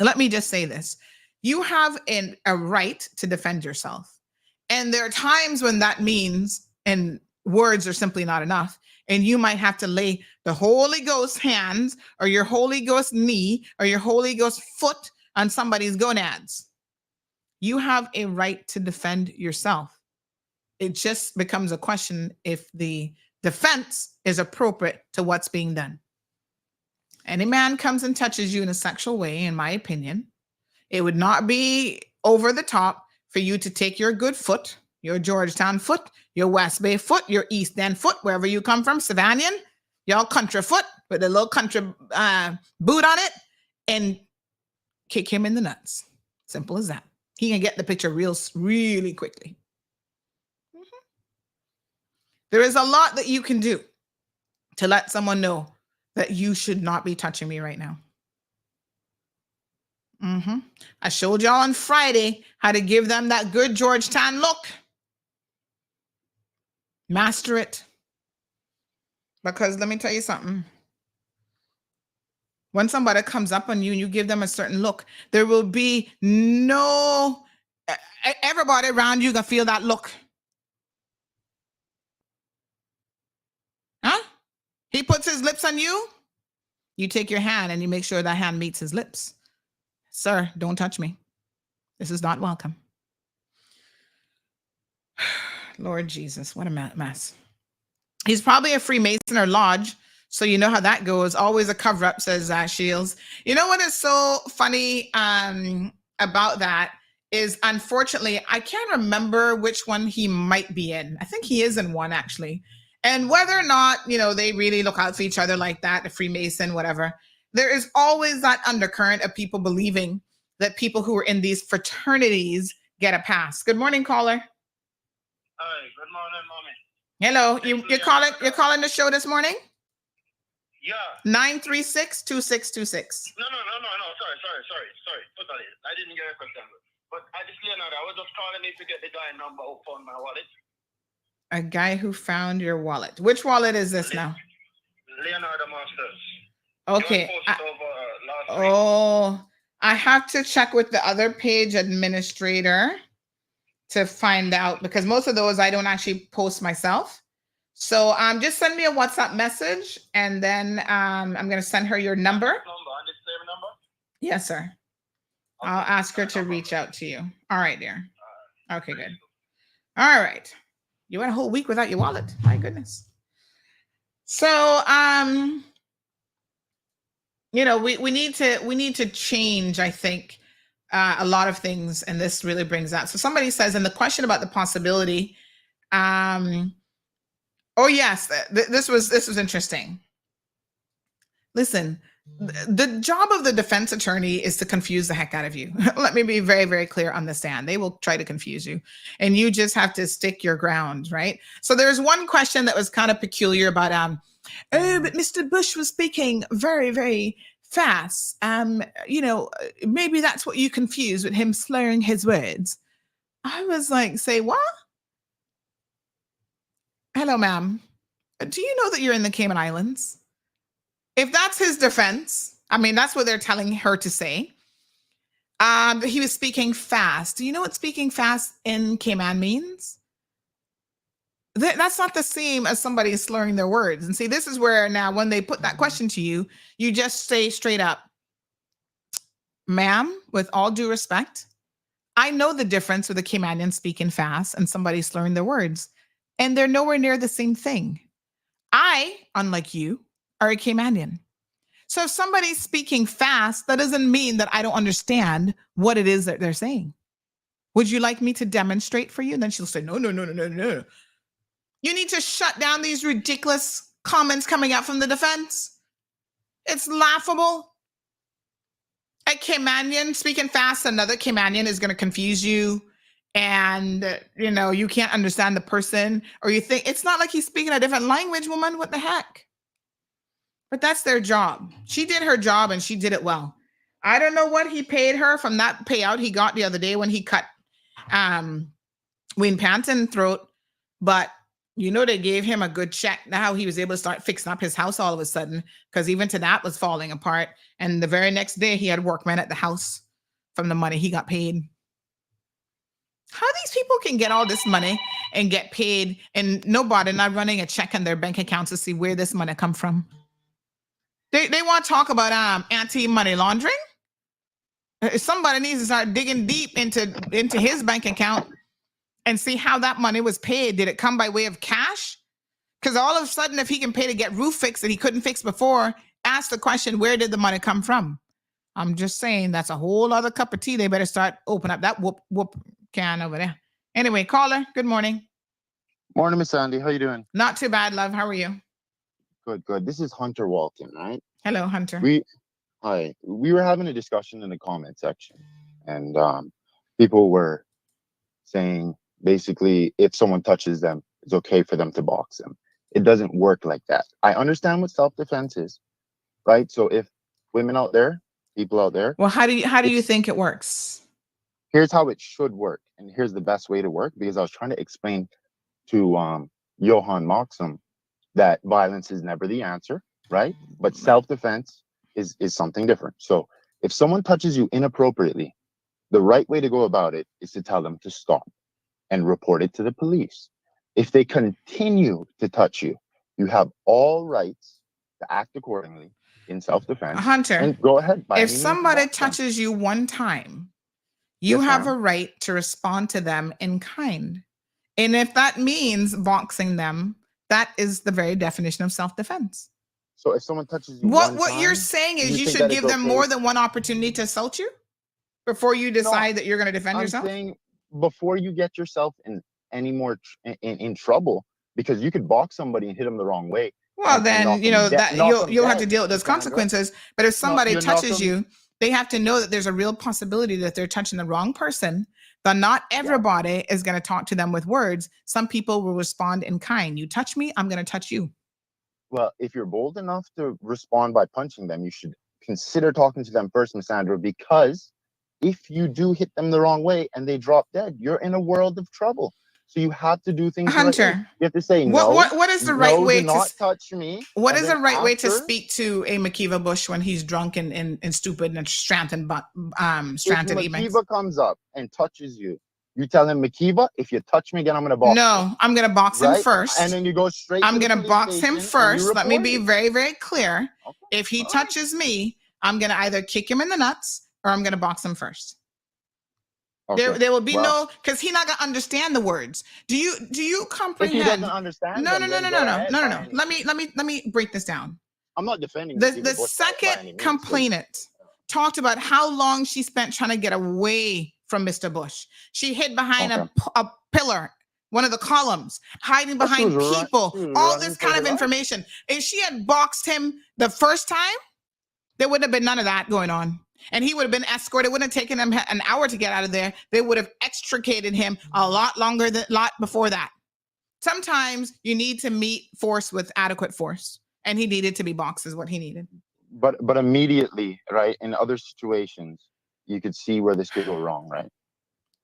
let me just say this. You have a right to defend yourself. And there are times when that means, and words are simply not enough, and you might have to lay the Holy Ghost hands or your Holy Ghost knee or your Holy Ghost foot on somebody's gonads. You have a right to defend yourself. It just becomes a question if the defense is appropriate to what's being done. Any man comes and touches you in a sexual way, in my opinion, it would not be over the top for you to take your good foot, your Georgetown foot, your West Bay foot, your East End foot, wherever you come from, Savanian, your country foot with a little country boot on it, and kick him in the nuts. Simple as that. He can get the picture really quickly. There is a lot that you can do to let someone know that you should not be touching me right now. I showed y'all on Friday how to give them that good Georgetown look. Master it. Because let me tell you something. When somebody comes up on you and you give them a certain look, there will be everybody around you gonna feel that look. Huh? He puts his lips on you. You take your hand and you make sure that hand meets his lips. Sir, don't touch me. This is not welcome. Lord Jesus, what a mess. He's probably a Freemason or lodge, So you know how that goes. Always a cover up, says Shields. You know what is so funny about that is, unfortunately, I can't remember which one he might be in. I think he is in one, actually. And whether or not, they really look out for each other like that, a Freemason, whatever, there is always that undercurrent of people believing that people who are in these fraternities get a pass. Good morning, caller. Hi, good morning, mommy. Hello. You're calling the show this morning? Yeah. 936-2626. No. Sorry. Totally. I didn't get a question. But I just, Leonard, I was just calling me to get the guy number who found my wallet. A guy who found your wallet. Which wallet is this now? Leonard Masters. Okay. I have to check with the other page administrator to find out, because most of those I don't actually post myself. So just send me a WhatsApp message, and then I'm going to send her your number. And the same number? Yes, sir. I'll ask her to reach out to you. All right, dear. Okay, good. All right. You went a whole week without your wallet. My goodness. So, we need to change, I think, a lot of things, and this really brings out. So somebody says, and the question about the possibility, oh yes, this was interesting. Listen, the job of the defense attorney is to confuse the heck out of you. Let me be very, very clear on the stand. They will try to confuse you, and you just have to stick your ground, right? So there's one question that was kind of peculiar about, but Mr. Bush was speaking very, very fast. Maybe that's what you confuse with him slurring his words. I was like, say what? Hello, ma'am. Do you know that you're in the Cayman Islands? If that's his defense, I mean, that's what they're telling her to say. He was speaking fast. Do you know what speaking fast in Cayman means? That's not the same as somebody slurring their words. And see, this is where now when they put that question to you, you just say straight up, ma'am, with all due respect, I know the difference with a Caymanian speaking fast and somebody slurring their words, and they're nowhere near the same thing. I, unlike you, are a Caymanian. So if somebody's speaking fast, that doesn't mean that I don't understand what it is that they're saying. Would you like me to demonstrate for you? And then she'll say, no. You need to shut down these ridiculous comments coming out from the defense. It's laughable. A Caymanian speaking fast, another Caymanian is going to confuse you. And, you can't understand the person, or you think it's not like he's speaking a different language, woman. What the heck? But that's their job. She did her job and she did it well. I don't know what he paid her from that payout he got the other day when he cut Wayne Panton throat, but they gave him a good check. Now he was able to start fixing up his house all of a sudden, because even to that was falling apart. And the very next day he had workmen at the house from the money he got paid. How these people can get all this money and get paid and nobody not running a check in their bank accounts to see where this money come from. They want to talk about anti-money laundering. Somebody needs to start digging deep into his bank account and see how that money was paid. Did it come by way of cash? Because all of a sudden, if he can pay to get roof fixed that he couldn't fix before, ask the question, where did the money come from? I'm just saying that's a whole other cup of tea. They better start open up that whoop can over there. Anyway, caller, good morning. Morning, Miss Sandy. How you doing? Not too bad, love. How are you? Good. This is Hunter Walton, right? Hello, Hunter. Hi. We were having a discussion in the comment section, and people were saying basically if someone touches them, it's okay for them to box them. It doesn't work like that. I understand what self-defense is, right? So if women out there, people out there. Well, how do you think it works? Here's how it should work, and here's the best way to work, because I was trying to explain to Johann Moxham that violence is never the answer, right? But self-defense is something different. So if someone touches you inappropriately, the right way to go about it is to tell them to stop and report it to the police. If they continue to touch you, you have all rights to act accordingly in self-defense. Hunter, and go ahead. If somebody touches you one time, you have a right to respond to them in kind. And if that means boxing them, that is the very definition of self-defense. So if someone touches you what one you're time, saying is you think should that it's give them okay? more than one opportunity to assault you before you decide that you're going to defend I'm yourself? saying before you get yourself in any more in trouble, because you could box somebody and hit them the wrong way. Well, then you'll have to deal with those Sandra. consequences. But if somebody touches them. you, they have to know that there's a real possibility that they're touching the wrong person. But not everybody is going to talk to them with words. Some people will respond in kind. You touch me, I'm going to touch you. Well, if you're bold enough to respond by punching them, you should consider talking to them first, Miss Sandra, because if you do hit them the wrong way and they drop dead, you're in a world of trouble. So you have to do things Hunter, right. You have to say what, no. What is the right way do not touch me? What is the right way to speak to a Makiva Bush when he's drunk and stupid and stranted If emails? Makiva comes up and touches you, you tell him, Makiva, if you touch me again, I'm going to box you. No, I'm going to box him first. And then you go straight I'm to going to box him first. Let me be it. very, very clear. Okay. If he touches me, I'm going to either kick him in the nuts or I'm going to box him first. Okay. There will be no, because he's not going to understand the words. Do you comprehend? If he doesn't understand, no. Let me break this down. I'm not defending the second complainant talked about how long she spent trying to get away from Mr. Bush. She hid behind a pillar, one of the columns, hiding behind people, all this kind of information. If she had boxed him the first time, there wouldn't have been none of that going on. And he would have been escorted. It wouldn't have taken him an hour to get out of there. They would have extricated him a lot before that. Sometimes you need to meet force with adequate force. And he needed to be boxed is what he needed. But immediately, right, in other situations, you could see where this could go wrong, right?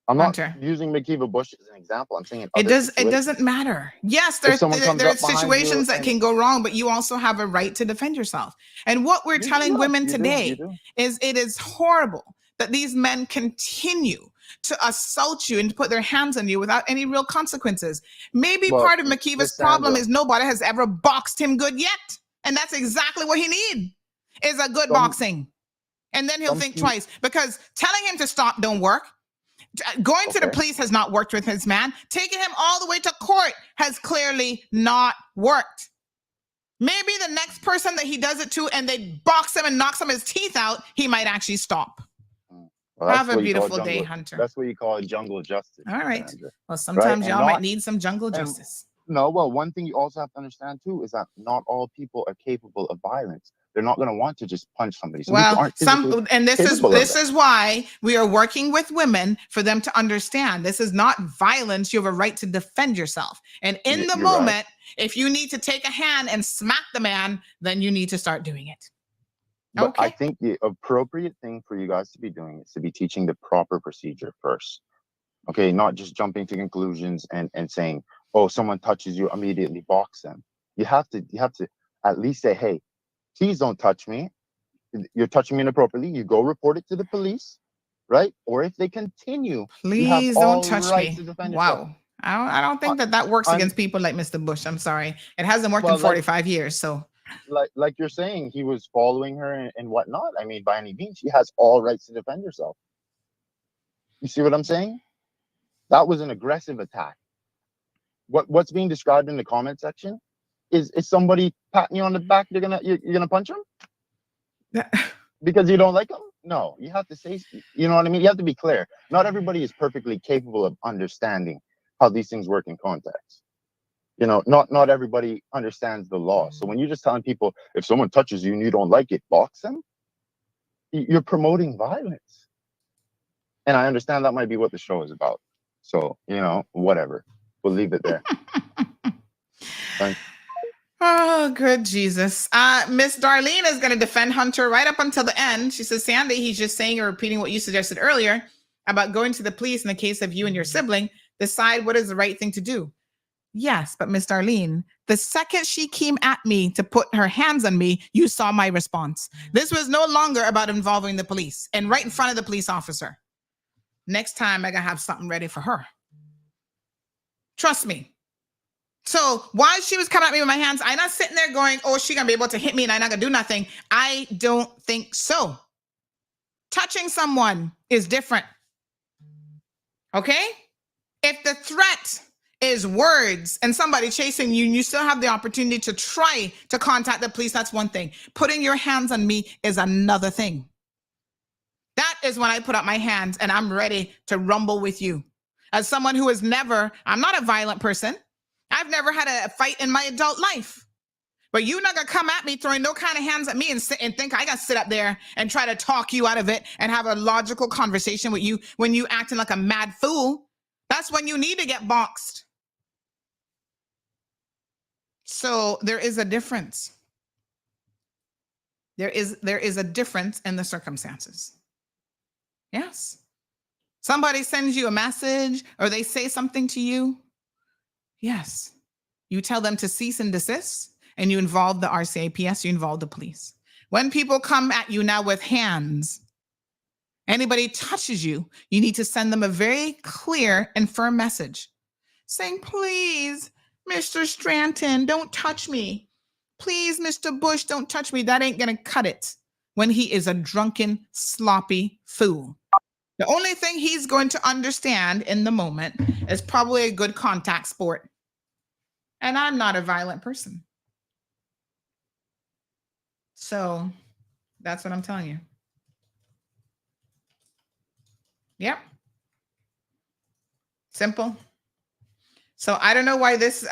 I'm not using Makiva Bush as an example. I'm saying it doesn't matter. Yes, there's situations that can go wrong, but you also have a right to defend yourself. And what we're telling women today is it is horrible that these men continue to assault you and to put their hands on you without any real consequences. Maybe part of Makiva's problem is nobody has ever boxed him good yet. And that's exactly what he needs, is a good boxing. And then he'll think twice, because telling him to stop don't work. Going to the police has not worked with his man. Taking him all the way to court has clearly not worked. Maybe the next person that he does it to and they box him and knock some of his teeth out, he might actually stop. Well, have a beautiful day, Hunter. That's what you call jungle justice. All right. Well, sometimes y'all might need some jungle justice. No, well, one thing you also have to understand too is that not all people are capable of violence. They're not going to want to just punch somebody. So this is why we are working with women for them to understand this is not violence. You have a right to defend yourself. And in the moment, if you need to take a hand and smack the man, then you need to start doing it. But I think the appropriate thing for you guys to be doing is to be teaching the proper procedure first. Okay, not just jumping to conclusions and saying, oh, someone touches you, immediately box them. You have to at least say, hey, please don't touch me. You're touching me inappropriately. You go report it to the police, right? Or if they continue, please don't touch me. Wow. I don't think that works against people like Mr. Bush. I'm sorry. It hasn't worked in 45 years. So like you're saying, he was following her and whatnot. I mean, by any means, she has all rights to defend herself. You see what I'm saying? That was an aggressive attack. What's being described in the comment section is somebody patting you on the back, you're gonna punch him because you don't like him? No, you have to say, you know what I mean? You have to be clear. Not everybody is perfectly capable of understanding how these things work in context. You know, not everybody understands the law. So when you're just telling people, if someone touches you and you don't like it, box them, you're promoting violence. And I understand that might be what the show is about. So, you know, whatever. We'll leave it there. Thanks. Oh, good Jesus. Miss Darlene is going to defend Hunter right up until the end. She says, Sandy, he's just saying or repeating what you suggested earlier about going to the police in the case of you and your sibling. Decide what is the right thing to do. Yes, but Miss Darlene, the second she came at me to put her hands on me, you saw my response. This was no longer about involving the police and right in front of the police officer. Next time, I got to have something ready for her. Trust me. So while she was coming at me with my hands, I'm not sitting there going, oh, she's going to be able to hit me and I'm not going to do nothing. I don't think so. Touching someone is different. Okay? If the threat is words and somebody chasing you, and you still have the opportunity to try to contact the police, that's one thing. Putting your hands on me is another thing. That is when I put up my hands and I'm ready to rumble with you. As someone who has never, I'm not a violent person. I've never had a fight in my adult life. But you're not going to come at me throwing no kind of hands at me and think I got to sit up there and try to talk you out of it and have a logical conversation with you when you acting like a mad fool. That's when you need to get boxed. So there is a difference. There is a difference in the circumstances. Yes. Somebody sends you a message or they say something to you. Yes. You tell them to cease and desist and you involve the RCAPS, you involve the police. When people come at you now with hands, anybody touches you, you need to send them a very clear and firm message saying, please, Mr. Stranton, don't touch me. Please, Mr. Bush, don't touch me. That ain't going to cut it when he is a drunken, sloppy fool. The only thing he's going to understand in the moment is probably a good contact sport. And I'm not a violent person. So that's what I'm telling you. Yep. Simple. So I don't know why this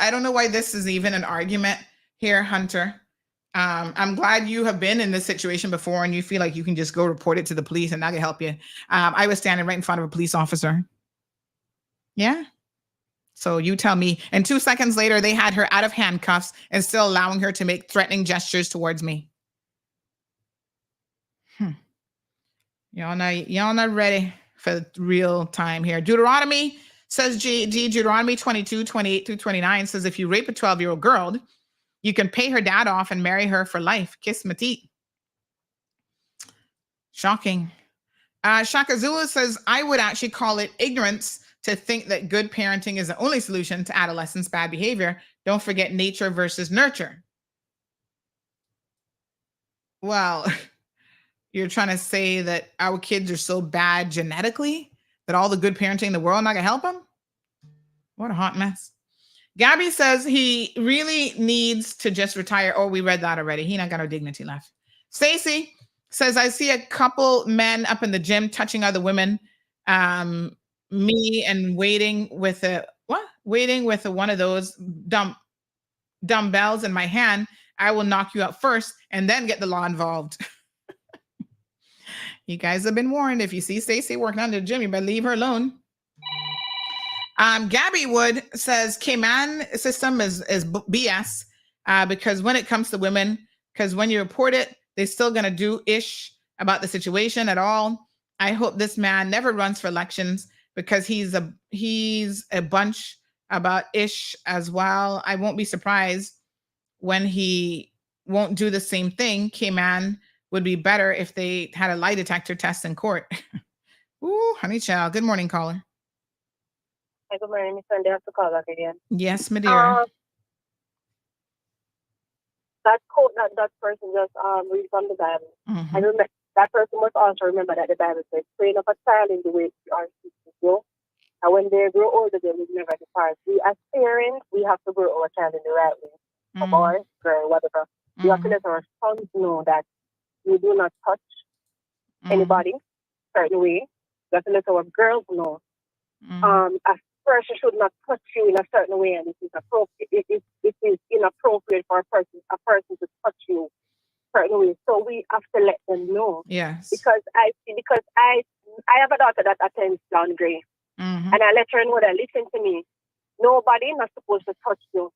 is even an argument here, Hunter. I'm glad you have been in this situation before and you feel like you can just go report it to the police and that can help you. I was standing right in front of a police officer. Yeah. So you tell me. And 2 seconds later, they had her out of handcuffs and still allowing her to make threatening gestures towards me. Y'all not ready for real time here. Deuteronomy says, Deuteronomy 22, 28 through 29 says, if you rape a 12-year-old girl, you can pay her dad off and marry her for life. Kiss my teeth. Shocking. Shaka Zulu says, I would actually call it ignorance to think that good parenting is the only solution to adolescents' bad behavior. Don't forget nature versus nurture. Well, you're trying to say that our kids are so bad genetically that all the good parenting in the world not gonna help them? What a hot mess. Gabby says he really needs to just retire. Oh, we read that already. He not got no dignity left. Stacy says, I see a couple men up in the gym touching other women. Me and waiting with one of those dumbbells in my hand. I will knock you out first and then get the law involved. You guys have been warned. If you see Stacy working on the gym, you better leave her alone. Gabby Wood says K-Man system is BS because when it comes to women, because when you report it, they're still going to do ish about the situation at all. I hope this man never runs for elections because he's a bunch about ish as well. I won't be surprised when he won't do the same thing. K-Man would be better if they had a lie detector test in court. Ooh, honey child. Good morning, caller. Hi, good morning, Miss Sunday. I have to call back again. Yes, my dear. That quote that person just read from the Bible. Mm-hmm. I remember that person must also remember that the Bible says, train up a child in the way you are to go. And when they grow older, they will never depart. We as parents, we have to grow our child in the right way. A boy, girl, whatever. We have to let our sons know that we do not touch anybody certain way. We have to let our girls know. A person should not touch you in a certain way, and it is appropriate. It is inappropriate for a person to touch you certain way. So we have to let them know. Yes. Because I have a daughter that attends John Gray, and I let her know that, listen to me, nobody not supposed to touch you,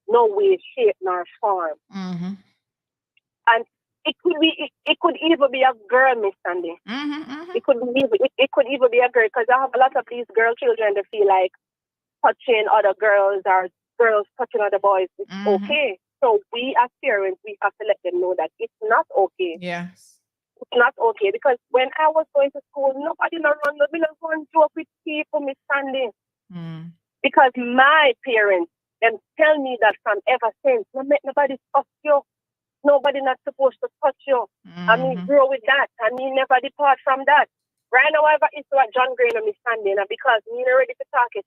no way, shape, nor form. And it could even be a girl, Miss Sandy. It could even be a girl, because I have a lot of these girl children that feel like touching other girls or girls touching other boys is okay. So we as parents, we have to let them know that it's not okay. Yes. It's not okay, because when I was going to school, nobody not run joke with people, Miss Sandy. Because my parents, them tell me that from ever since, don't make nobody touch you. Nobody not supposed to touch you. I mean, grow with that. I mean, never depart from that. Right now, however, it's what John Gray and me standing, and because me not ready to talk it,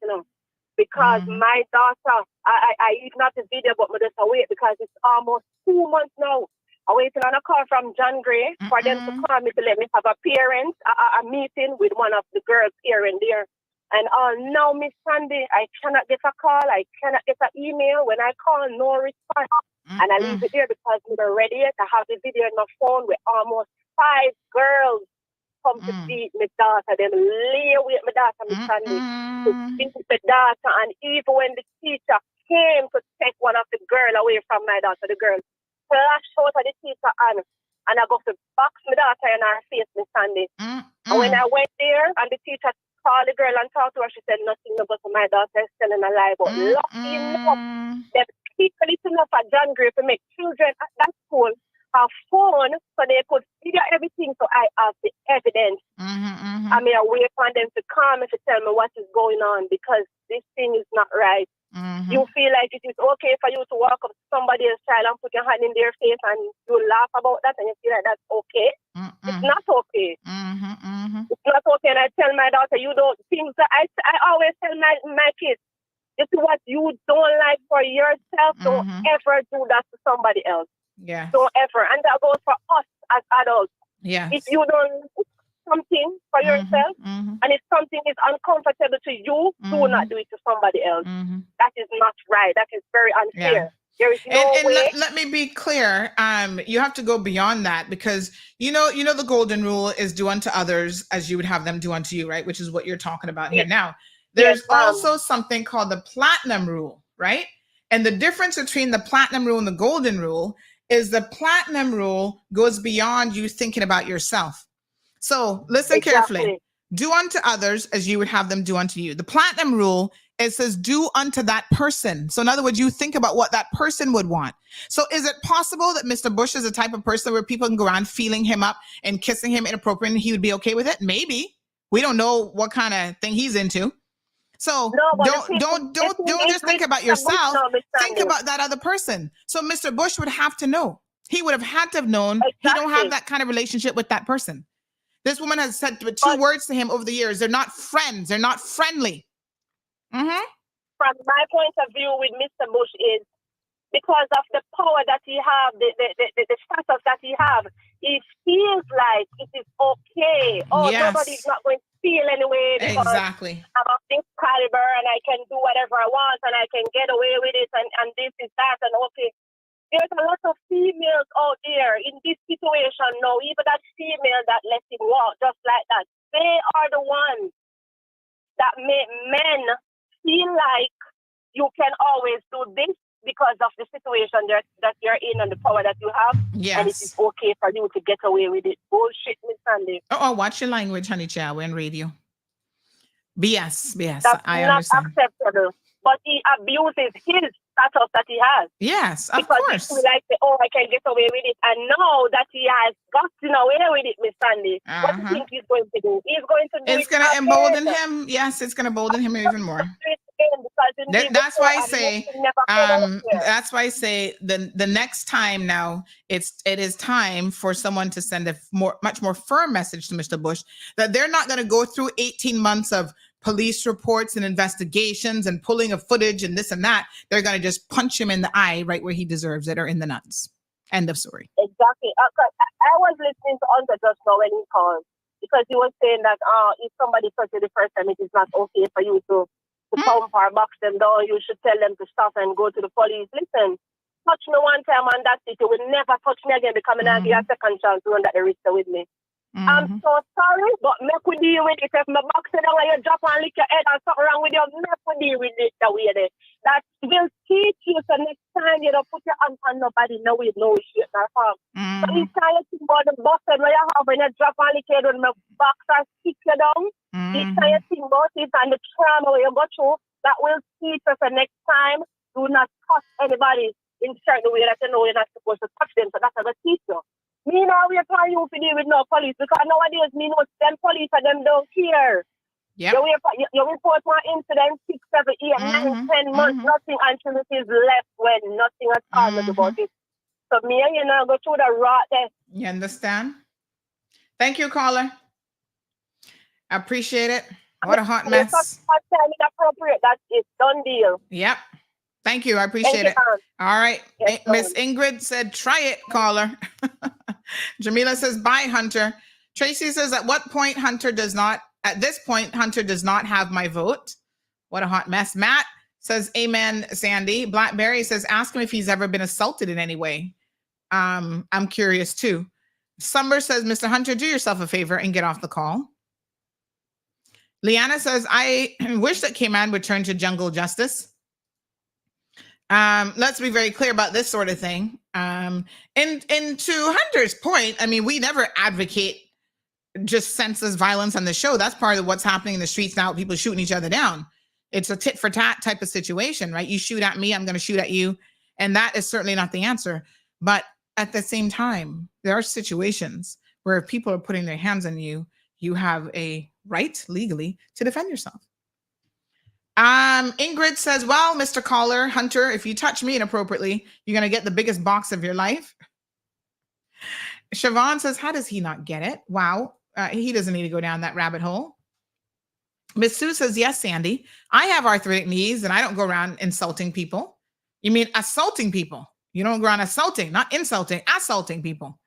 because my daughter, I even have the video, but I just wait because it's almost 2 months now. I'm waiting on a call from John Gray for them to call me to let me have a parent, a meeting with one of the girls here and there. And now, Miss Sandy, I cannot get a call. I cannot get an email. When I call, no response. And I leave it there because we're ready yet. I have the video on my phone with almost 5 girls come to beat my daughter. Them lay away my daughter, Miss Sandy, to beat my daughter. And even when the teacher came to take one of the girl away from my daughter, the girl flashed out of the teacher and I got to box my daughter in her face, Miss Sandy. And when I went there and the teacher called the girl and talked to her, she said nothing about my daughter is telling a lie. But lucky enough, them people enough at John Gray to make children at that school have phone so they could figure everything, so I have the evidence. I mean, I wait for them to come and to tell me what is going on because this thing is not right. You feel like it is okay for you to walk up to somebody else's child and put your hand in their face and you laugh about that and you feel like that's okay. It's not okay. It's not okay. And I tell my daughter, you don't think that I always tell my kids, this is what you don't like for yourself. Don't ever do that to somebody else. Yeah. Don't ever. And that goes for us as adults. Yeah. If you don't do something for yourself and if something is uncomfortable to you, do not do it to somebody else. That is not right. That is very unfair. Yeah. There is no way. Let me be clear. You have to go beyond that because you know the golden rule is do unto others as you would have them do unto you, right? Which is what you're talking about here. Now, there's also something called the platinum rule, right? And the difference between the platinum rule and the golden rule is the platinum rule goes beyond you thinking about yourself. So listen carefully. Do unto others as you would have them do unto you. The platinum rule, it says do unto that person. So in other words, you think about what that person would want. So is it possible that Mr. Bush is the type of person where people can go around feeling him up and kissing him inappropriately and he would be okay with it? Maybe. We don't know what kind of thing he's into. So don't just think about yourself. Think about that other person. So Mr. Bush would have to know. He would have had to have known he don't have that kind of relationship with that person. This woman has said 2 words to him over the years. They're not friends. They're not friendly. From my point of view with Mr. Bush is because of the power that he have, the status that he have, it feels like it is okay. Nobody's not going to feel anyway because I'm of this caliber and I can do whatever I want and I can get away with it and this is that and okay. There's a lot of females out there in this situation now, even that female that let him walk just like that. They are the ones that make men feel like you can always do this because of the situation that you're in and the power that you have. Yes. And it is okay for you to get away with it. Bullshit, Miss Sandy. Oh, watch your language, honey child. We're on radio. BS. That's I not understand. acceptable. But he abuses his status that he has. Yes, of because course. He like, I can get away with it. And now that he has gotten away with it, Miss Sandy, what do you think he's going to do? He's going to do it's going to embolden him. Yes, it's going to embolden him even more. That's why I say. That's why I say the next time now it is time for someone to send a much more firm message to Mr. Bush that they're not going to go through 18 months of police reports and investigations and pulling of footage and this and that. They're going to just punch him in the eye right where he deserves it or in the nuts. End of story. Exactly. I was listening to Hunter just now when he called because he was saying that if somebody touches you the first time, it is not okay for you to pump or box them down. You should tell them to stop and go to the police. Listen, touch me one time and that's it. You will never touch me again because I'm not give you a second chance to run that the risk with me. I'm so sorry, but make we deal with it. If my box down and you drop and lick your head and something wrong with you, make we deal with it that way there. That will teach you so next time you don't put your hands on nobody no way, no shit, no harm. So this kind of thing about the busted where you have when you drop and lick your head when my box and stick you down. This kind of thing about it and the trauma where you go through, that will teach us the next time do not touch anybody in certain way that you know you're not supposed to touch them. So that's going to teach you. Me now we are trying to deal with no police because nowadays me know them police and them don't care. Yep. You report one incident 6, 7, 8, 9, 10 months, nothing until it is left when nothing has happened about it. So me and you now go through the rot there. You understand? Thank you, caller. I appreciate it. What a hot mess. Inappropriate. That's it. Done deal. Yep. Thank you. I appreciate it. All right. Yes, Miss Ingrid said, try it, caller. Jamila says, bye, Hunter. Tracy says, at this point, Hunter does not have my vote. What a hot mess. Matt says, amen, Sandy. Blackberry says, ask him if he's ever been assaulted in any way. I'm curious too. Summer says, Mr. Hunter, do yourself a favor and get off the call. Liana says, I wish that Cayman would turn to jungle justice. Let's be very clear about this sort of thing. And to Hunter's point, I mean, we never advocate just senseless violence on the show. That's part of what's happening in the streets now. People shooting each other down. It's a tit for tat type of situation, right? You shoot at me, I'm going to shoot at you. And that is certainly not the answer. But at the same time, there are situations where if people are putting their hands on you, you have a right legally to defend yourself. Ingrid says, well, Mr. Caller, Hunter, if you touch me inappropriately, you're going to get the biggest box of your life. Siobhan says, how does he not get it? Wow. He doesn't need to go down that rabbit hole. Miss Sue says, yes, Sandy, I have arthritic knees and I don't go around insulting people. You mean assaulting people? You don't go around assaulting, not insulting, assaulting people.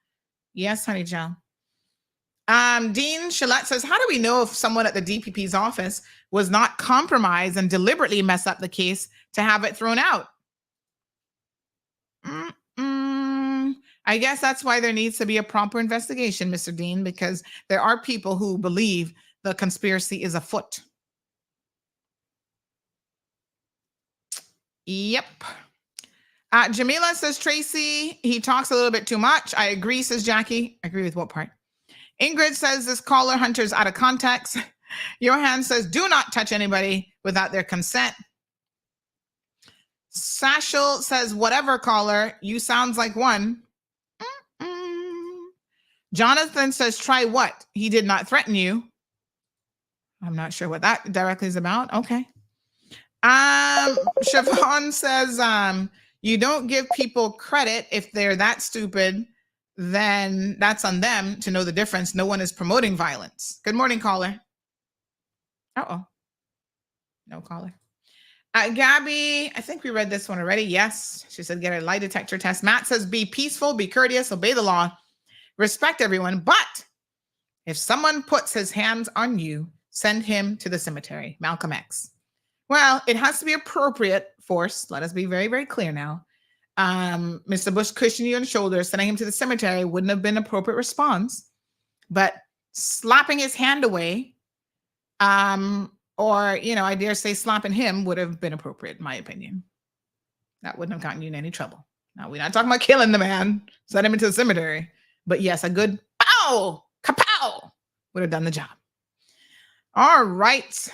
Yes, honey Joe. Dean Shillette says, how do we know if someone at the DPP's office was not compromised and deliberately mess up the case to have it thrown out? I guess that's why there needs to be a proper investigation, Mr. Dean, because there are people who believe the conspiracy is afoot. Yep. Jamila says, Tracy, he talks a little bit too much. I agree, says Jackie. I agree with what part? Ingrid says, this caller Hunter's out of context. Johan says, do not touch anybody without their consent. Sashel says, whatever, caller, you sounds like one. Jonathan says, try what? He did not threaten you. I'm not sure what that directly is about. Okay. Siobhan says, you don't give people credit if they're that stupid, then that's on them to know the difference. No one is promoting violence. Good morning, caller. Uh-oh. No caller. Gabby, I think we read this one already. Yes. She said, get a lie detector test. Matt says, be peaceful, be courteous, obey the law, respect everyone. But if someone puts his hands on you, send him to the cemetery. Malcolm X. Well, it has to be appropriate force. Let us be very, very clear now. Mr. Bush cushioning you on the shoulder, sending him to the cemetery wouldn't have been an appropriate response. But slapping his hand away, or, I dare say slapping him would have been appropriate, in my opinion. That wouldn't have gotten you in any trouble. Now, we're not talking about killing the man, send him into the cemetery. But yes, a good pow, kapow would have done the job. All right.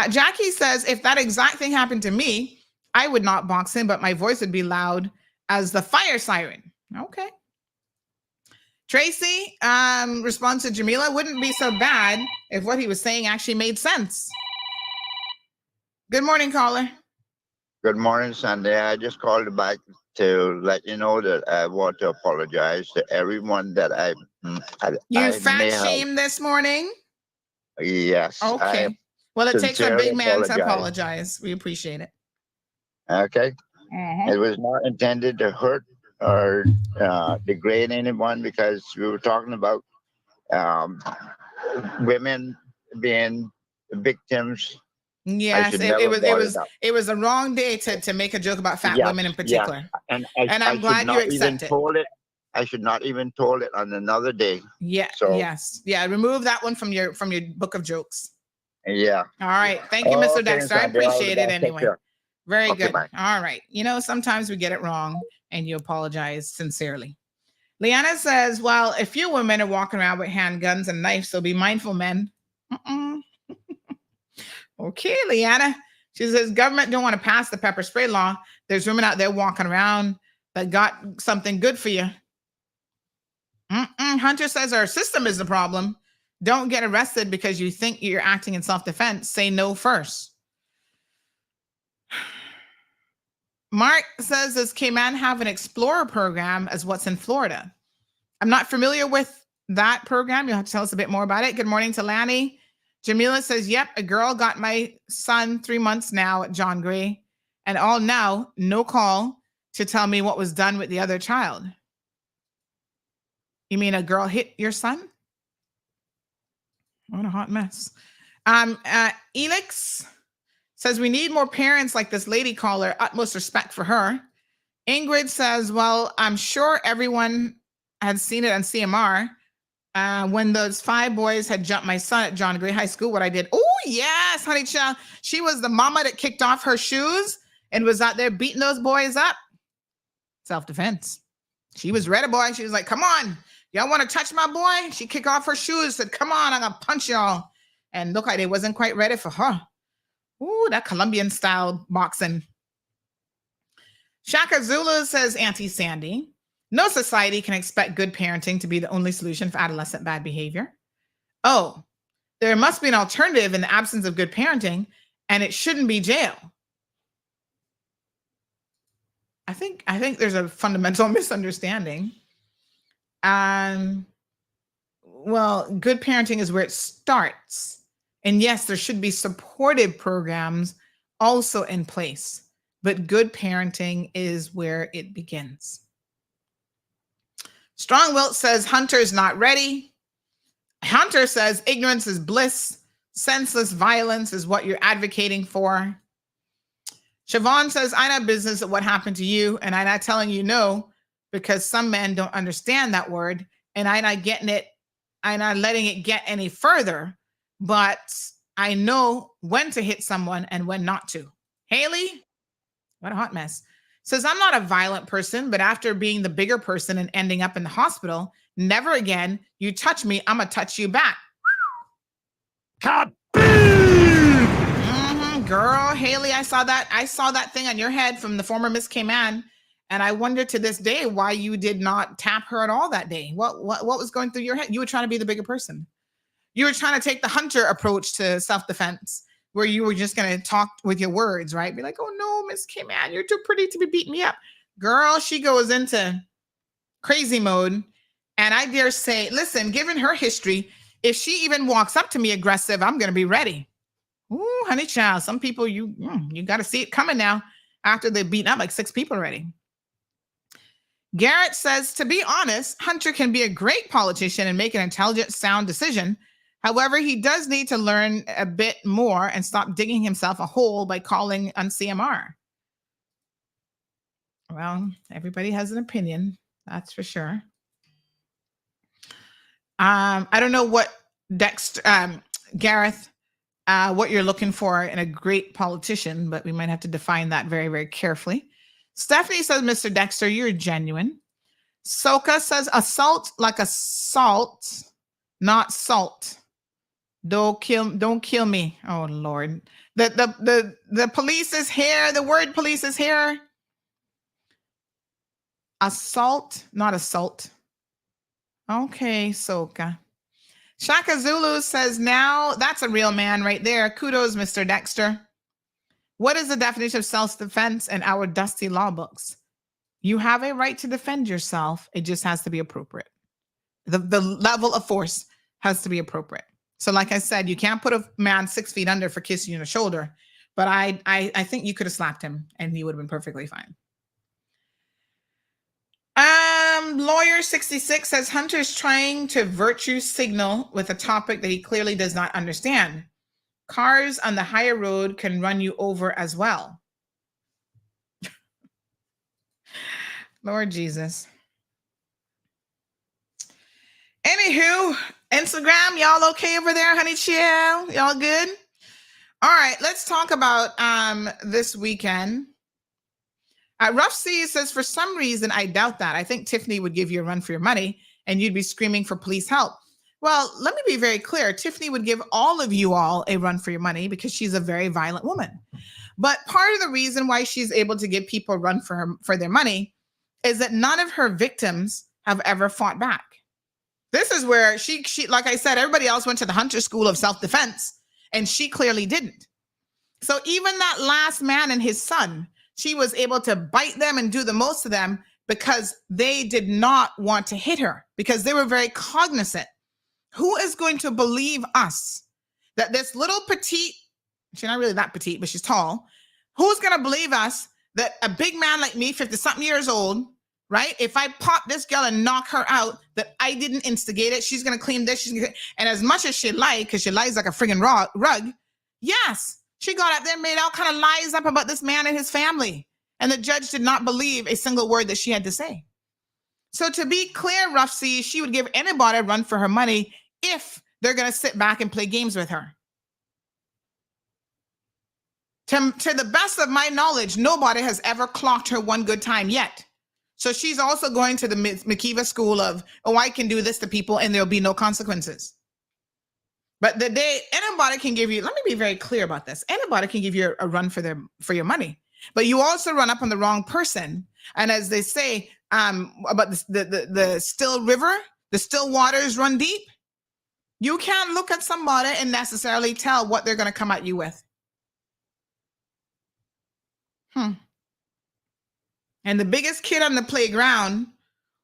Jackie says, if that exact thing happened to me, I would not box him, but my voice would be loud as the fire siren. Okay. Tracy responds to Jamila, wouldn't be so bad if what he was saying actually made sense. Good morning, caller. Good morning, Sandy. I just called back to let you know that I want to apologize to everyone that You fat shame this morning? Yes. Okay. Well, it takes a big man to apologize. We appreciate it. Okay. It was not intended to hurt or degrade anyone, because we were talking about women being victims. Yes, it was a wrong day to make a joke about fat women in particular. Yes. And I'm glad you accept it. I should not even told it on another day. Yeah. So, yes. Yeah. Remove that one from your book of jokes. Yeah. All right. Thank you, Mr. Dexter. I appreciate it anyway. Very good. Bye. All right. Sometimes we get it wrong and you apologize sincerely. Leanna says, well, if few women are walking around with handguns and knives, so be mindful, men. Okay, Leanna. She says, government don't want to pass the pepper spray law. There's women out there walking around that got something good for you. Hunter says our system is the problem. Don't get arrested because you think you're acting in self-defense. Say no first. Mark says, does Cayman have an Explorer program as what's in Florida? I'm not familiar with that program. You'll have to tell us a bit more about it. Good morning to Lanny. Jamila says, yep, a girl got my son 3 months now at John Gray, and all now, no call to tell me what was done with the other child. You mean a girl hit your son? What a hot mess. Elix says, we need more parents like this lady caller, utmost respect for her. Ingrid says, well, I'm sure everyone had seen it on CMR. When those 5 boys had jumped my son at John Gray High School, what I did. Oh, yes, honey child. She was the mama that kicked off her shoes and was out there beating those boys up. Self-defense. She was ready, boy. She was like, come on. Y'all want to touch my boy? She kicked off her shoes, said, come on, I'm going to punch y'all. And look like they wasn't quite ready for her. Ooh, that Colombian style boxing. Shaka Zulu says, Auntie Sandy, no society can expect good parenting to be the only solution for adolescent bad behavior. Oh, there must be an alternative in the absence of good parenting, and it shouldn't be jail. I think there's a fundamental misunderstanding. Well, good parenting is where it starts. And yes, there should be supportive programs also in place, but good parenting is where it begins. Strong Wilt says Hunter's not ready. Hunter says ignorance is bliss. Senseless violence is what you're advocating for. Siobhan says, I know business of what happened to you, and I'm not telling you no, because some men don't understand that word, and I'm not getting it, I'm not letting it get any further, but I know when to hit someone and when not to. Haley, what a hot mess. Says, I'm not a violent person, but after being the bigger person and ending up in the hospital, never again, you touch me, I'm gonna touch you back. Girl, Haley, I saw that thing on your head from the former Miss K-Man, and I wonder to this day why you did not tap her at all that day. What was going through your head? You were trying to be the bigger person. You were trying to take the Hunter approach to self-defense, where you were just going to talk with your words, right? Be like, oh no, Miss K-Man, you're too pretty to be beating me up. Girl, she goes into crazy mode. And I dare say, listen, given her history, if she even walks up to me aggressive, I'm going to be ready. Ooh, honey child, some people, you got to see it coming now after they've beaten up like 6 people already. Garrett says, to be honest, Hunter can be a great politician and make an intelligent, sound decision. However, he does need to learn a bit more and stop digging himself a hole by calling on CMR. Well, everybody has an opinion, that's for sure. I don't know what Gareth, what you're looking for in a great politician, but we might have to define that very, very carefully. Stephanie says, Mr. Dexter, you're genuine. Soka says, assault like assault, not salt. Don't kill me. Oh Lord. The police is here. The word police is here. Assault, not assault. Okay, Soka. Shaka Zulu says, now that's a real man right there. Kudos, Mr. Dexter. What is the definition of self-defense in our dusty law books? You have a right to defend yourself. It just has to be appropriate. The level of force has to be appropriate. So like I said, you can't put a man 6 feet under for kissing you on the shoulder, but I think you could have slapped him and he would have been perfectly fine. Lawyer 66 says Hunter's trying to virtue signal with a topic that he clearly does not understand. Cars on the higher road can run you over as well. Lord Jesus. Anywho, Instagram, y'all okay over there, honey chill? Y'all good? All right, let's talk about this weekend. Rough C says, for some reason, I doubt that. I think Tiffany would give you a run for your money and you'd be screaming for police help. Well, let me be very clear. Tiffany would give all of you all a run for your money because she's a very violent woman. But part of the reason why she's able to give people a run for their money is that none of her victims have ever fought back. This is where she, like I said, everybody else went to the Hunter School of Self-Defense and she clearly didn't. So even that last man and his son, she was able to bite them and do the most of them because they did not want to hit her because they were very cognizant. Who is going to believe us that this little petite, she's not really that petite, but she's tall. Who's going to believe us that a big man like me, 50-something years old, right? If I pop this girl and knock her out, that I didn't instigate it. She's going to clean this. And as much as she lied, because she lies like a friggin' rug, yes, she got up there and made all kind of lies up about this man and his family. And the judge did not believe a single word that she had to say. So to be clear, Rough C, she would give anybody a run for her money if they're going to sit back and play games with her. To the best of my knowledge, nobody has ever clocked her one good time yet. So she's also going to the McKeeva school of, oh, I can do this to people and there'll be no consequences. But the day anybody can give you, let me be very clear about this. Anybody can give you a run for your money, but you also run up on the wrong person. And as they say about the still river, the still waters run deep. You can't look at somebody and necessarily tell what they're going to come at you with. And the biggest kid on the playground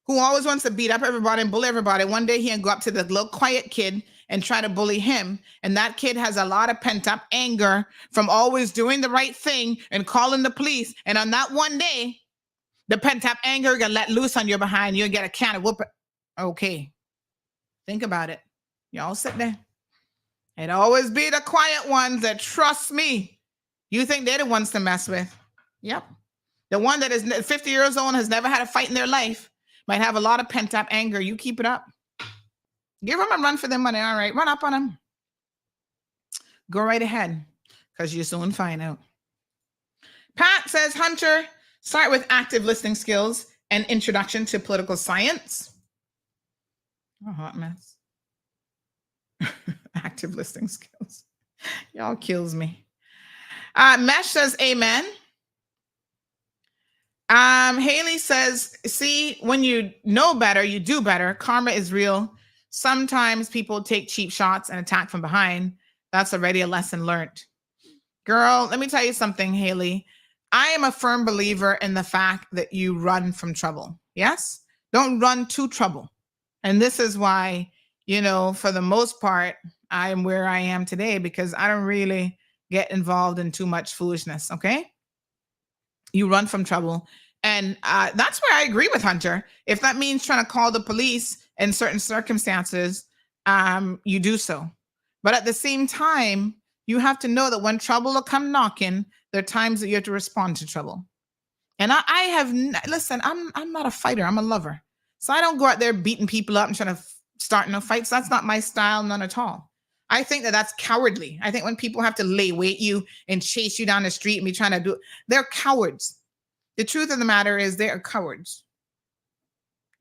who always wants to beat up everybody and bully everybody, one day he'll go up to the little quiet kid and try to bully him. And that kid has a lot of pent up anger from always doing the right thing and calling the police. And on that one day, the pent up anger gonna let loose on your behind. You'll get a can of whooping. Okay. Think about it. Y'all sit there. It always be the quiet ones that trust me. You think they're the ones to mess with. Yep. The one that is 50 years old and has never had a fight in their life might have a lot of pent up anger. You keep it up. Give them a run for their money. All right. Run up on them. Go right ahead because you soon find out. Pat says, Hunter, start with active listening skills and introduction to political science. Oh, hot mess. Active listening skills. Y'all kills me. Mesh says, amen. Haley says, see, when you know better, you do better. Karma is real. Sometimes people take cheap shots and attack from behind. That's already a lesson learned. Girl, let me tell you something, Haley. I am a firm believer in the fact that you run from trouble. Yes? Don't run to trouble. And this is why, for the most part, I am where I am today because I don't really get involved in too much foolishness, okay? You run from trouble. And that's where I agree with Hunter. If that means trying to call the police in certain circumstances, you do so. But at the same time, you have to know that when trouble will come knocking, there are times that you have to respond to trouble. And listen, I'm not a fighter. I'm a lover. So I don't go out there beating people up and trying to start no fights. That's not my style, none at all. I think that that's cowardly. I think when people have to lay wait you and chase you down the street and be trying to do it, they're cowards. The truth of the matter is they are cowards,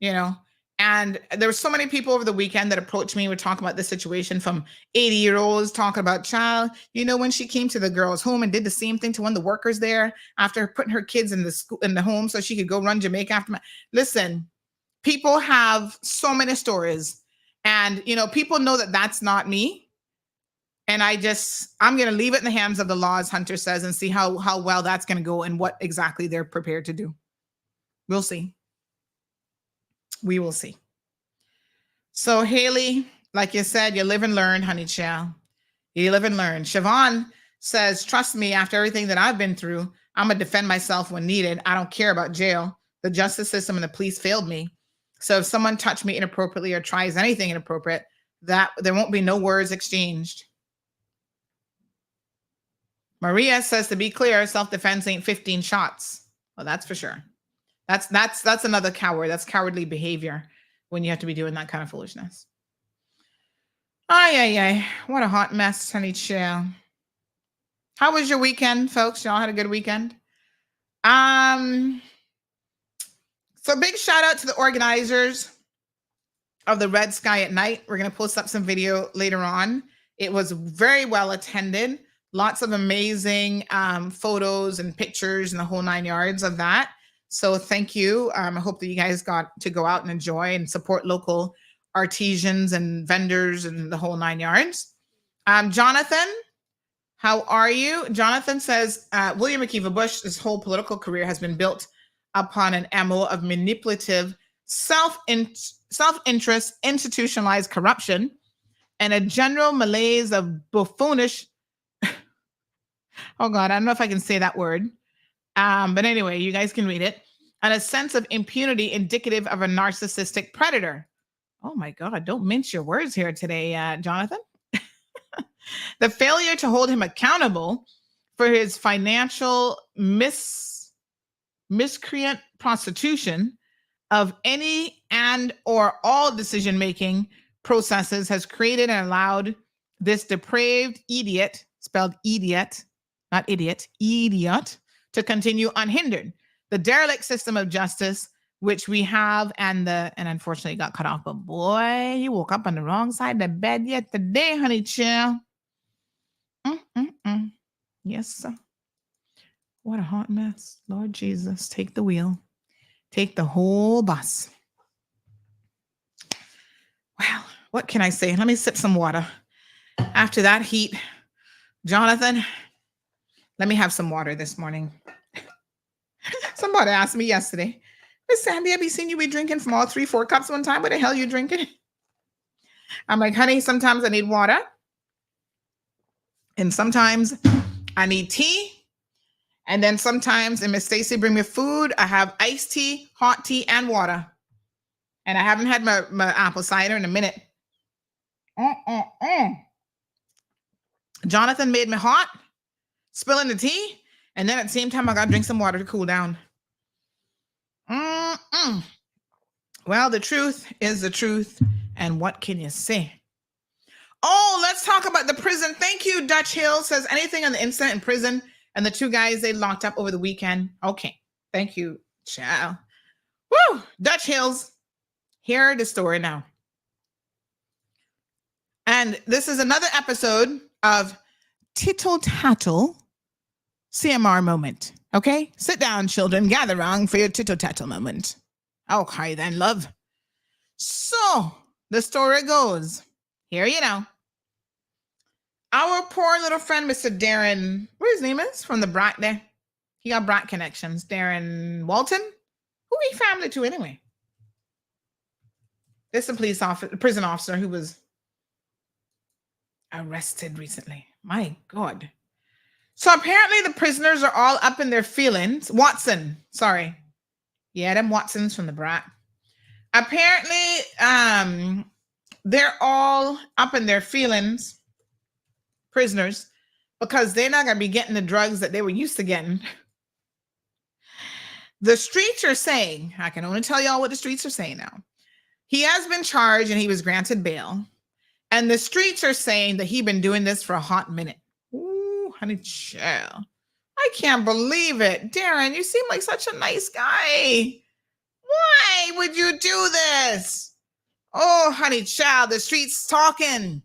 and there were so many people over the weekend that approached me. We're talking about this situation from 80-year-olds talking about child. When she came to the girl's home and did the same thing to one of the workers there after putting her kids in the home so she could go run Jamaica after. Listen, people have so many stories, and people know that that's not me. And I'm going to leave it in the hands of the law, as Hunter says, and see how well that's going to go and what exactly they're prepared to do. We'll see. We will see. So, Haley, like you said, you live and learn, honey child. You live and learn. Siobhan says, trust me, after everything that I've been through, I'm going to defend myself when needed. I don't care about jail. The justice system and the police failed me. So if someone touched me inappropriately or tries anything inappropriate, that there won't be no words exchanged. Maria says, to be clear, self-defense ain't 15 shots. Well, that's for sure. That's another coward. That's cowardly behavior when you have to be doing that kind of foolishness. Ay. What a hot mess, honey child. How was your weekend, folks? Y'all had a good weekend? So big shout out to the organizers of the Red Sky at Night. We're going to post up some video later on. It was very well attended. Lots of amazing photos and pictures and the whole 9 yards of that. So thank you. I hope that you guys got to go out and enjoy and support local artisans and vendors and the whole 9 yards. Jonathan, how are you? Jonathan says, William McKeeva Bush, his whole political career has been built upon an MO of manipulative, self-interest, institutionalized corruption. and a general malaise of buffoonish. Oh God, I don't know if I can say that word. But anyway, you guys can read it. And a sense of impunity indicative of a narcissistic predator. Oh my God, don't mince your words here today, Jonathan. The failure to hold him accountable for his financial miscreant prostitution of any and or all decision-making processes has created and allowed this depraved idiot, spelled idiot, not idiot, idiot, to continue unhindered. The derelict system of justice, which we have, and unfortunately got cut off, but boy, you woke up on the wrong side of the bed yet today, honey chill. Yes, sir. What a hot mess. Lord Jesus, take the wheel. Take the whole bus. Well, what can I say? Let me sip some water. After that heat, Jonathan, let me have some water this morning. Somebody asked me yesterday, Miss Sandy, have you seen you be drinking from all 3-4 cups one time? What the hell are you drinking? I'm like, honey, sometimes I need water. And sometimes I need tea. And then sometimes, and Miss Stacy bring me food, I have iced tea, hot tea, and water. And I haven't had my apple cider in a minute. Jonathan made me hot, spilling the tea, and then at the same time, I got to drink some water to cool down. Well, the truth is the truth, and what can you say? Oh, let's talk about the prison. Thank you, Dutch Hill. Says anything on the incident in prison and the 2 guys they locked up over the weekend. Okay, thank you, child. Woo, Dutch Hills. Hear the story now. And this is another episode of Tittle Tattle CMR moment. Okay, sit down, children. Gather round for your tittle tattle moment. Okay, then, love. So the story goes. Here you know. Our poor little friend, Mr. Darren, what his name is from the Brat there. He got Brat connections. Darren Walton. Who he family to anyway? This is a prison officer who was arrested recently. My God. So apparently the prisoners are all up in their feelings. Watson, sorry. Yeah, them Watsons from the Brat. Apparently, they're all up in their feelings, prisoners, because they're not going to be getting the drugs that they were used to getting. The streets are saying, I can only tell y'all what the streets are saying now. He has been charged and he was granted bail. And the streets are saying that he's been doing this for a hot minute. Ooh, honey child. I can't believe it. Darren, you seem like such a nice guy. Why would you do this? Oh, honey child, the streets talking.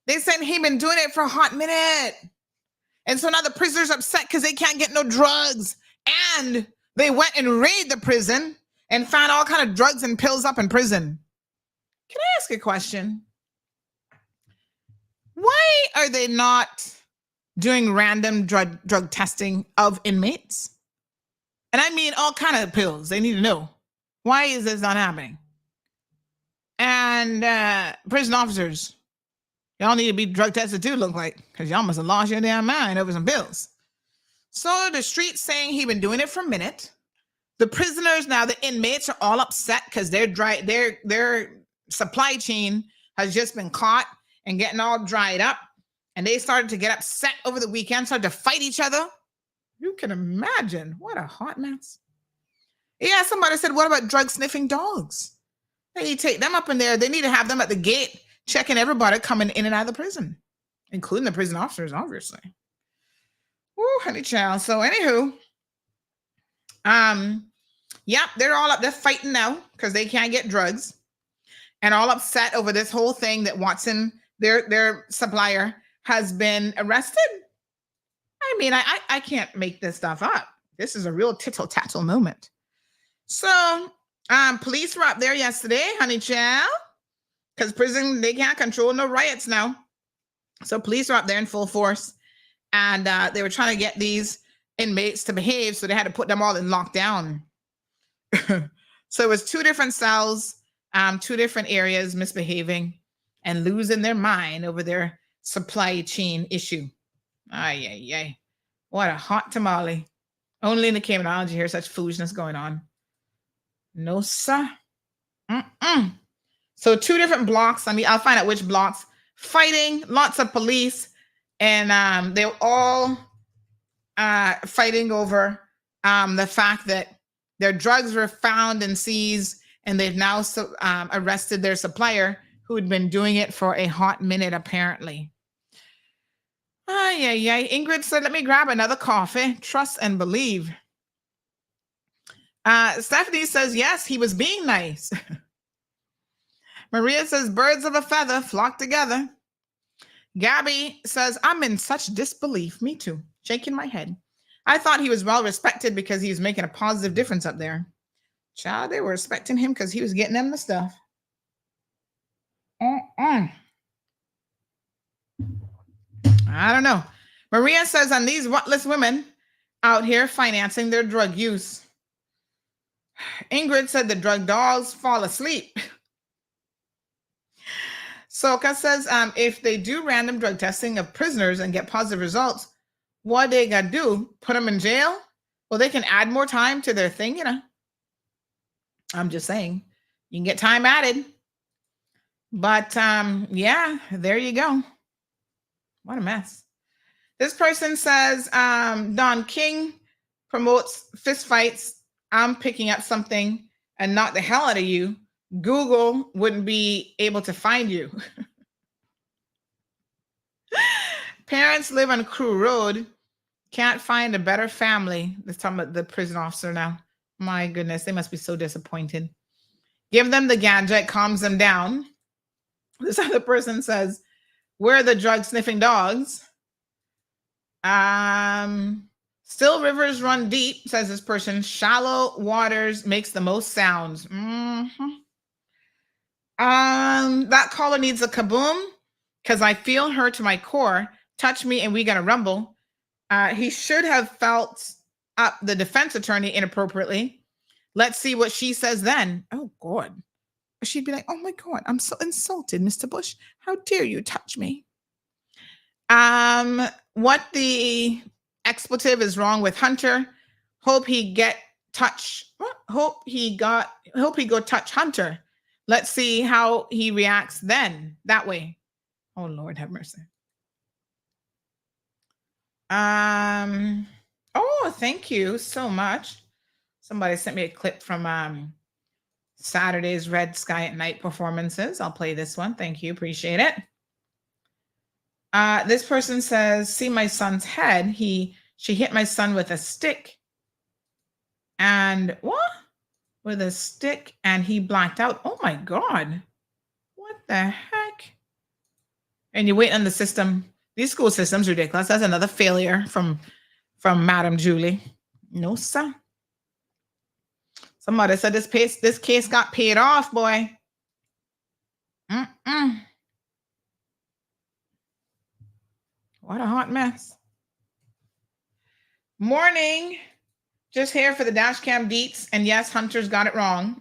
They saying he been doing it for a hot minute. And so now the prisoners upset because they can't get no drugs. And they went and raided the prison and found all kind of drugs and pills up in prison. Can I ask a question? Why are they not doing random drug testing of inmates? And I mean all kind of pills. They need to know. Why is this not happening? And prison officers, y'all need to be drug tested too, look like, because y'all must have lost your damn mind over some pills. So the streets saying he been doing it for a minute. The prisoners now, the inmates are all upset because their supply chain has just been caught and getting all dried up. And they started to get upset over the weekend, started to fight each other. You can imagine. What a hot mess. Yeah, somebody said, what about drug sniffing dogs? They need to take them up in there. They need to have them at the gate, checking everybody coming in and out of the prison, including the prison officers, obviously. Woo, honey child. So anywho, yep, they're all up there fighting now because they can't get drugs and all upset over this whole thing that Watson, their supplier, has been arrested. I mean, I can't make this stuff up. This is a real tittle-tattle moment. So police were up there yesterday, honey child, because prison, they can't control no riots now. So police were up there in full force, and they were trying to get these inmates to behave, so they had to put them all in lockdown. So it was 2 different cells, 2 different areas misbehaving. and losing their mind over their supply chain issue. Ay, ay, ay. What a hot tamale. Only in the Cayman Islands you hear such foolishness going on. No, sir. Mm-mm. So 2 different blocks. I'll find out which blocks. Fighting, lots of police, and they're all fighting over the fact that their drugs were found and seized, and they've now arrested their supplier who had been doing it for a hot minute, apparently. Ay, ay, ay. Ingrid said, let me grab another coffee. Trust and believe. Stephanie says, yes, he was being nice. Maria says, birds of a feather flock together. Gabby says, I'm in such disbelief. Me too. Shaking my head. I thought he was well respected because he was making a positive difference up there. Child, they were respecting him because he was getting them the stuff. I don't know. Maria says, on these whatless women out here financing their drug use. Ingrid said the drug dogs fall asleep. Soka says, if they do random drug testing of prisoners and get positive results, what they got to do? Put them in jail? Well, they can add more time to their thing, I'm just saying. You can get time added. But, yeah, there you go. What a mess. This person says, Don King promotes fistfights. I'm picking up something and knock the hell out of you. Google wouldn't be able to find you. Parents live on Crew Road. Can't find a better family. Let's talk about the prison officer now. My goodness, they must be so disappointed. Give them the ganja, it calms them down. This other person says, we're the drug sniffing dogs. Still rivers run deep, says this person. Shallow waters makes the most sounds. That caller needs a kaboom because I feel her to my core. Touch me and we gonna rumble. He should have felt up the defense attorney inappropriately. Let's see what she says then. Oh God. She'd be like, oh my God, I'm so insulted, Mr. Bush. How dare you touch me? What the expletive is wrong with Hunter? Hope he go touch Hunter. Let's see how he reacts then. That way. Oh Lord, have mercy. Oh, thank you so much. Somebody sent me a clip from Saturday's Red Sky at Night performances. I'll play this one. Thank you. Appreciate it. This person says, see my son's head. She hit my son with a stick. And what? With a stick and he blacked out. Oh my God. What the heck? And you wait on the system. These school systems ridiculous. That's another failure from Madam Julie. No, sir. Somebody said this case got paid off, boy. What a hot mess. Morning. Just here for the dash cam deets. And yes, Hunter's got it wrong.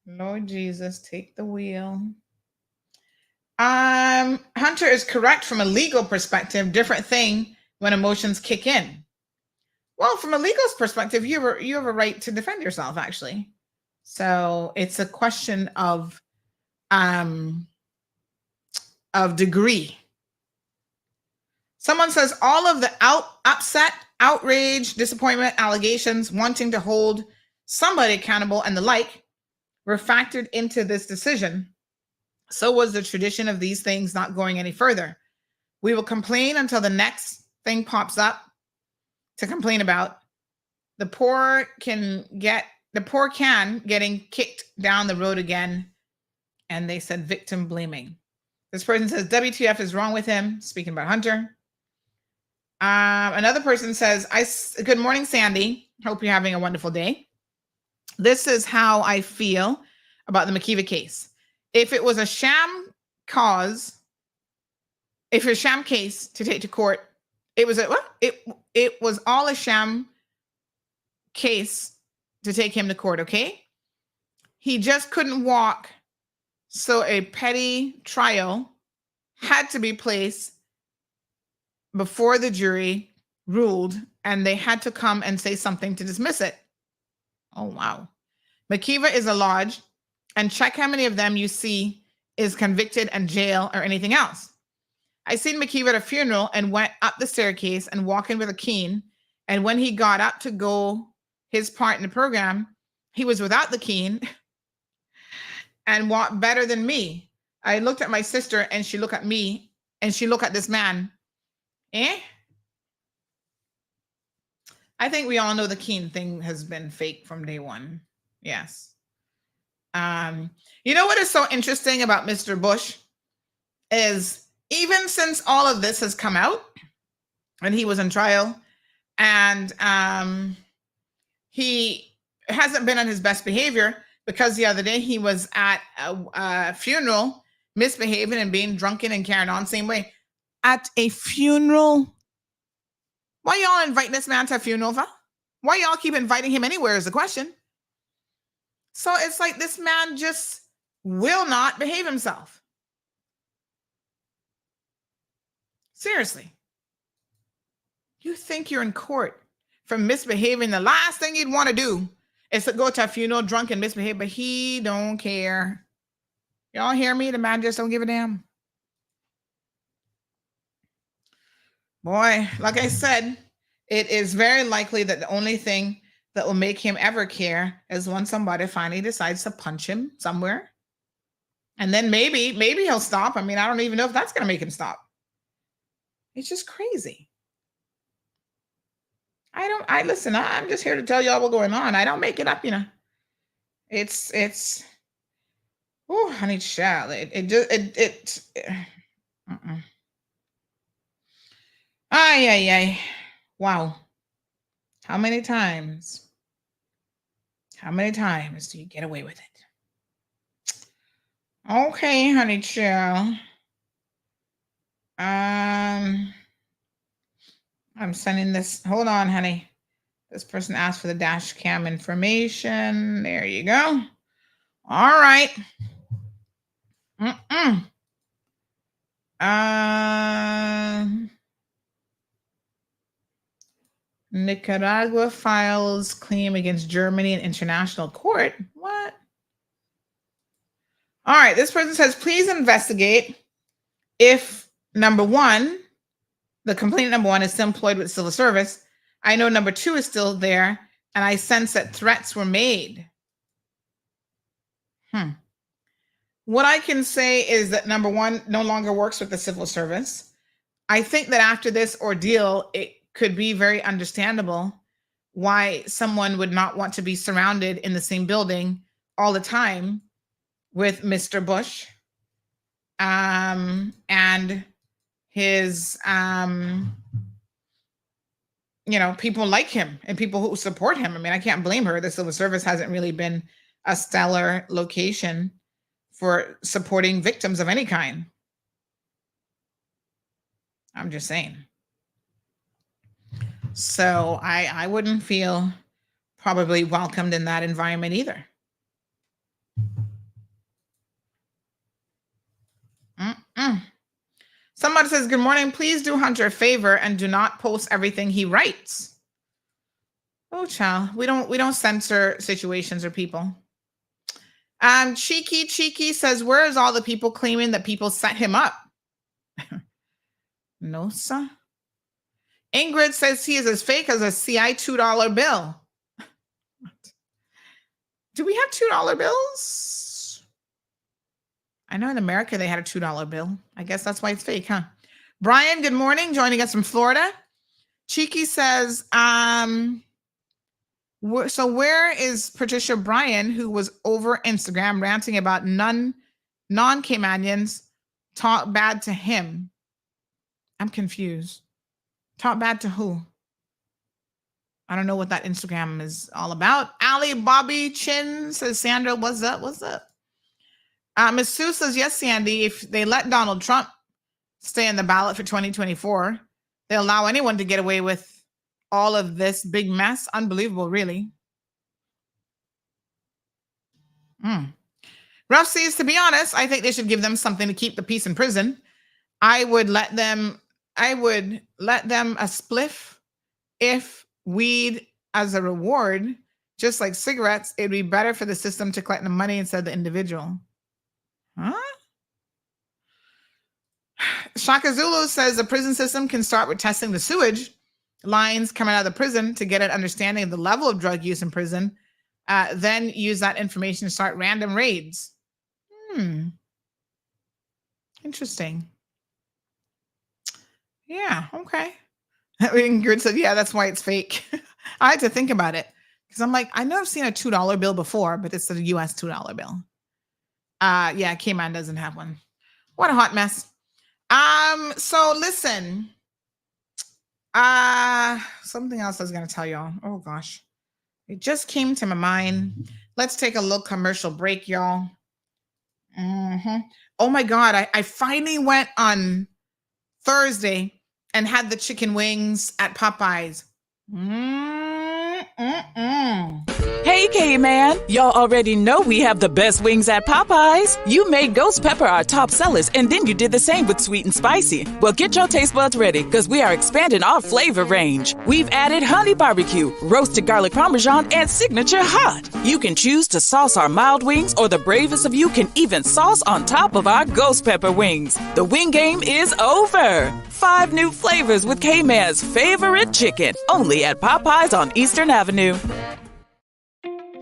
Lord Jesus, take the wheel. Hunter is correct from a legal perspective. Different thing when emotions kick in. Well, from a legal perspective, you have a right to defend yourself, actually. So it's a question of degree. Someone says all of the upset, outrage, disappointment, allegations, wanting to hold somebody accountable and the like were factored into this decision. So was the tradition of these things not going any further. We will complain until the next thing pops up to complain about. The poor can getting kicked down the road again. And they said victim blaming. This person says WTF is wrong with him. Speaking about Hunter. Another person says, good morning, Sandy. Hope you're having a wonderful day. This is how I feel about the McKeever case. If it was a sham case to take to court, it was all a sham case to take him to court, okay? He just couldn't walk So a petty trial had to be placed before the jury ruled, and they had to come and say something to dismiss it. Oh, wow. McKeever is a lodge, and check how many of them you see is convicted and jail or anything else. I seen McKeever at a funeral and went up the staircase and walking with a cane. And when he got up to go his part in the program, he was without the cane and walked better than me. I looked at my sister and she looked at me and she looked at this man. I think we all know the Keene thing has been fake from day one. Yes. You know what is so interesting about Mr. Bush is even since all of this has come out and he was in trial and he hasn't been on his best behavior, because the other day he was at a funeral misbehaving and being drunken and carrying on same way. At a funeral? Why y'all inviting this man to a funeral for? Why y'all keep inviting him anywhere is the question. So it's like this man just will not behave himself. Seriously. You think you're in court for misbehaving. The last thing you'd want to do is to go to a funeral drunk and misbehave, but he don't care. Y'all hear me? The man just don't give a damn. Boy, like I said, it is very likely that the only thing that will make him ever care is when somebody finally decides to punch him somewhere. And then maybe he'll stop. I mean, I don't even know if that's going to make him stop. It's just crazy. Listen, I'm just here to tell y'all what's going on. I don't make it up, you know. It's oh, honey child. Ay. Wow. How many times do you get away with it? Okay, honey child. I'm sending this. Hold on, honey. This person asked for the dash cam information. There you go. All right. Nicaragua files claim against Germany in international court. What? All right. This person says, please investigate if number one, the complainant number one is still employed with civil service. I know number two is still there, and I sense that threats were made. What I can say is that number one no longer works with the civil service. I think that after this ordeal, it could be very understandable why someone would not want to be surrounded in the same building all the time with Mr. Bush and his people like him and people who support him. I mean, I can't blame her. The civil service hasn't really been a stellar location for supporting victims of any kind. I'm just saying. So I wouldn't feel probably welcomed in that environment either. Somebody says, good morning. Please do Hunter a favor and do not post everything he writes. Oh, child. We don't censor situations or people. Cheeky says, where is all the people claiming that people set him up? No, sir. Ingrid says he is as fake as a CI $2 bill. Do we have $2 bills? I know in America they had a $2 bill. I guess that's why it's fake, huh? Brian, good morning. Joining us from Florida. Cheeky says, so where is Patricia Bryan, who was over Instagram ranting about non-Caymanians talk bad to him? I'm confused. Talk bad to who? I don't know what that Instagram is all about. Ali Bobby Chin says, Sandra, what's up? What's up? Ms. Sue says, yes, Sandy, if they let Donald Trump stay in the ballot for 2024, they allow anyone to get away with all of this big mess. Unbelievable, really. Rough seas, to be honest, I think they should give them something to keep the peace in prison. I would let them a spliff if weed as a reward, just like cigarettes. It'd be better for the system to collect the money instead of the individual. Huh? Shaka Zulu says the prison system can start with testing the sewage lines coming out of the prison to get an understanding of the level of drug use in prison. Then use that information to start random raids. Interesting. Yeah, okay. Ingrid said, yeah, that's why it's fake. I had to think about it because I'm like, I know I've seen a $2 bill before, but it's a US $2 bill. Yeah, Cayman doesn't have one. What a hot mess. So listen, something else I was going to tell y'all. Oh gosh, it just came to my mind. Let's take a little commercial break, y'all. Oh my God, I finally went on Thursday and had the chicken wings at Popeyes. Hey, K-Man. Y'all already know we have the best wings at Popeyes. You made ghost pepper our top sellers, and then you did the same with sweet and spicy. Well, get your taste buds ready, because we are expanding our flavor range. We've added honey barbecue, roasted garlic parmesan, and signature hot. You can choose to sauce our mild wings, or the bravest of you can even sauce on top of our ghost pepper wings. The wing game is over. 5 new flavors with K-Man's favorite chicken, only at Popeyes on Eastern Avenue.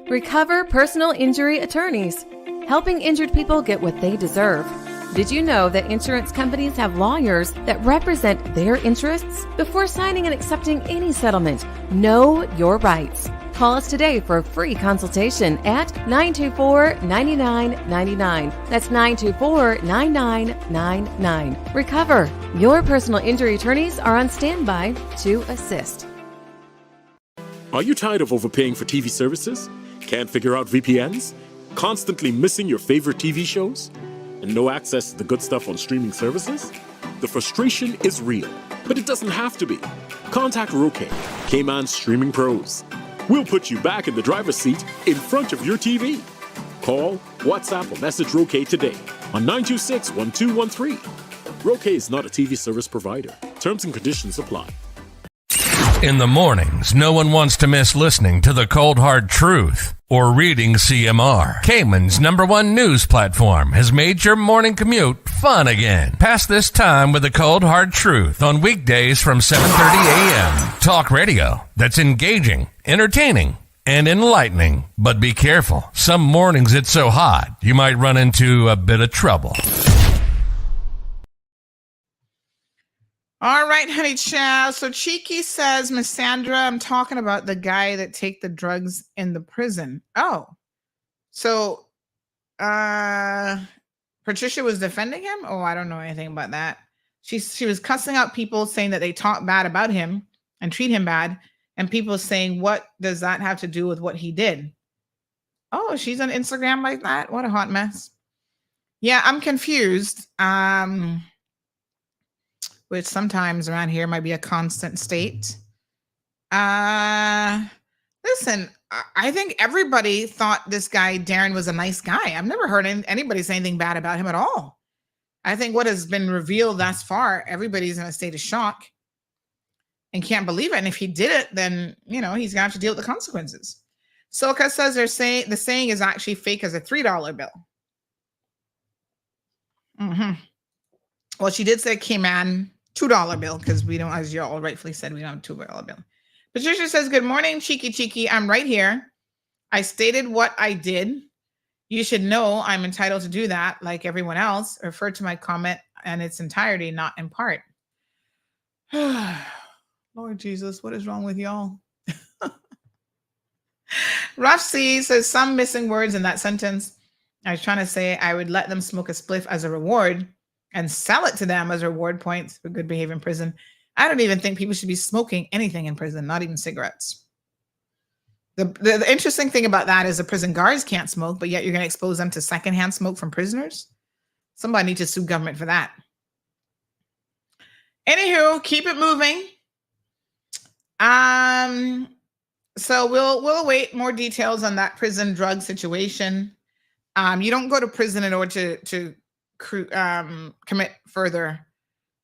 Recover Personal Injury Attorneys, helping injured people get what they deserve. Did you know that insurance companies have lawyers that represent their interests? Before signing and accepting any settlement, know your rights. Call us today for a free consultation at 924-9999. That's 924-9999. Recover. Your personal injury attorneys are on standby to assist. Are you tired of overpaying for TV services? Can't figure out VPNs? Constantly missing your favorite TV shows? And no access to the good stuff on streaming services? The frustration is real, but it doesn't have to be. Contact Roque, Cayman Streaming Pros. We'll put you back in the driver's seat in front of your TV. Call, WhatsApp, or message Roque today on 926-1213. Roque is not a TV service provider. Terms and conditions apply. In the mornings, no one wants to miss listening to The Cold Hard Truth or reading CMR. Cayman's #1 news platform has made your morning commute fun again. Pass this time with The Cold Hard Truth on weekdays from 7:30 a.m. Talk radio that's engaging, entertaining, and enlightening. But be careful. Some mornings it's so hot, you might run into a bit of trouble. All right, honey chow. So Cheeky says, Miss Sandra, I'm talking about the guy that take the drugs in the prison. Oh, so Patricia was defending him? Oh, I don't know anything about that. She was cussing out people saying that they talk bad about him and treat him bad. And people saying, what does that have to do with what he did? Oh, she's on Instagram like that? What a hot mess. Yeah, I'm confused. Which sometimes around here might be a constant state. Listen, I think everybody thought this guy, Darren, was a nice guy. I've never heard anybody say anything bad about him at all. I think what has been revealed thus far, everybody's in a state of shock and can't believe it. And if he did it, then, he's going to have to deal with the consequences. Soka says the saying is actually fake as a $3 bill. Well, she did say Cayman $2 bill because we don't, as you all rightfully said, we don't have a $2 bill. Patricia says, good morning, Cheeky. I'm right here. I stated what I did. You should know I'm entitled to do that like everyone else. Refer to my comment in its entirety, not in part. Lord Jesus, what is wrong with y'all? Rough C says some missing words in that sentence. I was trying to say I would let them smoke a spliff as a reward and sell it to them as reward points for good behavior in prison. I don't even think people should be smoking anything in prison, not even cigarettes. The interesting thing about that is the prison guards can't smoke, but yet you're going to expose them to secondhand smoke from prisoners. Somebody needs to sue government for that. Anywho, keep it moving. So we'll await more details on that prison drug situation. You don't go to prison in order to commit further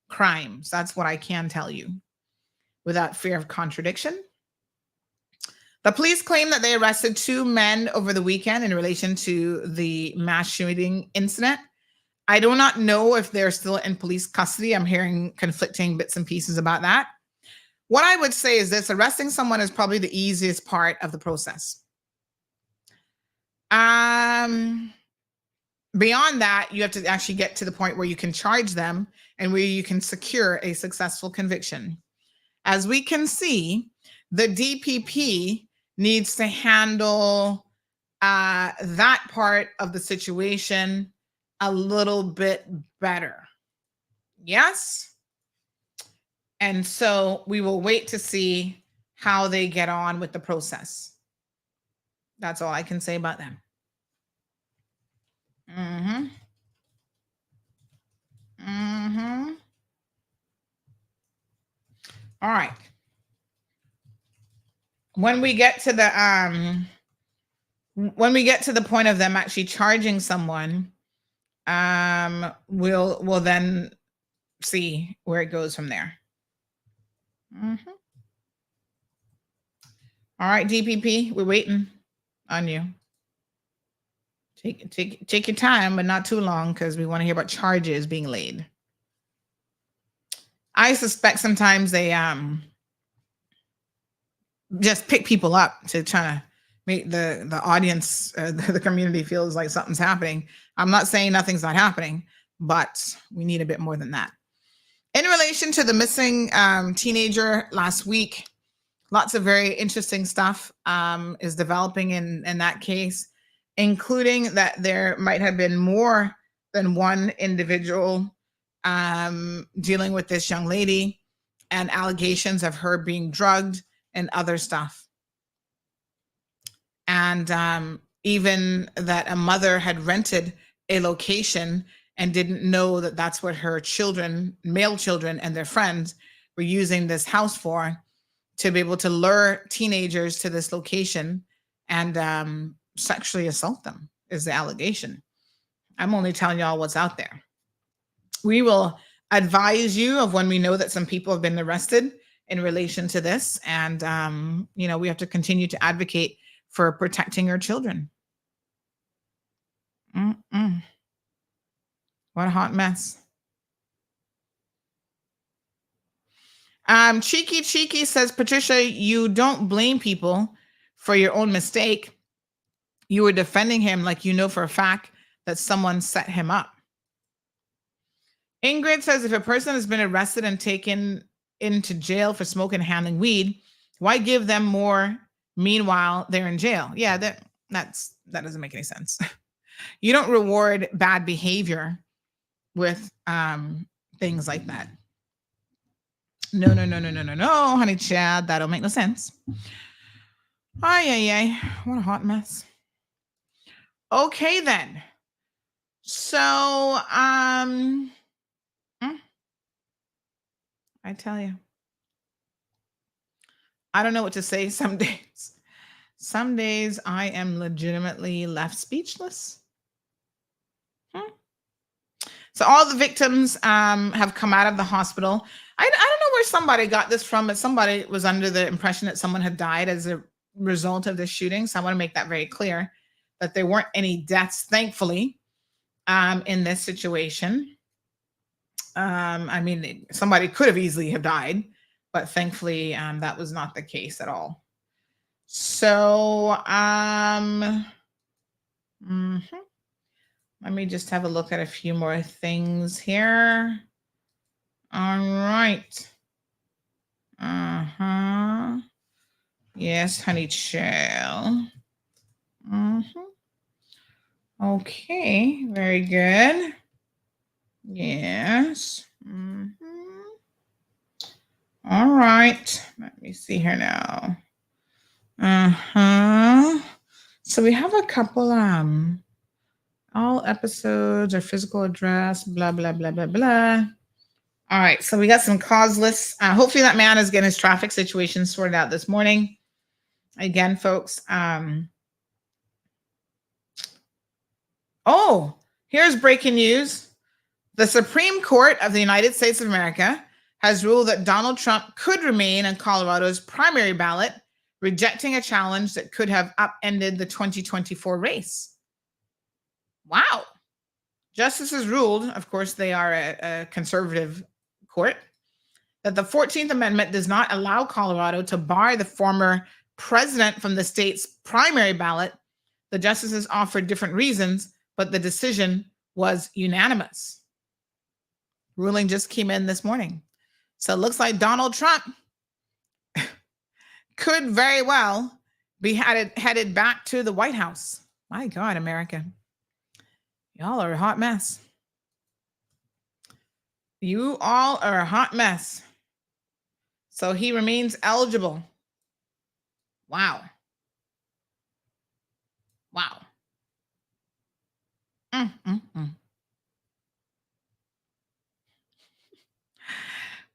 crimes. That's what I can tell you without fear of contradiction. The police claim that they arrested 2 men over the weekend in relation to the mass shooting incident. I do not know if they're still in police custody. I'm hearing conflicting bits and pieces about that. What I would say is this: arresting someone is probably the easiest part of the process. Beyond that, you have to actually get to the point where you can charge them and where you can secure a successful conviction. As we can see, the DPP needs to handle that part of the situation a little bit better. Yes? And so we will wait to see how they get on with the process. That's all I can say about them. All right. When we get to the point of them actually charging someone, we'll then see where it goes from there. All right, DPP, we're waiting on you. Take your time, but not too long, because we want to hear about charges being laid. I suspect sometimes they just pick people up to try to make the audience, the community feels like something's happening. I'm not saying nothing's not happening, but we need a bit more than that. In relation to the missing teenager last week, lots of very interesting stuff is developing in that case, including that there might have been more than one individual dealing with this young lady, and allegations of her being drugged and other stuff. And even that a mother had rented a location and didn't know that that's what her children, male children and their friends, were using this house for, to be able to lure teenagers to this location and sexually assault them, is the allegation. I'm only telling y'all what's out there. We will advise you of when we know that some people have been arrested in relation to this. And, we have to continue to advocate for protecting our children. What a hot mess. Cheeky says, Patricia, you don't blame people for your own mistake. You were defending him like you know for a fact that someone set him up. Ingrid says, if a person has been arrested and taken into jail for smoking and handling weed, why give them more meanwhile they're in jail? Yeah, that doesn't make any sense. You don't reward bad behavior with things like that. No, honey Chad, that'll make no sense. Ay, what a hot mess. Okay then. So I tell you, I don't know what to say some days. Some days I am legitimately left speechless. So all the victims have come out of the hospital. I don't know where somebody got this from, but somebody was under the impression that someone had died as a result of this shooting. So I want to make that very clear, that there weren't any deaths, thankfully, in this situation. Somebody could have easily have died, but thankfully that was not the case at all. So let me just have a look at a few more things here. All right. Yes, honey child. Okay, very good. Yes. All right. Let me see here now. So we have a couple all episodes or physical address, blah, blah, blah, blah, blah. All right, so we got some causeless. Hopefully that man is getting his traffic situation sorted out this morning. Again, folks, Oh, here's breaking news. The Supreme Court of the United States of America has ruled that Donald Trump could remain on Colorado's primary ballot, rejecting a challenge that could have upended the 2024 race. Wow. Justices ruled, of course, they are a conservative court, that the 14th Amendment does not allow Colorado to bar the former president from the state's primary ballot. The justices offered different reasons, but the decision was unanimous. Ruling just came in this morning. So it looks like Donald Trump could very well be headed back to the White House. My God, America. Y'all are a hot mess. You all are a hot mess. So he remains eligible. Wow. Wow.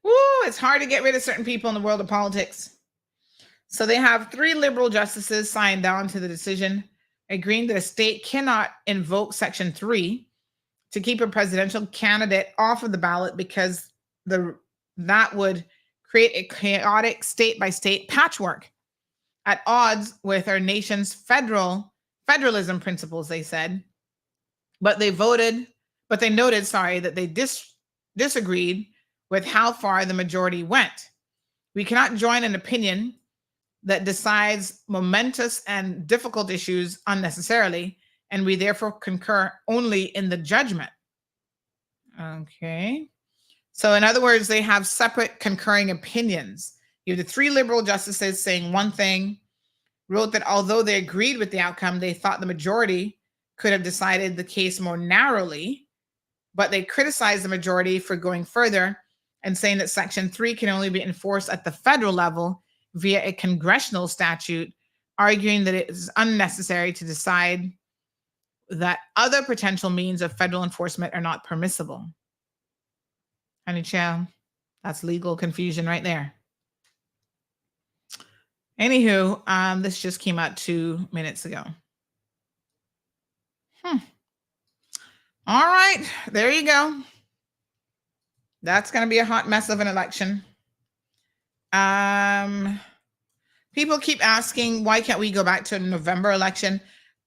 Woo, it's hard to get rid of certain people in the world of politics. So they have 3 liberal justices signed on to the decision, agreeing that a state cannot invoke Section 3 to keep a presidential candidate off of the ballot because that would create a chaotic state-by-state patchwork at odds with our nation's federalism principles, they said. But they noted, that they disagreed with how far the majority went. We cannot join an opinion that decides momentous and difficult issues unnecessarily, and we therefore concur only in the judgment. Okay. So in other words, they have separate concurring opinions. You have the 3 liberal justices saying one thing, wrote that although they agreed with the outcome, they thought the majority could have decided the case more narrowly, but they criticized the majority for going further and saying that Section 3 can only be enforced at the federal level via a congressional statute, arguing that it is unnecessary to decide that other potential means of federal enforcement are not permissible. Honey child, that's legal confusion right there. Anywho, this just came out 2 minutes ago. All right, there you go. That's going to be a hot mess of an election. People keep asking, why can't we go back to a November election?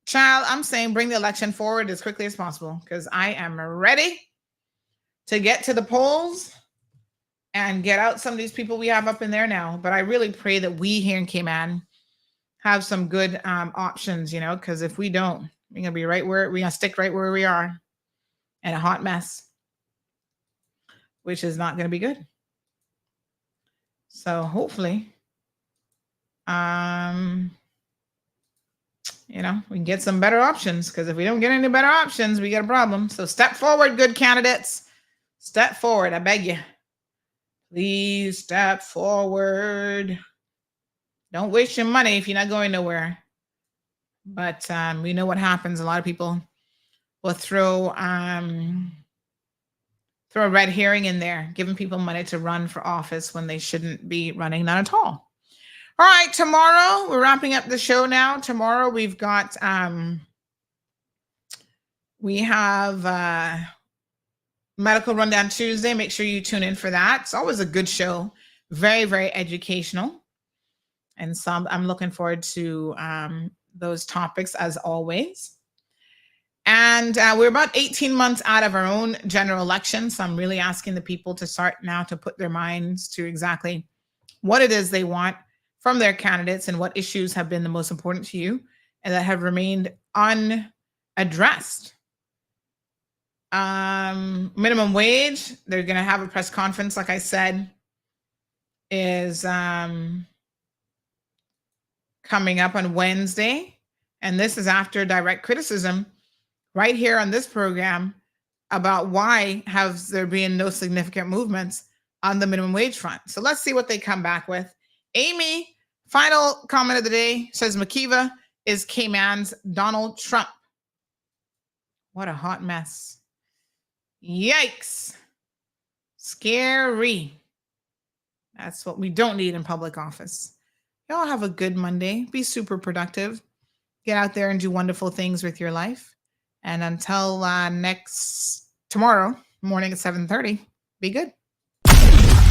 Child, I'm saying bring the election forward as quickly as possible because I am ready to get to the polls and get out some of these people we have up in there now. But I really pray that we here in Cayman have some good options, because if we don't, we're going to stick right where we are in a hot mess, which is not going to be good. So hopefully, we can get some better options, because if we don't get any better options, we got a problem. So step forward, good candidates. Step forward, I beg you. Please step forward. Don't waste your money if you're not going nowhere. But we know what happens. A lot of people will throw a red herring in there, giving people money to run for office when they shouldn't be running, not at all. All right, tomorrow, we're wrapping up the show now. Tomorrow we've got, we have Medical Rundown Tuesday. Make sure you tune in for that. It's always a good show. Very, very educational. And so I'm looking forward to those topics as always. And we're about 18 months out of our own general election. So I'm really asking the people to start now to put their minds to exactly what it is they want from their candidates and what issues have been the most important to you and that have remained unaddressed. Minimum wage, they're going to have a press conference, like I said, is coming up on Wednesday. And this is after direct criticism right here on this program about why has there been no significant movements on the minimum wage front. So let's see what they come back with. Amy, final comment of the day, says Makiva is Cayman's Donald Trump. What a hot mess. Yikes. Scary. That's what we don't need in public office. Y'all have a good Monday. Be super productive. Get out there and do wonderful things with your life. And until tomorrow morning at 7:30, be good.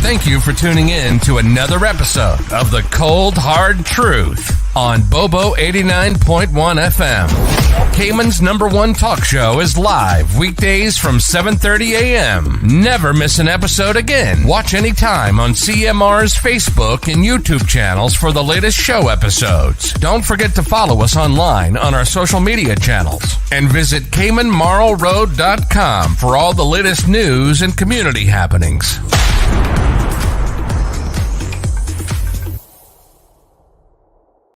Thank you for tuning in to another episode of The Cold Hard Truth on Bobo 89.1 FM. Cayman's #1 talk show is live weekdays from 7:30 a.m. Never miss an episode again. Watch anytime on CMR's Facebook and YouTube channels for the latest show episodes. Don't forget to follow us online on our social media channels. And visit CaymanMarlRoad.com for all the latest news and community happenings.